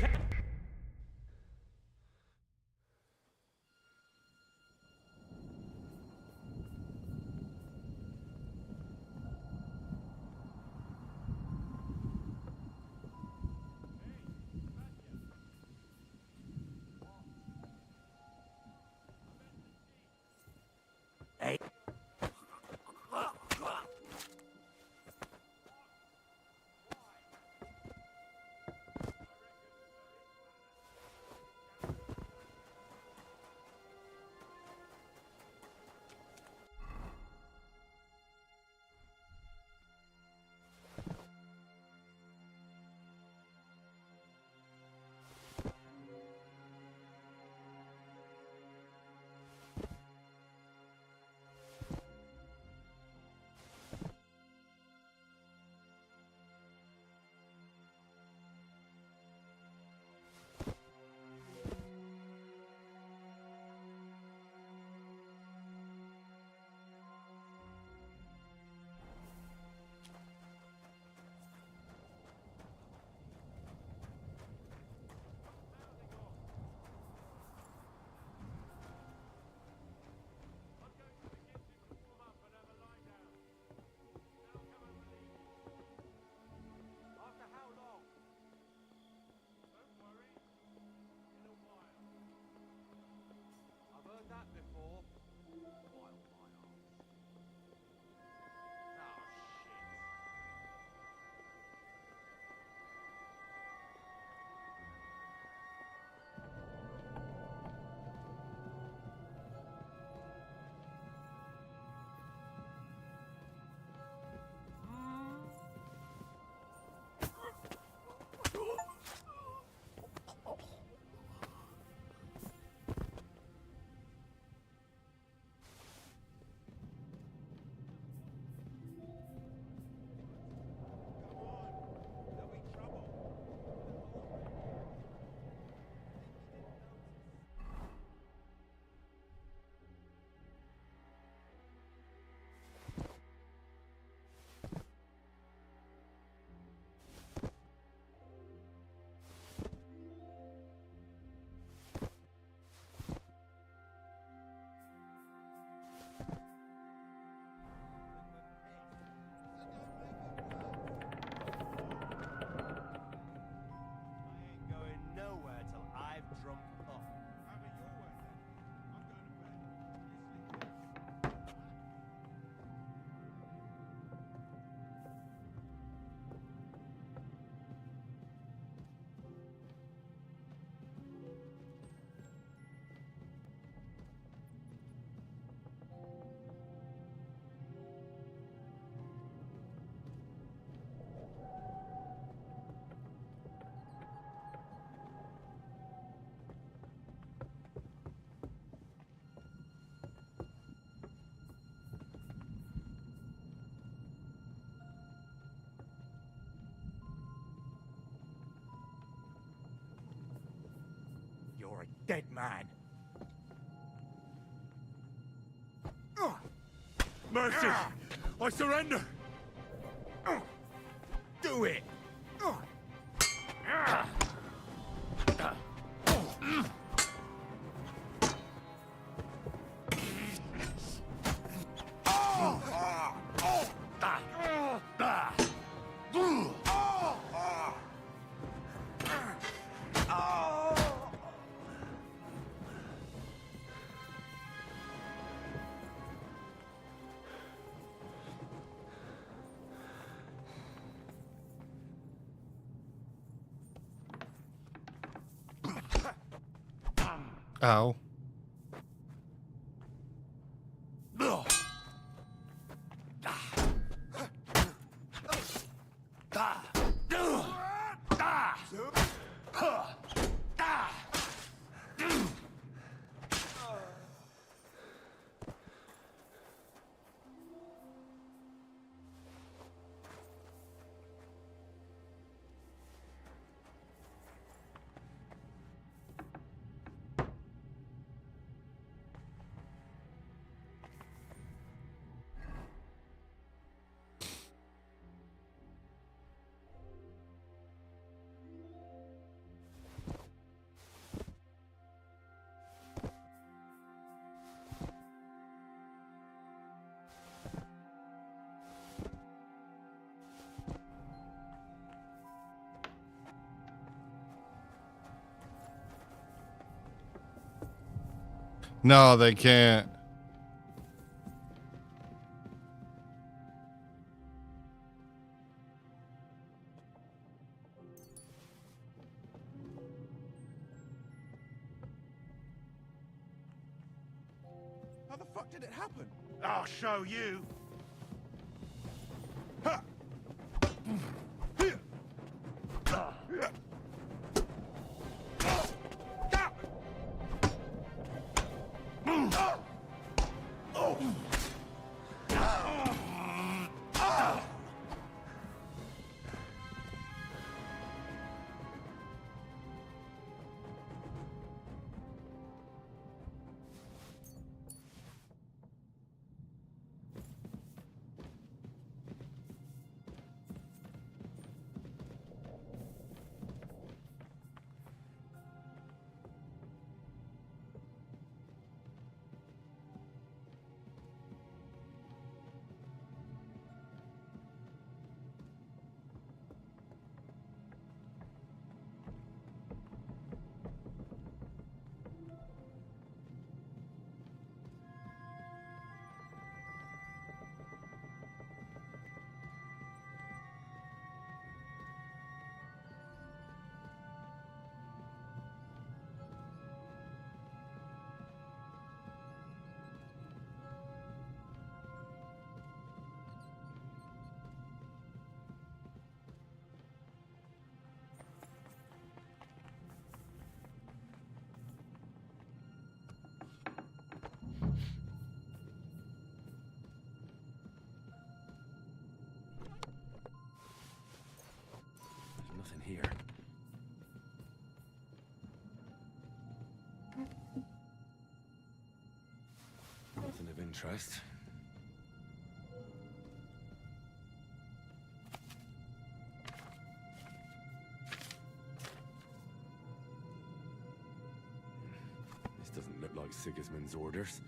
S5: You're a dead man. Mercy! I surrender! Do it!
S1: Ow. No, they can't.
S5: How the fuck did it happen?
S10: I'll show you.
S18: Nothing here. Nothing of interest.
S2: This doesn't look like Sigismund's orders.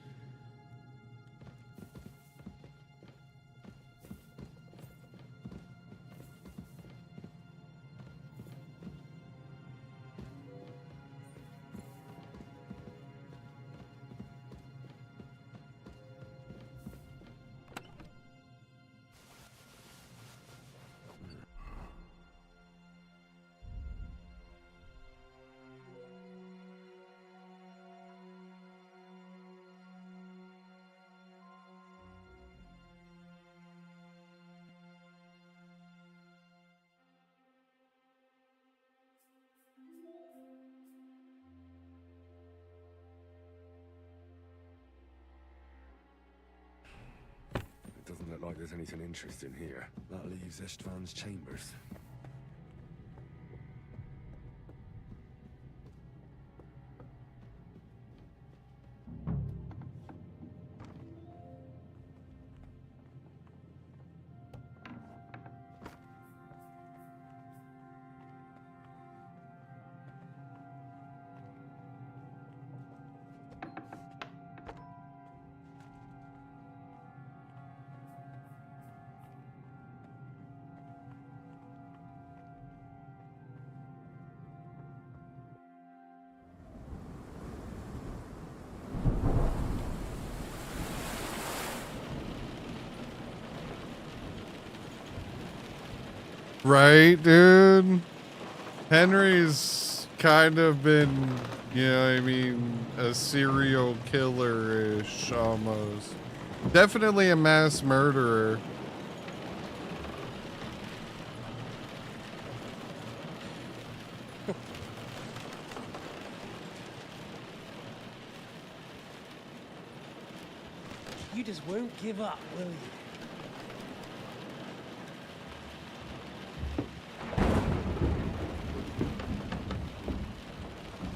S2: It doesn't look like there's anything interesting here. That leaves Istvan's chambers.
S1: Right, dude? Henry's kind of been, you know what I mean, a serial killer-ish almost. Definitely a mass murderer.
S12: You just won't give up, will you?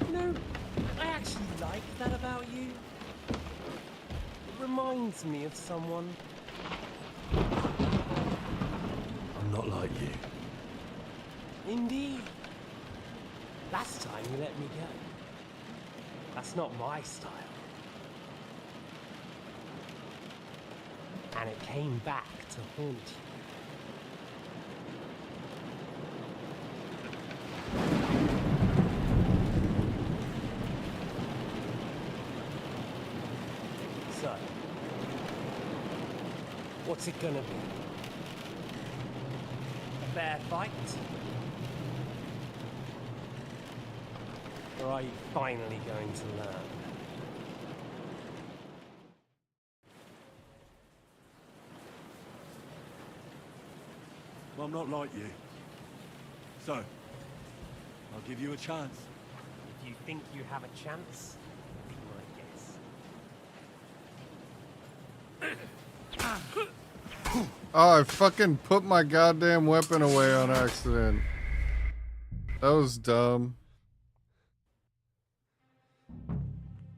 S12: You know, I actually like that about you. It reminds me of someone.
S18: I'm not like you.
S12: Indeed. Last time you let me go. That's not my style. And it came back to haunt you. So, what's it gonna be? A fair fight? Or are you finally going to learn?
S5: I'm not like you. So, I'll give you a chance.
S12: If you think you have a chance, be my guest.
S1: Oh, I fucking put my goddamn weapon away on accident. That was dumb.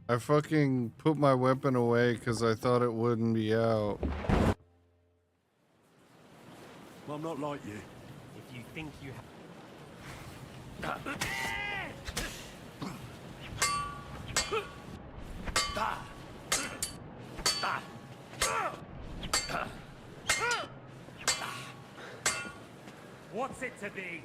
S1: I fucking put my weapon away because I thought it wouldn't be out.
S5: I'm not like you.
S12: If you think you have... What's it to be?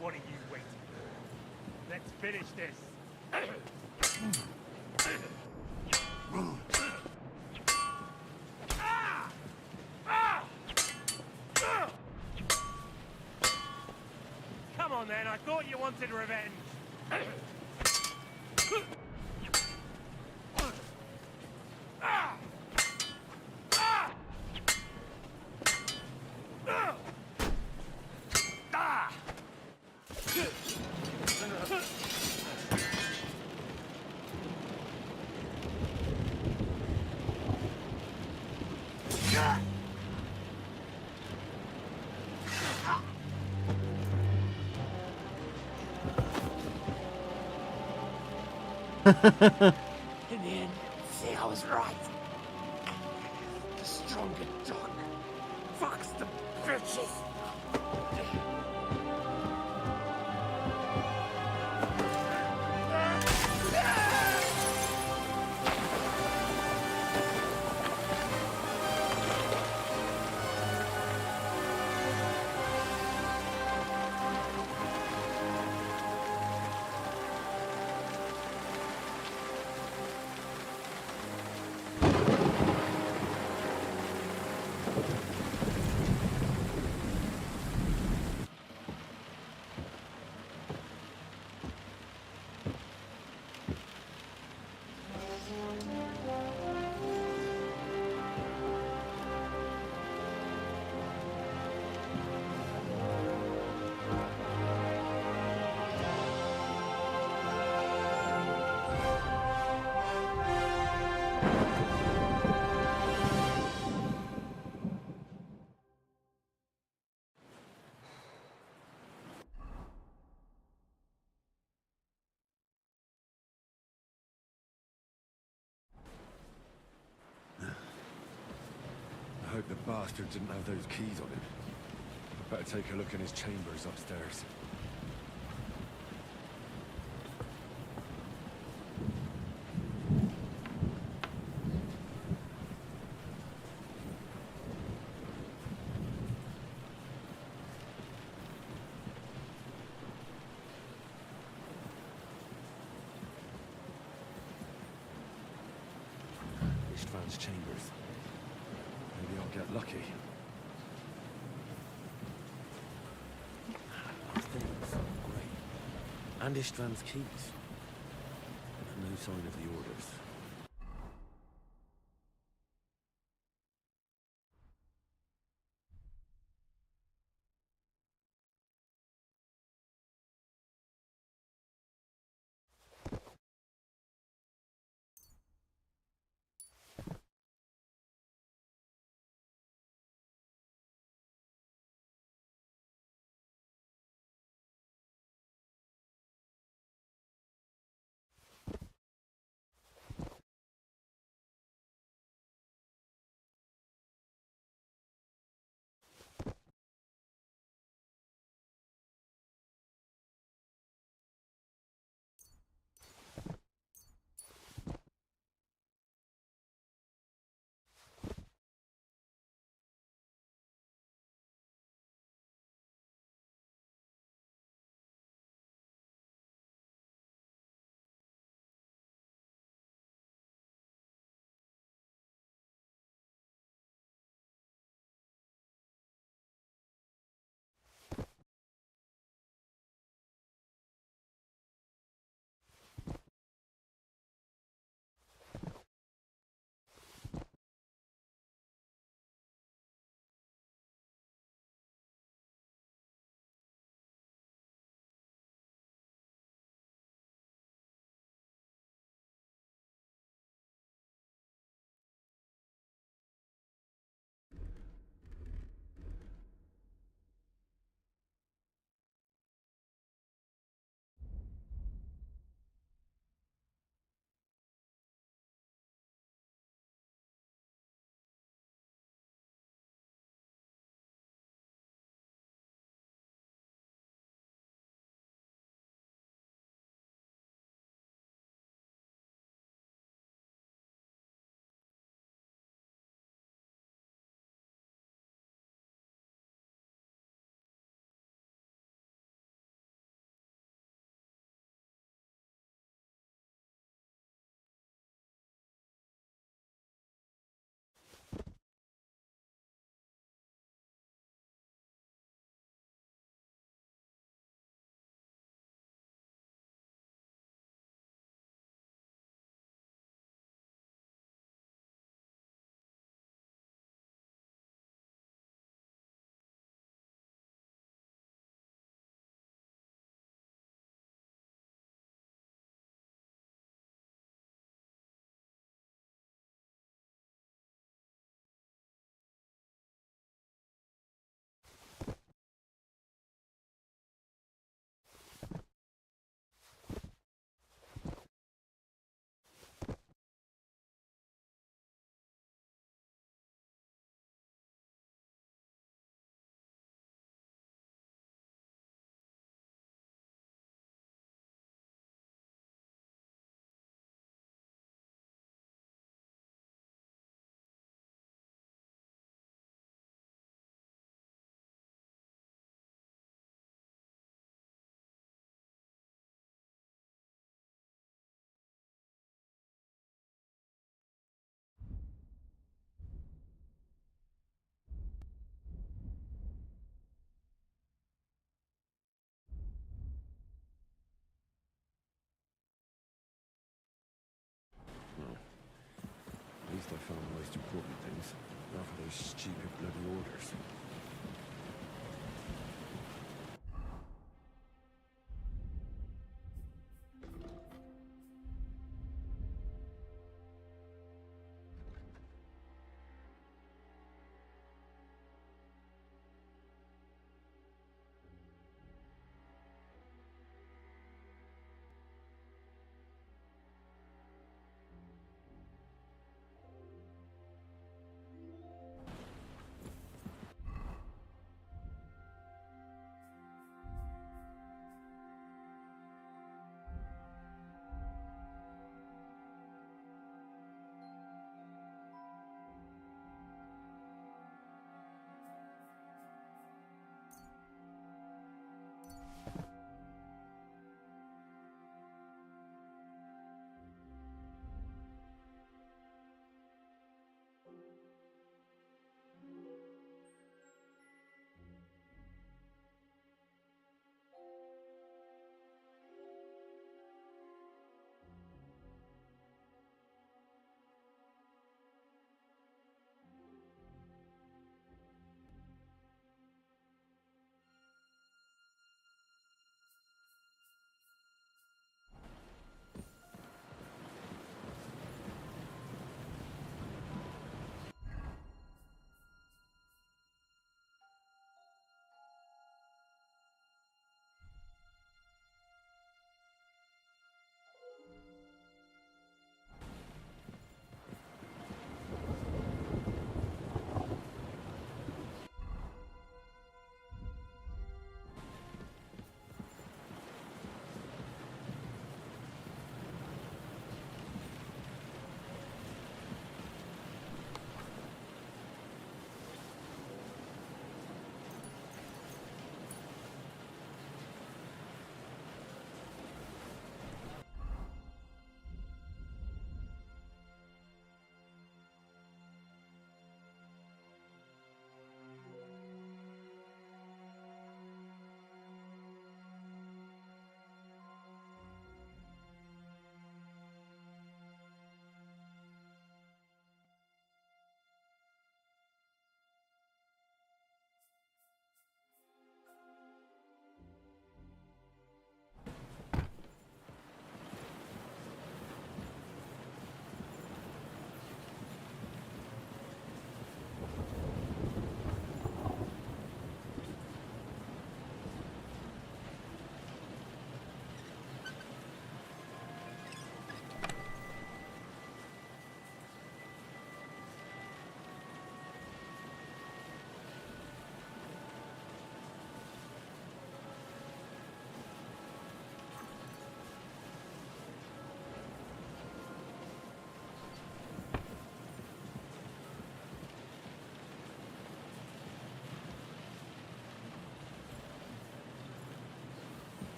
S12: What are you waiting for? Let's finish this. Come on then, I thought you wanted revenge.
S6: In the end, see, I was right. The stronger dog fucks the bitches.
S2: I hope the bastard didn't have those keys on him. Better take a look in his chambers upstairs.
S18: István's chambers. Maybe I'll get lucky. These things are great. And István's keys. And no sign of the orders.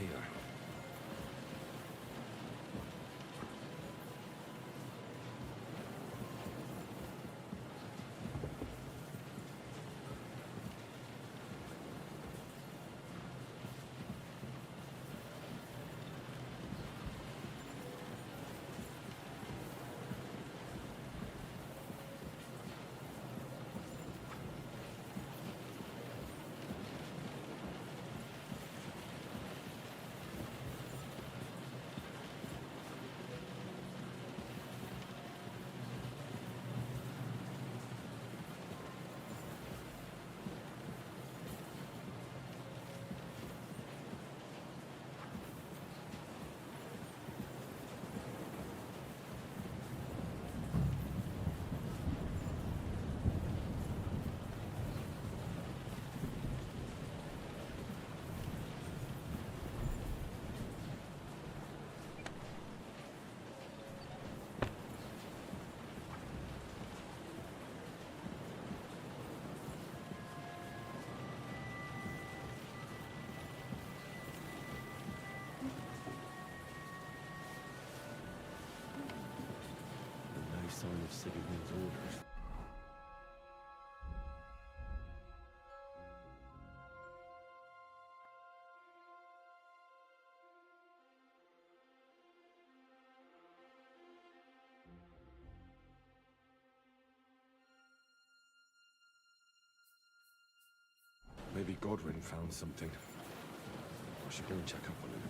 S3: here.
S2: No sign of Sigismund's orders. Maybe Godwin found something. I should go and check up on him.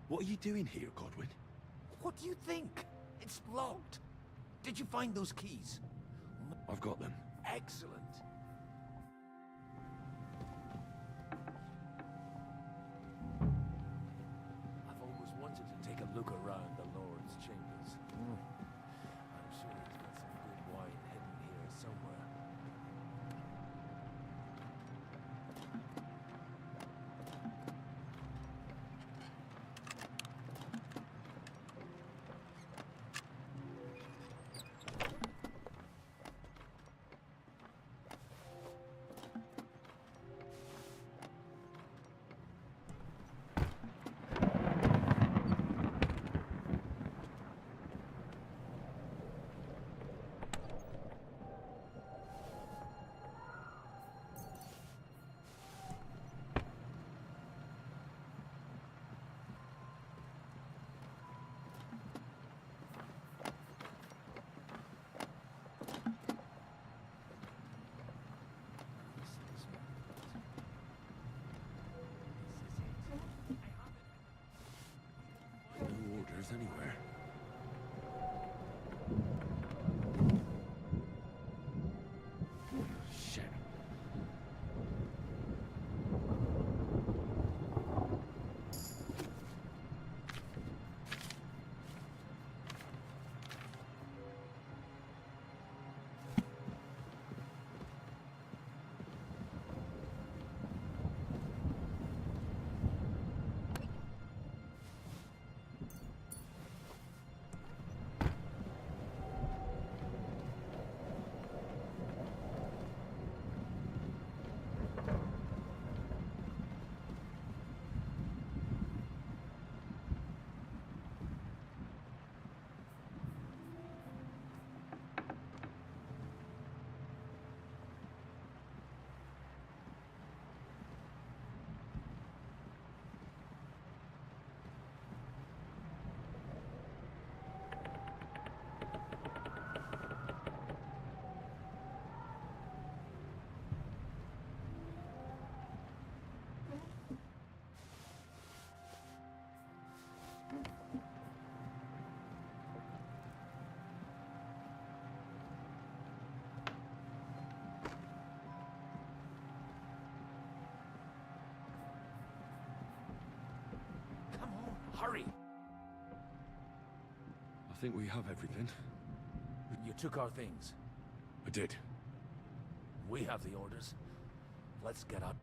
S10: What are you doing here, Godwin?
S3: What do you think? It's locked. Did you find those keys?
S2: I've got them.
S3: Excellent.
S18: I've always wanted to take a look around the Lord's chambers. I'm sure he's got some good wine hidden here somewhere. Hurry!
S2: I think we have everything.
S18: You took our things.
S2: I did.
S18: We have the orders. Let's get out.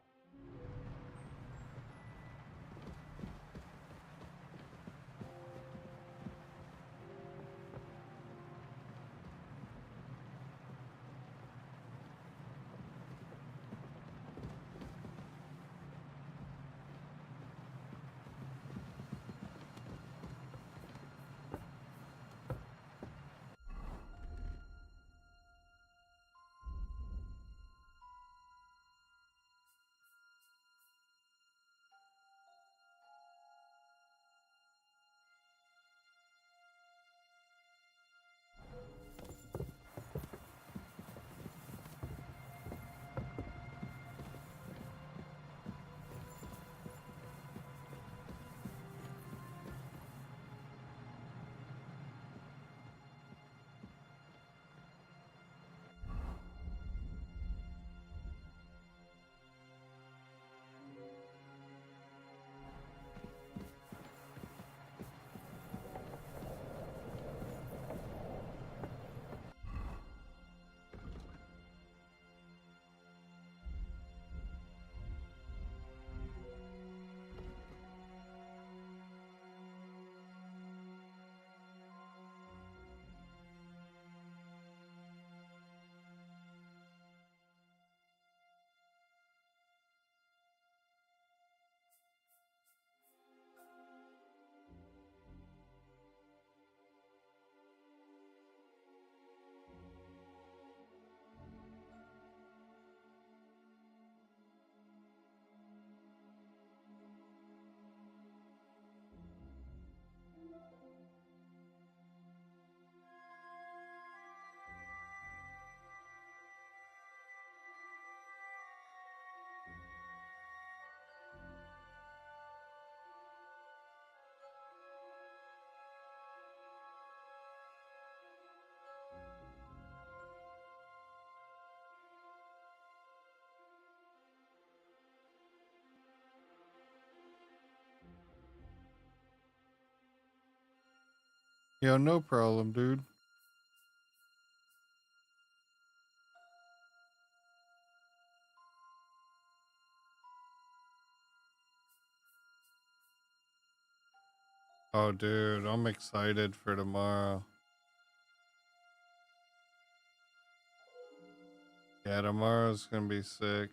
S1: Yo, no problem, dude. Oh, dude, I'm excited for tomorrow. Yeah, tomorrow's gonna be sick.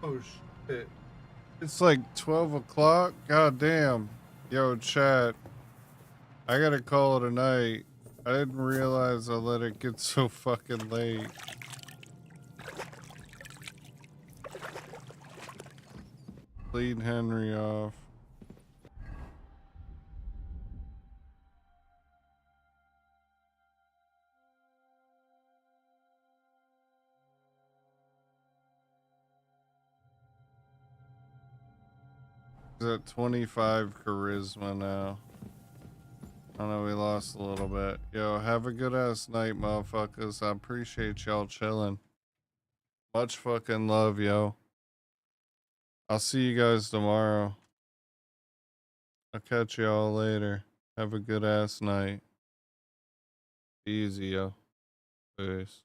S1: Oh shit. It's like 12 o'clock? God damn. Yo, chat. I gotta call it a night. I didn't realize I let it get so fucking late. Lead Henry off. He's at 25 charisma now. I know we lost a little bit. Yo, have a good ass night, motherfuckers. I appreciate y'all chilling. Much fucking love, yo. I'll see you guys tomorrow. I'll catch y'all later. Have a good ass night. Easy, yo. Peace.